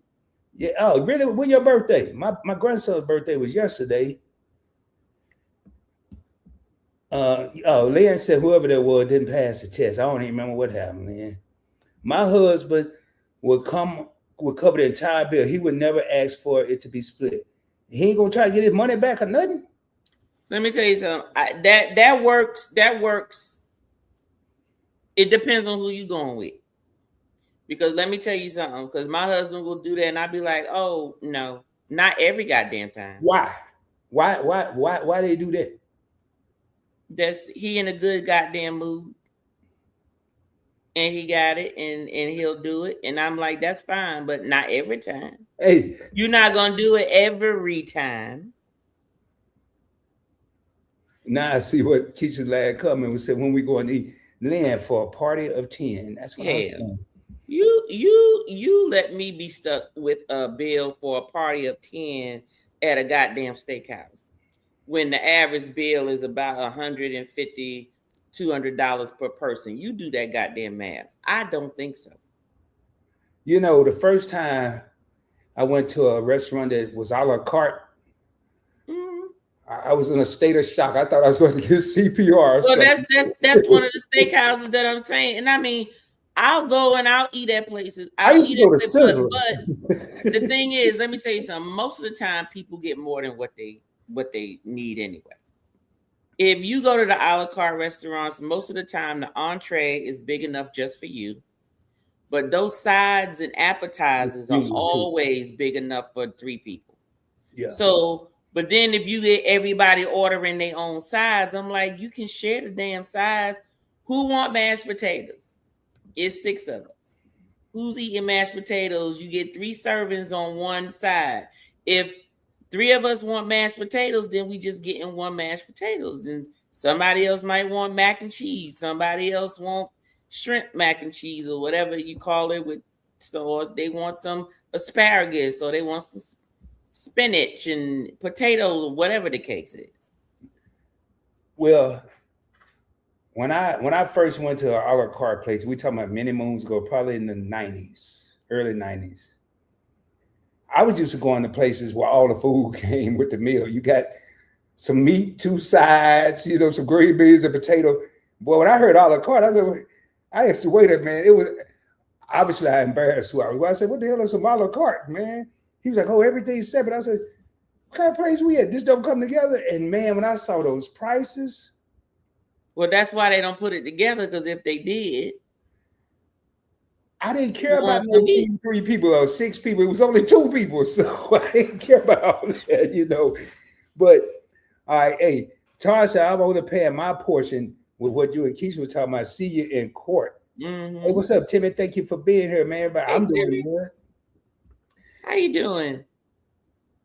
Yeah. Oh, really? When your birthday? My grandson's birthday was yesterday. Lynn said whoever that was didn't pass the test. I don't even remember what happened, man. My husband would cover the entire bill. He would never ask for it to be split. He ain't gonna try to get his money back or nothing. Let me tell you something. That works. That works. It depends on who you going with. Because let me tell you something. Because my husband will do that, and I'd be like, "Oh no, not every goddamn time." Why? Why they do that? That's he in a good goddamn mood, and he got it, and he'll do it, and I'm like, that's fine, but not every time. Hey, you're not gonna do it every time. Now I see what Keisha's lad coming and said when we go and eat land for a party of 10. That's what I'm saying. You let me be stuck with a bill for a party of 10 at a goddamn steakhouse when the average bill is about $150, $200 per person. You do that goddamn math. I don't think so. You know, the first time I went to a restaurant that was a la carte, I was in a state of shock. I thought I was going to get CPR. Well, that's one of the steakhouses that I'm saying. And I mean, I'll go and I'll eat at places. I used to go to Sizzler. But the thing is, let me tell you something. Most of the time, people get more than what they need anyway. If you go to the a la carte restaurants, most of the time the entree is big enough just for you. But those sides and appetizers are always big enough for 3 people. Yeah. So, but then if you get everybody ordering their own sides, I'm like, you can share the damn sides. Who want mashed potatoes? It's 6 of us. Who's eating mashed potatoes? You get 3 servings on one side. If 3 of us want mashed potatoes, then we just getting 1 mashed potatoes. And somebody else might want mac and cheese. Somebody else want shrimp mac and cheese or whatever you call it with sauce. They want some asparagus or they want some spinach and potatoes or whatever the case is. Well, when I first went to an a la carte place, we talking about many moons ago, probably in the 90s, early 90s. I was used to going to places where all the food came with the meal. You got some meat, 2 sides, some green beans and potato. Boy, when I heard a la carte, I asked the waiter, man, it was obviously I embarrassed who I was. I said, what the hell is some a la carte, man? He was like, oh, everything's separate. I said, What kind of place we at? This don't come together. And man, when I saw those prices, well, that's why they don't put it together. Because if they did, I didn't care about no 3 people or 6 people. It was only 2 people, so I didn't care about all that, you know. But all right, hey, Tar said I'm only paying my portion with what you and Keisha were talking about. See you in court. Mm-hmm. Hey, what's up, Timmy? Thank you for being here, man. But Hey, I'm Timmy. doing good. How you doing?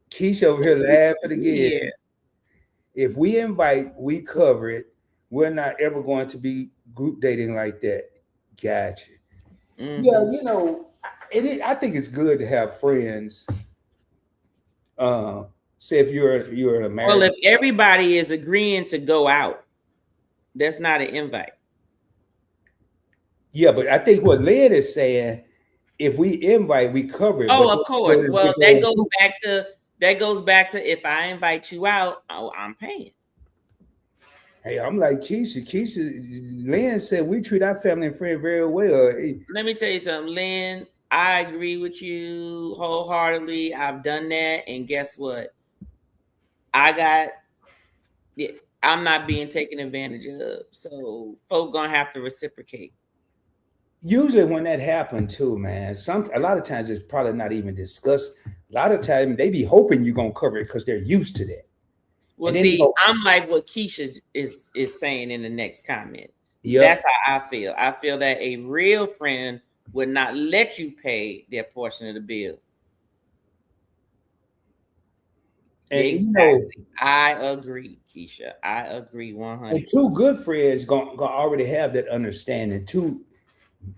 Keisha over here laughing again. Yeah. If we invite, we cover it. We're not ever going to be group dating like that. Gotcha. Mm-hmm. Yeah, you know, I think it's good to have friends. Say if you're an American. Well, if everybody is agreeing to go out, that's not an invite. Yeah, but I think what Lynn is saying, if we invite, we cover it. Oh, of course. Well, that goes back to if I invite you out, I'm paying. Hey, I'm like Keisha. Lynn said we treat our family and friends very well. Hey, let me tell you something, Lynn. I agree with you wholeheartedly. I've done that, and guess what? I'm not being taken advantage of. So folk gonna have to reciprocate. Usually when that happened too, man, a lot of times it's probably not even discussed. A lot of times they be hoping you're gonna cover it because they're used to that. Well, see, I'm like what Keisha is saying in the next comment. Yep. That's how I feel. I feel that a real friend would not let you pay their portion of the bill. And exactly. You know, I agree, Keisha. I agree 100%. And 2 good friends gonna already have that understanding. 2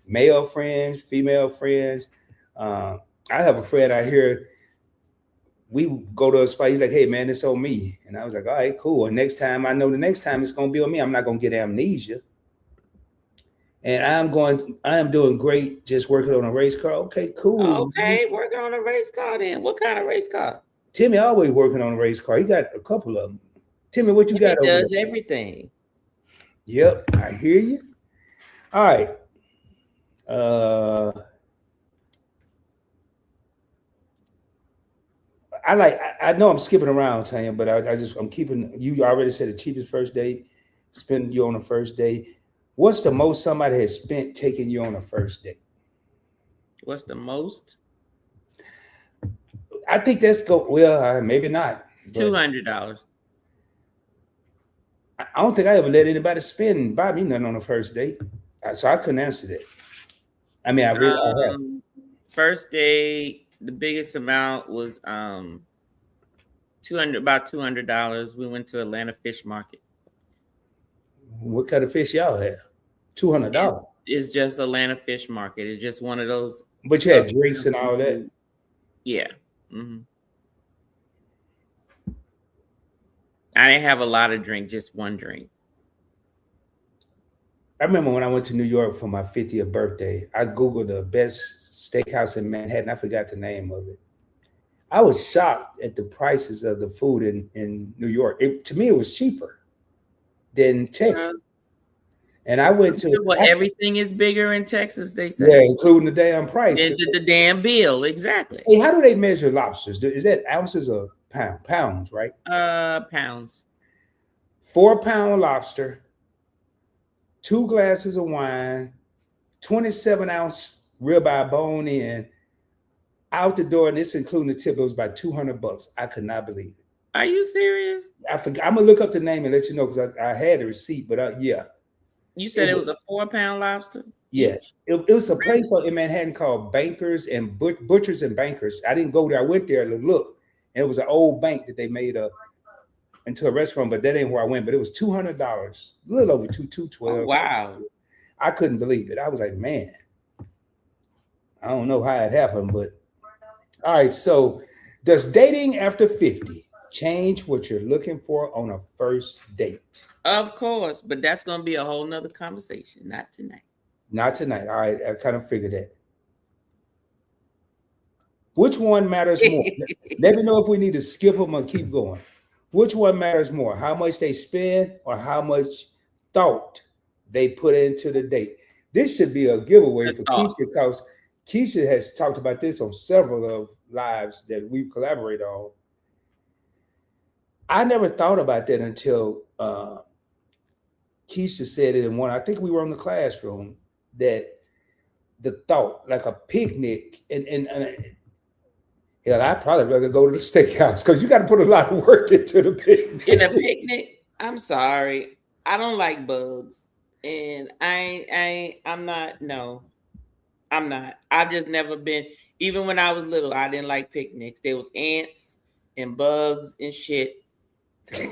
male friends, female friends. I have a friend out here. We go to a spot. He's like, "Hey, man, it's on me," and I was like, "All right, cool." And next time, I know the next time it's gonna be on me. I'm not gonna get amnesia. And I am doing great. Just working on a race car. Okay, cool. Okay, working on a race car. Then what kind of race car? Timmy always working on a race car. He got a couple of them. Timmy, what you got? He does everything. Yep, I hear you. All right. I know I'm skipping around, Tanya, but I'm keeping. You already said the cheapest first date, spending you on a first date. What's the most somebody has spent taking you on a first date? What's the most? I think that's maybe not. $200. I don't think I ever let anybody buy me nothing on a first date, so I couldn't answer that. I mean, I have. First date, the biggest amount was about $200. We went to Atlanta Fish Market. What kind of fish y'all have? $200. It's just Atlanta Fish Market. It's just one of those. But you had drinks and all that. Yeah. Mm-hmm. I didn't have a lot of drink, just one drink. I remember when I went to New York for my 50th birthday, I Googled the best steakhouse in Manhattan. I forgot the name of it. I was shocked at the prices of the food in New York. To me, it was cheaper than Texas. And I went to... Well, everything is bigger in Texas, they say. Yeah, including the damn price. The damn bill, exactly. Hey, how do they measure lobsters? Is that ounces or pounds, right? Pounds. 4-pound lobster, 2 glasses of wine, 27-ounce ribeye bone in, out the door, and this including the tip. It was about $200. I could not believe it. Are you serious? I forgot. I'm gonna look up the name and let you know because I had the receipt. But yeah, you said it was a 4-pound lobster. Yes, it was a place in Manhattan called Bankers and Butchers and Bankers. I didn't go there. I went there to look, and it was an old bank that they made into a restaurant. But that ain't where I went. But it was $200, a little over $212. Oh, wow! I couldn't believe it. I was like, man, I don't know how it happened, but all right. So, does dating after 50 change what you're looking for on a first date? Of course, but that's going to be a whole nother conversation. Not tonight. Not tonight. All right, I kind of figured that. Which one matters more? Let me know if we need to skip them or keep going. Which one matters more? How much they spend or how much thought they put into the date? This should be a giveaway for Keisha because Keisha has talked about this on several of lives that we've collaborated on. I never thought about that until Keisha said it in one. I think we were in the classroom that the thought, like a picnic, and hell, I'd probably rather go to the steakhouse because you got to put a lot of work into the picnic. In a picnic, I'm sorry, I don't like bugs, and I'm not. No, I'm not. I've just never been. Even when I was little, I didn't like picnics. There was ants and bugs and shit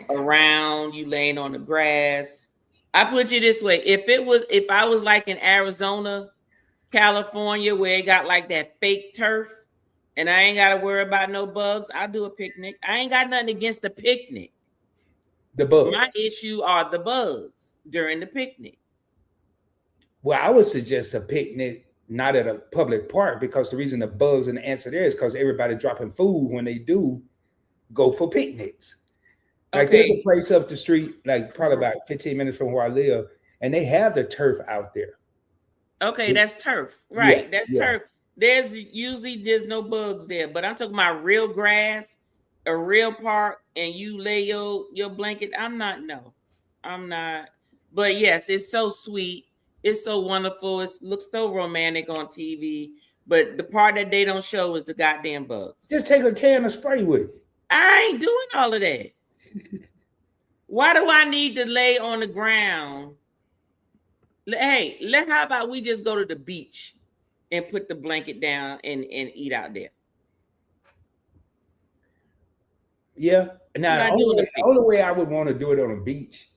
around you laying on the grass. I put you this way: if I was like in Arizona, California, where it got like that fake turf, and I ain't got to worry about no bugs, I'll do a picnic. I ain't got nothing against the picnic. The bugs. My issue are the bugs during the picnic. Well, I would suggest a picnic not at a public park, because the reason the bugs and the ants are there is because everybody dropping food when they do go for picnics. Like there's a place up the street, like probably about 15 minutes from where I live, and they have the turf out there. Okay, that's turf, right? Yeah, That's yeah. turf. There's no bugs there, but I'm talking about real grass, a real park, and you lay your blanket. I'm not. But yes, it's so sweet. It's so wonderful. It looks so romantic on TV. But the part that they don't show is the goddamn bugs. Just take a can of spray with you. I ain't doing all of that. Why do I need to lay on the ground? Hey, how about we just go to the beach and put the blanket down and eat out there? Yeah. Now, the only way I would want to do it on a beach,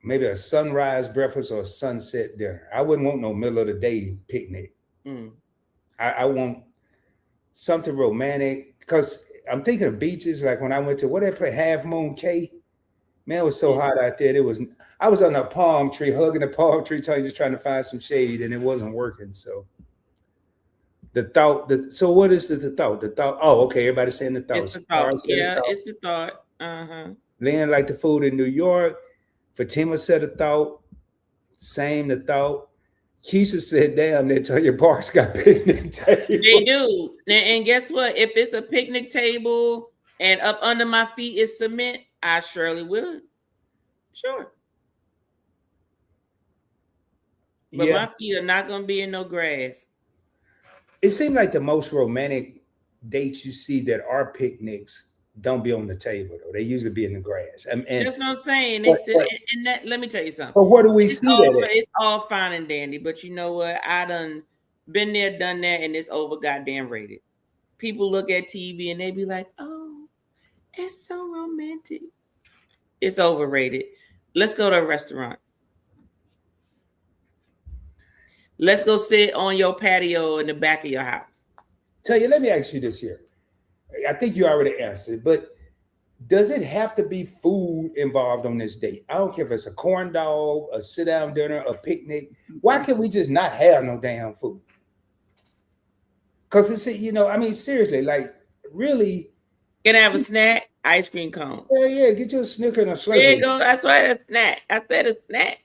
maybe a sunrise breakfast or a sunset dinner. I wouldn't want no middle of the day picnic. I want something romantic, because I'm thinking of beaches. Like when I went to whatever Half Moon Cay, man, it was so hot out there. I was on a palm tree, hugging a palm tree, just trying to find some shade, and it wasn't working. So so what is the thought? The thought. Oh, okay. Everybody's saying the thought. It's the thought. Yeah, it's the thought. Lynn like the food in New York. Fatima said a thought. Same the thought. Keisha said, damn, they tell your parks got picnic tables. They do. And guess what? If it's a picnic table and up under my feet is cement, I surely would. Sure. But my feet are not going to be in no grass. It seemed like the most romantic dates you see that are picnics don't be on the table, though. They usually be in the grass. And that's what I'm saying. Let me tell you something. But where do we see that? It's all fine and dandy, but you know what? I done been there, done that, and it's over goddamn rated. People look at TV and they be like, oh, it's so romantic. It's overrated. Let's go to a restaurant. Let's go sit on your patio in the back of your house. Let me ask you this here. I think you already answered, but does it have to be food involved on this date? I don't care if it's a corn dog, a sit-down dinner, a picnic. Why can't we just not have no damn food? Because seriously, like really. Can I have a snack? Ice cream cone. Yeah, get you a Snicker and a Slurpee. There you go. That's right, a snack. I said a snack.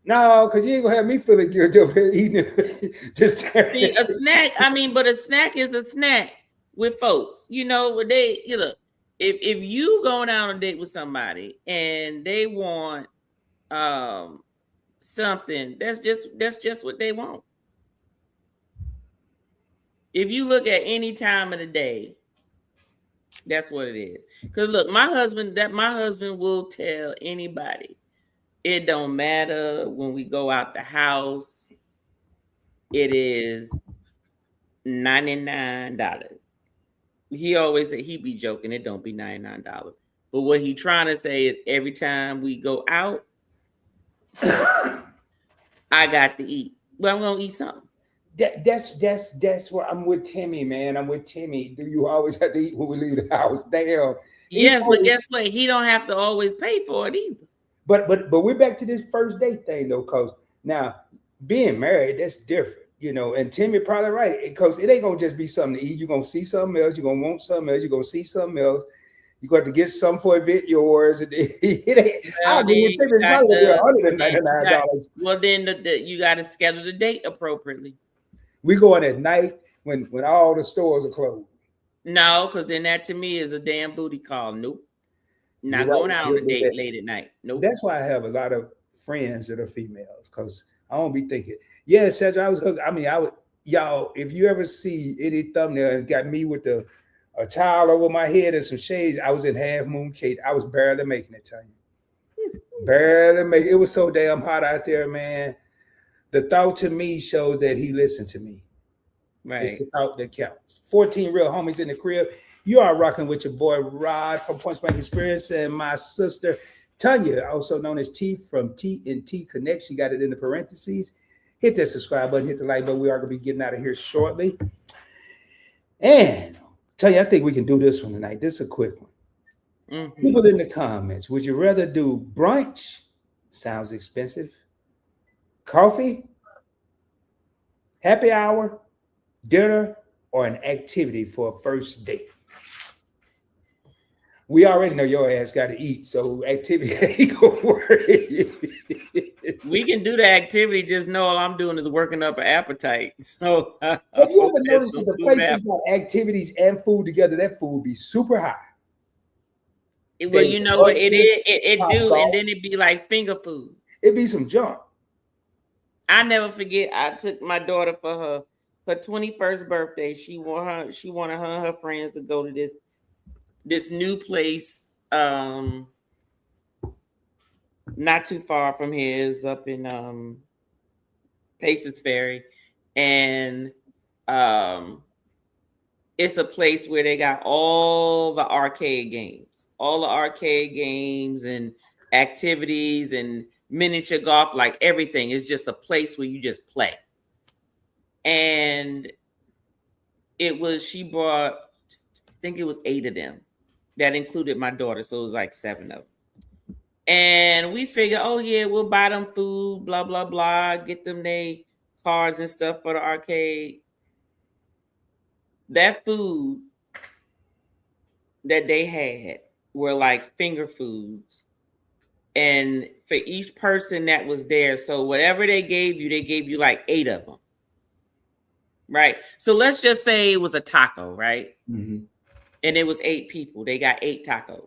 No, because you ain't gonna have me feeling guilty over here eating it. Just see, a snack. But a snack is a snack with folks. If you going out on a date with somebody and they want something, that's just what they want. If you look at any time of the day, that's what it is. Because look, my husband will tell anybody, it don't matter when we go out the house, it is $99. He always say, he be joking, it don't be $99. But what he trying to say is every time we go out, I got to eat. Well, I'm gonna eat something. That's where I'm with Timmy, man. I'm with Timmy. Do you always have to eat when we leave the house? Damn. Yes, but guess what? He don't have to always pay for it either. But we're back to this first date thing though, because now being married, that's different, and Timmy probably right, because it ain't gonna just be something to eat. You're gonna see something else, you're gonna want something else, you're gonna see something else, you got to get something for event yours. And it ain't $199. Well, then you got to schedule the date appropriately. We going at night when all the stores are closed. No, because then that to me is a damn booty call. Nope. Not You're right. going out on a date late at night. Nope. That's why I have a lot of friends that are females, because I don't be thinking, yeah, Cedric, I was hooked. I mean, I would, y'all, if you ever see any thumbnail and got me with a towel over my head and some shades, I was in Half Moon Kate. I was barely making it, tell you. Barely making it. It was so damn hot out there, man. The thought to me shows that he listened to me. Right. It's the thought that counts. 14 real homies in the crib. You are rocking with your boy Rod from Point Blank Experience and my sister Tanya, also known as T from T&T Connect. She got it in the parentheses. Hit that subscribe button, hit the like button. We are going to be getting out of here shortly. And Tanya, I think we can do this one tonight. This is a quick one. Mm-hmm. People in the comments, would you rather do brunch? Sounds expensive. Coffee? Happy hour? Dinner? Or an activity for a first date? We already know your ass got to eat, so activity ain't gonna work. We can do the activity. Just know all I'm doing is working up an appetite. So, have you ever noticed that the places got activities and food together? That food be super high. Well, you know what it is. It do, and then it be like finger food. It be some junk. I never forget. I took my daughter for her 21st birthday. She wanted her and her friends to go to this new place, not too far from here, is up in Paces Ferry, and it's a place where they got all the arcade games and activities and miniature golf, like everything. It's just a place where you just play. And she brought, I think it was 8 of them. That included my daughter, so it was like 7 of them. And we figured, oh yeah, we'll buy them food, blah, blah, blah, get them their cards and stuff for the arcade. That food that they had were like finger foods. And for each person that was there, so whatever they gave you like 8 of them. Right? So let's just say it was a taco, right? Mm-hmm. And it was 8 people. They got 8 tacos,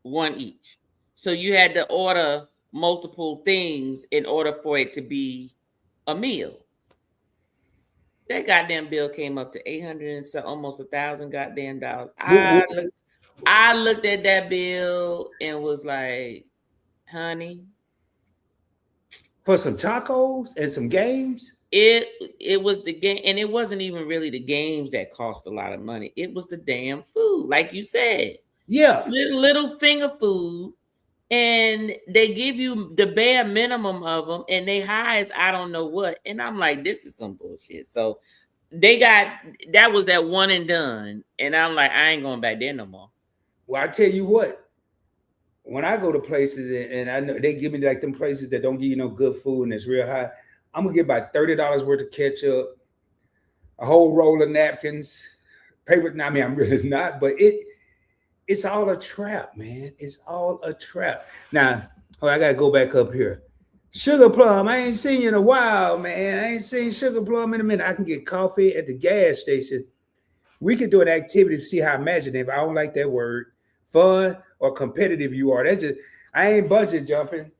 1 each. So you had to order multiple things in order for it to be a meal. That goddamn bill came up to 800 and so almost $1,000 goddamn dollars. I looked at that bill and was like, honey. For some tacos and some games? It was the game, and it wasn't even really the games that cost a lot of money. It was the damn food, like you said. Yeah. Little finger food, and they give you the bare minimum of them, and they high as I don't know what. And I'm like, this is some bullshit. So that was that one and done. And I'm like, I ain't going back there no more. Well, I tell you what, when I go to places and I know they give me like them places that don't give you no good food and it's real high, I'm gonna get about $30 worth of ketchup, a whole roll of napkins, paper. I mean, I'm really not, but it's all a trap, man. It's all a trap. Now, I gotta go back up here. Sugar Plum, I ain't seen you in a while, man. I ain't seen Sugar Plum in a minute. I can get coffee at the gas station. We could do an activity to see how imaginative. I don't like that word. Fun or competitive you are. That's just, I ain't bungee jumping.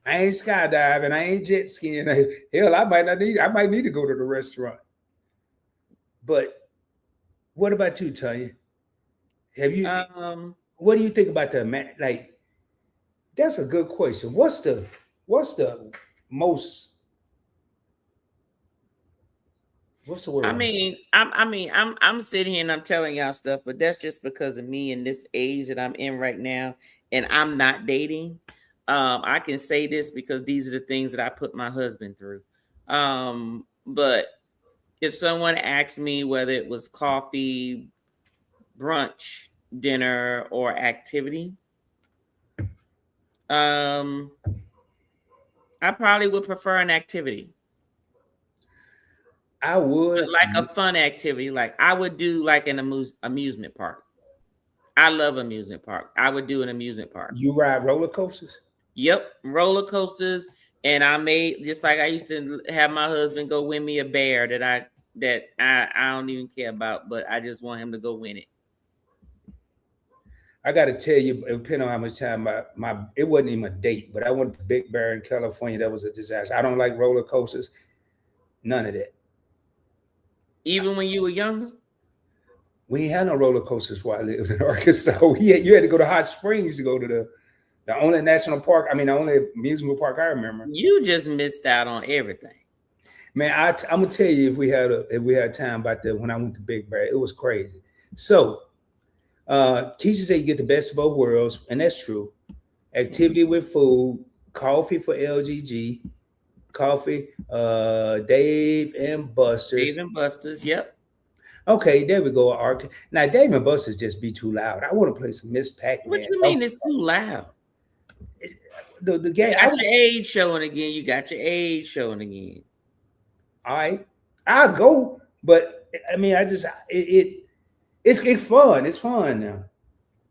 I ain't skydiving. I ain't jet skiing. Hell, I might need to go to the restaurant. But what about you, Tanya? Have you? What do you think about the man? Like, that's a good question. What's the most? What's the word? I mean, I'm sitting here and I'm telling y'all stuff, but that's just because of me and this age that I'm in right now, and I'm not dating. I can say this because these are the things that I put my husband through. But if someone asked me whether it was coffee, brunch, dinner, or activity, I probably would prefer an activity. I would like a fun activity. Like I would do like an amusement park. I love amusement park. I would do an amusement park. You ride roller coasters? Yep, roller coasters. And I made, just like I used to have my husband go win me a bear that I that I don't even care about, but I just want him to go win it. I got to tell you, depending on how much time it wasn't even a date, but I went to Big Bear in California. That was a disaster. I don't like roller coasters. None of that. Even when you were younger? We ain't had no roller coasters while I lived in Arkansas. You had to go to Hot Springs to go to the only national park. I mean, the only amusement park I remember. You just missed out on everything. Man, I'm gonna tell you if we had time about that when I went to Big Bear, it was crazy. So Keisha said you get the best of both worlds, and that's true. Activity with food, coffee for LGG, coffee, Dave and Buster's. Dave and Buster's, yep. Okay, there we go. Now Dave and Buster's just be too loud. I want to play some Miss Pac-Man. What you mean it's too loud? The game. You got your age showing again. All right, I'll go, but I mean, it's fun. It's fun now.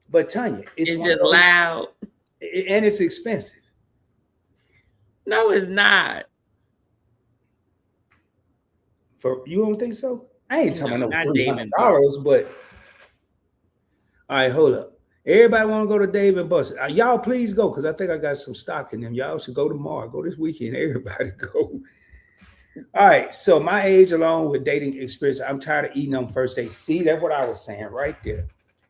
But Tanya, it's just loud and it's expensive. No, it's not. You don't think so? I ain't talking about no $300, but all right, hold up. Everybody want to go to Dave and Buster's. Y'all please go, because I think I got some stock in them. Y'all should go tomorrow. Go this weekend. Everybody go. All right, so my age along with dating experience, I'm tired of eating on first date. See, that's what I was saying right there.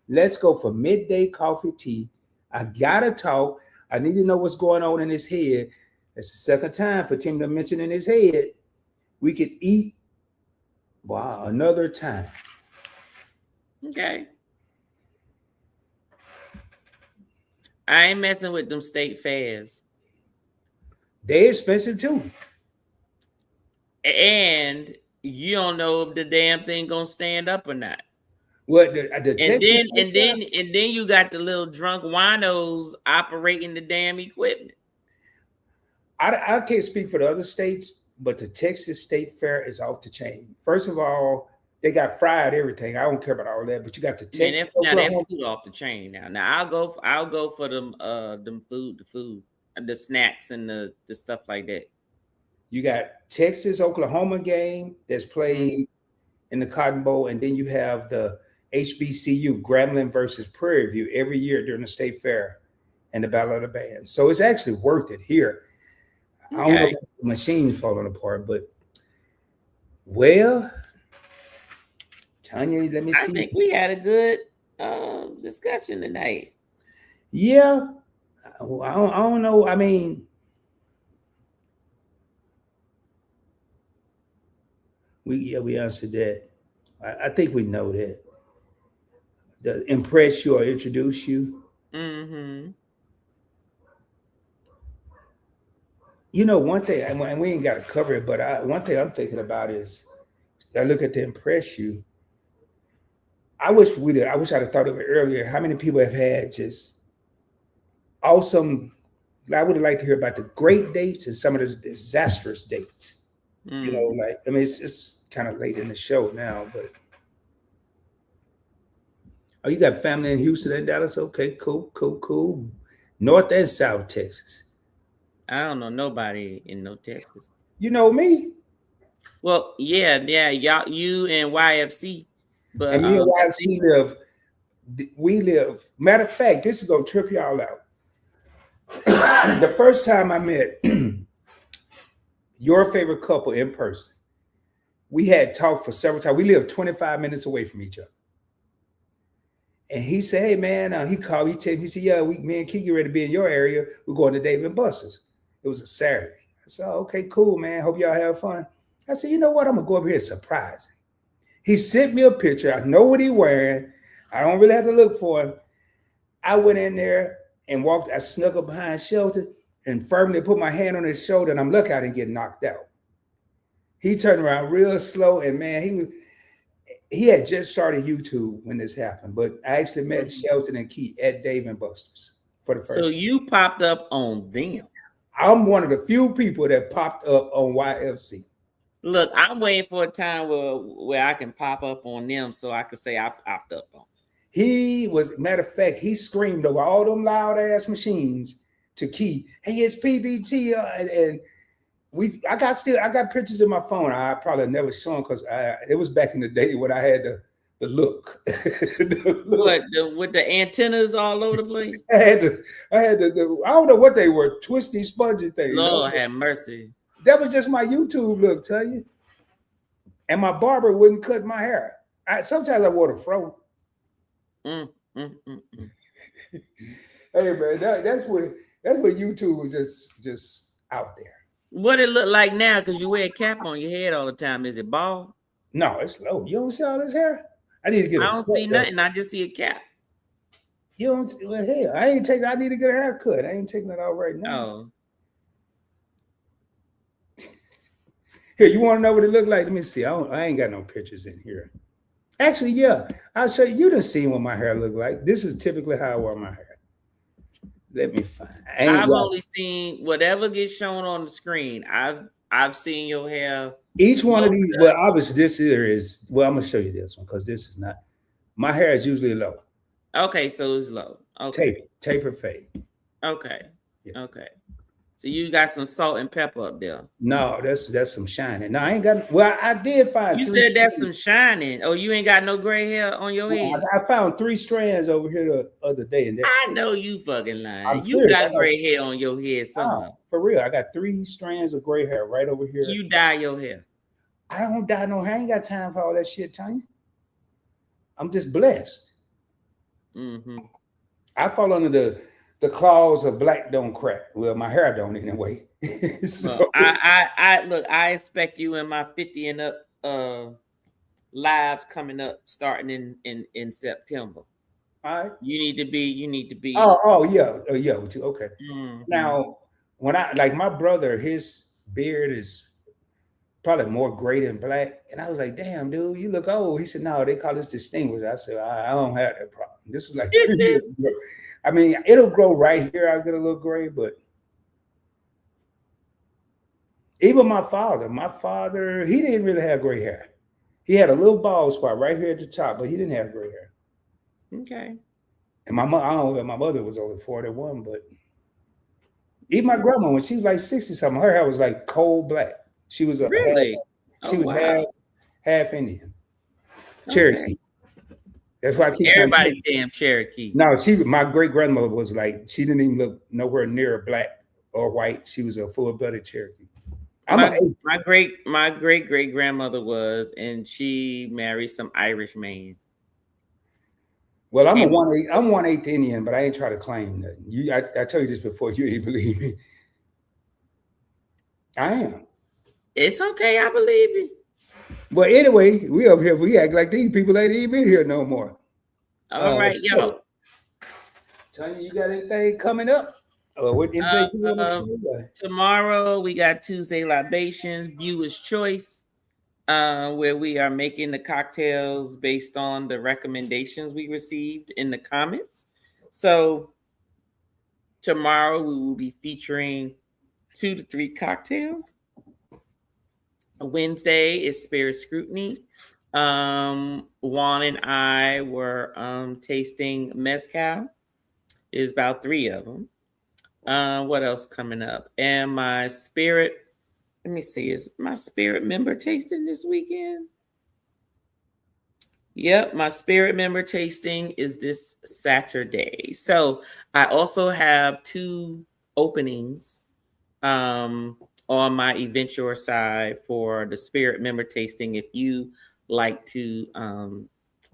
Let's go for midday coffee tea. I gotta talk. I need to know what's going on in his head. That's the second time for Tim to mention in his head. We could eat. Wow, another time. Okay. I ain't messing with them state fairs. They expensive too. And you don't know if the damn thing gonna stand up or not. Well, and then you got the little drunk winos operating the damn equipment. I can't speak for the other states, but the Texas State Fair is off the chain. First of all, they got fried everything. I don't care about all that, but you got the Texas. Now that food off the chain now. Now I'll go for them food, the snacks and the stuff like that. You got Texas Oklahoma game that's played in the Cotton Bowl, and then you have the HBCU Grambling versus Prairie View every year during the State Fair and the Battle of the Bands. So it's actually worth it here. Okay. I don't know about the machines falling apart, but well, Tanya, let me see. I think we had a good discussion tonight. Yeah, I don't know. I mean, we answered that. I think we know that. The impress you or introduce you. Mm-hmm. You know, one thing, and we ain't got to cover it, but one thing I'm thinking about is, I look at the impress you. I wish I'd have thought of it earlier. How many people have had just awesome? I would have liked to hear about the great dates and some of the disastrous dates. You know, like, I mean, it's kind of late in the show now, but oh, you got family in Houston and Dallas? Okay, cool. North and South Texas. I don't know nobody in no Texas. You know me? Well, yeah, y'all, you and YFC. But and me and YFC live. Matter of fact, this is gonna trip y'all out. The first time I met your favorite couple in person, we had talked for several times. We lived 25 minutes away from each other. And he said, hey, man, he called me, he said, yeah, me and Kiki ready to be in your area. We're going to Dave and Buster's. It was a Saturday. I said, oh, okay, cool, man. Hope y'all have fun. I said, you know what? I'm going to go over here and surprise him. He sent me a picture. I know what he's wearing. I don't really have to look for him. I went in there and I snuck up behind Shelton and firmly put my hand on his shoulder, and I'm lucky I didn't get knocked out. He turned around real slow, and man, he had just started YouTube when this happened, but I actually met Shelton and Keith at Dave and Buster's for the first time. So you popped up on them. I'm one of the few people that popped up on YFC. Look, I'm waiting for a time where I can pop up on them so I can say I popped up on. He was, matter of fact, he screamed over all them loud ass machines to Keith, hey, it's PBT. And I got pictures in my phone. I probably never show them because it was back in the day when I had the look. With the antennas all over the place? I had the I don't know what they were, twisty, spongy things. Lord have mercy. That was just my YouTube look, tell you. And my barber wouldn't cut my hair. Sometimes I wore the fro. Hey man, that's what YouTube was just out there. What it look like now? Because you wear a cap on your head all the time. Is it bald? No, it's low. You don't see all this hair? I need to get. I don't see nothing. I just see a cap. You don't see, well, hell, I need to get a haircut. I ain't taking it out right now. Oh. Here, you want to know what it looked like? Let me see. I ain't got no pictures in here. Actually, yeah. I'll show you. You done seen what my hair look like. This is typically how I wear my hair. Let me find. I've only seen whatever gets shown on the screen. I've seen your hair. Each one of these, well, obviously this here is, well, I'm going to show you this one because this is not, my hair is usually low. Okay, so it's low. Okay. Taper fade. Okay. Yeah. Okay. So you got some salt and pepper up there. No, that's some shining. No, I ain't got, well, I did find. You said that's some shining. Oh, you ain't got no gray hair on your head? I found 3 strands over here the other day. And I know you fucking lying. I'm You serious. got gray hair on your head somewhere. For real, I got 3 strands of gray hair right over here. You dye your hair. I don't dye no hair. I ain't got time for all that shit, Tanya. I'm just blessed. Mm-hmm. I fall under the clause of black don't crack. Well, my hair don't anyway. So, well, I look, I expect you in my 50 and up lives coming up starting in September. all right. You need to be. Oh yeah. With you. Okay. Mm-hmm. Now, when I like my brother, his beard is probably more gray than black. And I was like, damn, dude, you look old. He said, no, they call this distinguished. I said, I don't have that problem. This was like 3 years ago. I mean, it'll grow right here. I'll get a little gray, but even my father, he didn't really have gray hair. He had a little bald spot right here at the top, but he didn't have gray hair. Okay. And my mother was only 41, but even my grandma, when she was like 60 something, her hair was like coal black. She was really? She was half Indian. Cherokee. Okay. That's why I keep everybody damn Cherokee. No, my great grandmother was like, she didn't even look nowhere near black or white. She was a full-blooded Cherokee. My great great grandmother was, and she married some Irish man. Well, I'm 1/8 Indian, but I ain't try to claim nothing. I tell you this before, you ain't believe me. I am. It's okay, I believe you. Well, anyway, we up here. We act like these people ain't even been here no more. All right, yo. Tanya, you got anything coming up? Tomorrow we got Tuesday Libations, Viewer's Choice, where we are making the cocktails based on the recommendations we received in the comments. So tomorrow we will be featuring 2 to 3 cocktails. Wednesday is Spirit Scrutiny. Juan and I were tasting mezcal. There's about 3 of them. What else coming up? And my spirit, let me see, is my spirit member tasting this weekend? Yep, my spirit member tasting is this Saturday. So I also have 2 openings on my Eventure side for the spirit member tasting. If you like to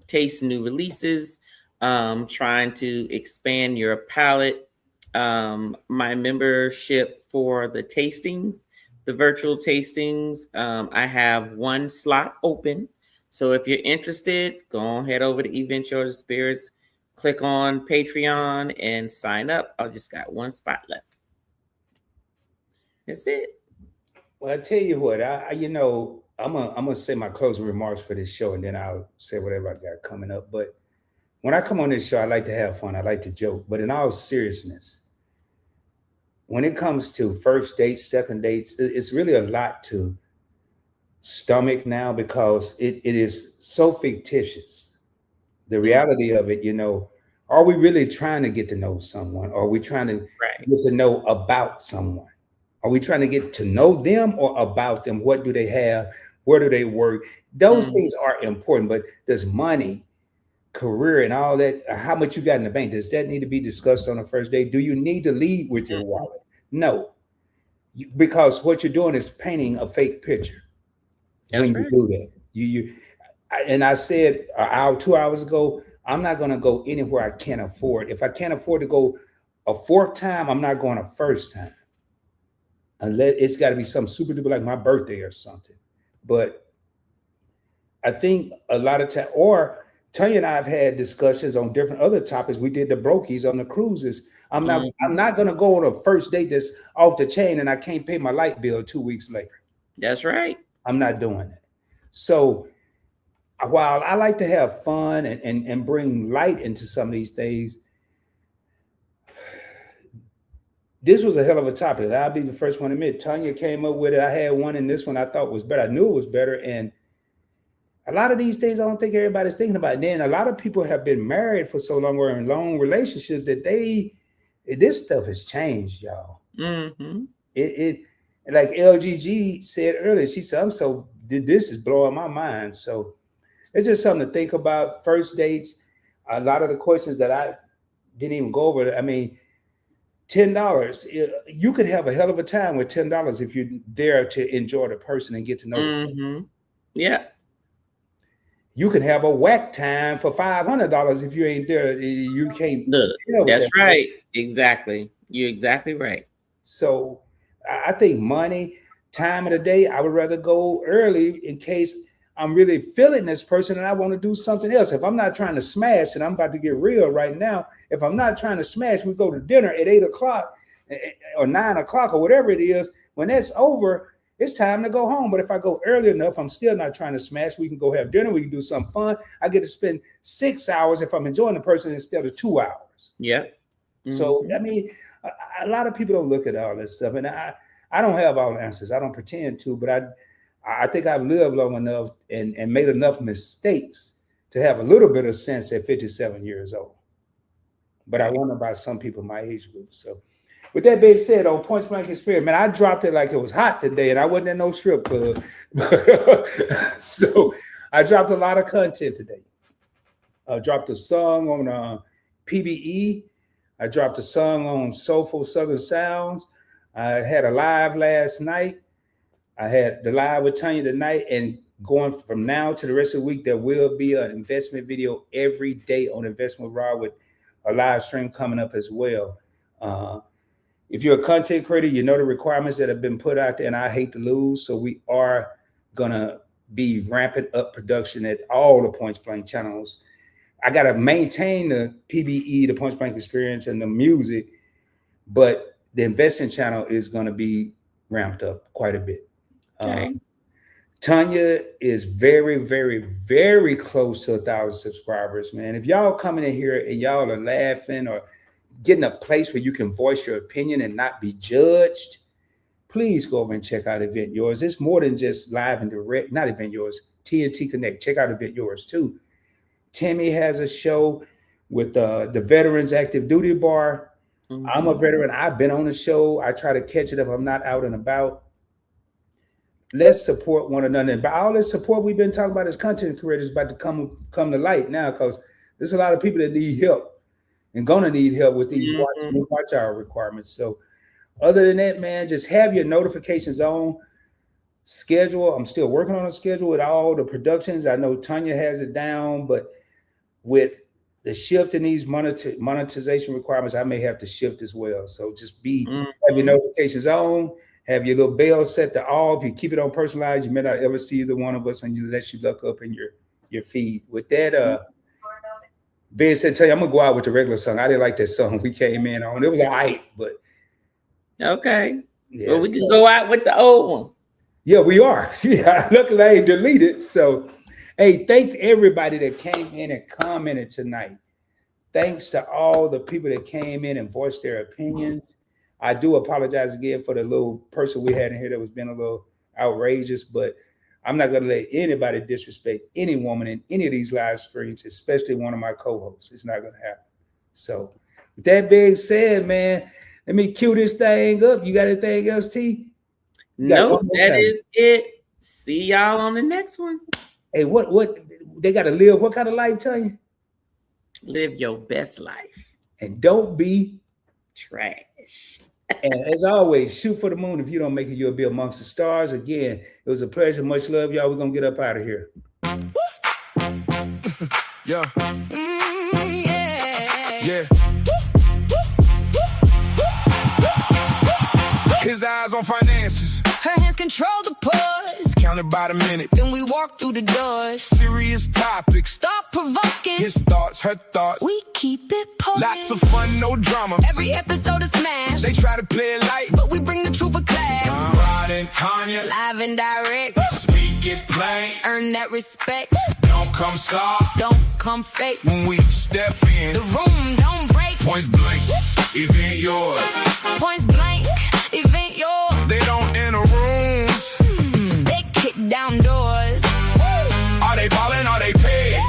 taste new releases, trying to expand your palate, my membership for the tastings, the virtual tastings, I have 1 slot open. So if you're interested, go on, head over to Eventure the Spirits, click on Patreon and sign up. I just got 1 spot left. That's it. Well, I tell you what, I'm gonna say my closing remarks for this show, and then I'll say whatever I got coming up. But when I come on this show, I like to have fun. I like to joke. But in all seriousness, when it comes to first dates, second dates, it's really a lot to stomach now because it is so fictitious. The reality of it, are we really trying to get to know someone? Or are we trying to get to know about someone? Are we trying to get to know them or about them? What do they have? Where do they work? Those things are important, but does money, career, and all that, how much you got in the bank, does that need to be discussed on the first date? Do you need to lead with your wallet? No, because what you're doing is painting a fake picture. That's when right. you do that. And I said an hour, 2 hours ago, I'm not going to go anywhere I can't afford. If I can't afford to go a fourth time, I'm not going a first time. Unless it's got to be something super duper like my birthday or something. But I think a lot of time, or Tanya and I have had discussions on different other topics. We did the brokies on the cruises. I'm not going to go on a first date that's off the chain and I can't pay my light bill 2 weeks later. That's right. I'm not doing that. So while I like to have fun and bring light into some of these things, this was a hell of a topic. I'll be the first one to admit. Tanya came up with it. I had one, and this one I thought was better. I knew it was better. And a lot of these things, I don't think everybody's thinking about. And then a lot of people have been married for so long or in long relationships that this stuff has changed, y'all. Mm-hmm. It like LGG said earlier, she said, this is blowing my mind. So it's just something to think about. First dates, a lot of the questions that I didn't even go over. I mean, $10, you could have a hell of a time with $10 if you're there to enjoy the person and get to know them. Yeah. You can have a whack time for $500 if you ain't there. You can't. Look, that's right. Exactly. You're exactly right. So I think money, time of the day, I would rather go early in case I'm really feeling this person and I want to do something else. If I'm not trying to smash, and I'm about to get real right now, if I'm not trying to smash, we go to dinner at 8 o'clock or 9 o'clock or whatever it is. When that's over, it's time to go home. But if I go early enough, I'm still not trying to smash. We can go have dinner. We can do something fun. I get to spend 6 hours if I'm enjoying the person instead of 2 hours. Yeah. So, I mean, a lot of people don't look at all this stuff. And I don't have all the answers. I don't pretend to, but I think I've lived long enough and made enough mistakes to have a little bit of sense at 57 years old. But I wonder about some people my age group. So with that being said, on Points Blank Experience, man, I dropped it like it was hot today and I wasn't in no strip club. So I dropped a lot of content today. I dropped a song on PBE. I dropped a song on Soulful Southern Sounds. I had a live last night. I had the live with Tanya tonight, and going from now to the rest of the week, there will be an investment video every day on Investment Raw with a live stream coming up as well. If you're a content creator, you know the requirements that have been put out there, and I hate to lose. So we are going to be ramping up production at all the Points Blank channels. I got to maintain the PBE, the Points Blank Experience, and the music, but the investing channel is going to be ramped up quite a bit. Okay. Tanya is very, very, very close to 1,000 subscribers, man. If y'all coming in here and y'all are laughing or getting a place where you can voice your opinion and not be judged, please go over and check out Event Yours. It's more than just live and direct, not Event Yours, TNT Connect. Check out Event Yours too. Timmy has a show with the Veterans Active Duty Bar. I'm a veteran. I've been on the show. I try to catch it if I'm not out and about. Let's support one another. And by all this support we've been talking about as content creators about to come to light now, because there's a lot of people that need help and gonna need help with these watch hour requirements. So other than that, man, just have your notifications on. Schedule. I'm still working on a schedule with all the productions. I know Tanya has it down, but with the shift in these monetization requirements, I may have to shift as well. So just have your notifications on. Have your little bell set to off. You keep it on personalized, you may not ever see either one of us unless you look up in your feed. With that, being said, Tell you, I'm gonna go out with the regular song. I didn't like that song we came in on. It was all right, but okay. Yeah, well, we can go out with the old one. Yeah, we are. Yeah, luckily I ain't deleted. So, hey, thank everybody that came in and commented tonight. Thanks to all the people that came in and voiced their opinions. I do apologize again for the little person we had in here that was being a little outrageous, but I'm not going to let anybody disrespect any woman in any of these live streams, especially one of my co-hosts. It's not going to happen. So with that being said, man, Let me cue this thing up. You got anything else, T? No, that is it. See y'all on the next one. Hey, what they got to live? What kind of life, Tanya? Live your best life. And don't be trash. And as always, shoot for the moon. If you don't make it, you'll be amongst the stars. Again, it was a pleasure. Much love, y'all. We're going to get up out of here. Yeah. Yeah. His eyes on finances. Her hands control the pause. Counted by the minute. Then we walk through the doors. Serious topics. Stop provoking. His thoughts, her thoughts. We keep it potent. Lots of fun, no drama. Every episode is smashed. They try to play it light, but we bring the truth of class. Rod and Tanya. Live and direct. Speak it plain. Earn that respect. Don't come soft. Don't come fake. When we step in, the room don't break. Points blank, event yours. Points blank, event yours. They don't enter rooms. They kick down doors. Are they ballin'? Are they paid?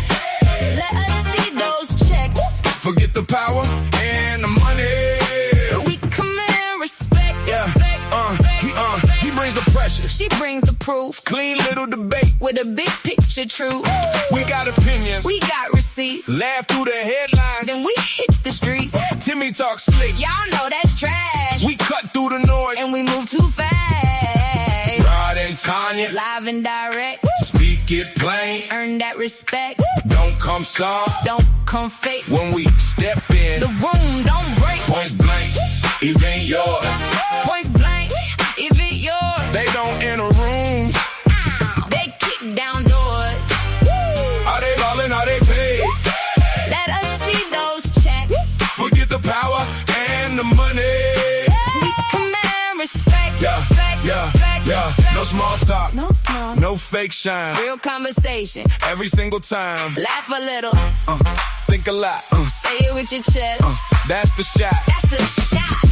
Let us see those checks. Forget the power and the money. We come in respect. Yeah. He brings the pressure. She brings the proof. Clean little debate with a big picture truth. We got opinions. We got receipts. Laugh through the headlines. Then we hit the streets. Timmy talk slick. Y'all know that's trash. We cut through the noise. And we move too fast. Rod and Tanya. Live and direct. Speak it plain. Earn that respect. Don't come soft. Don't come fake. When we step in, the room don't break. Points blank, event yours. Points blank, event yours. They don't enter rooms. They kick down doors. Are they ballin'? Are they paid? Let us see those checks. Forget the power and the money. We command respect. Yeah, no small talk. No small. No fake shine. Real conversation. Every single time. Laugh a little. Think a lot. Say it with your chest. That's the shot. That's the shot.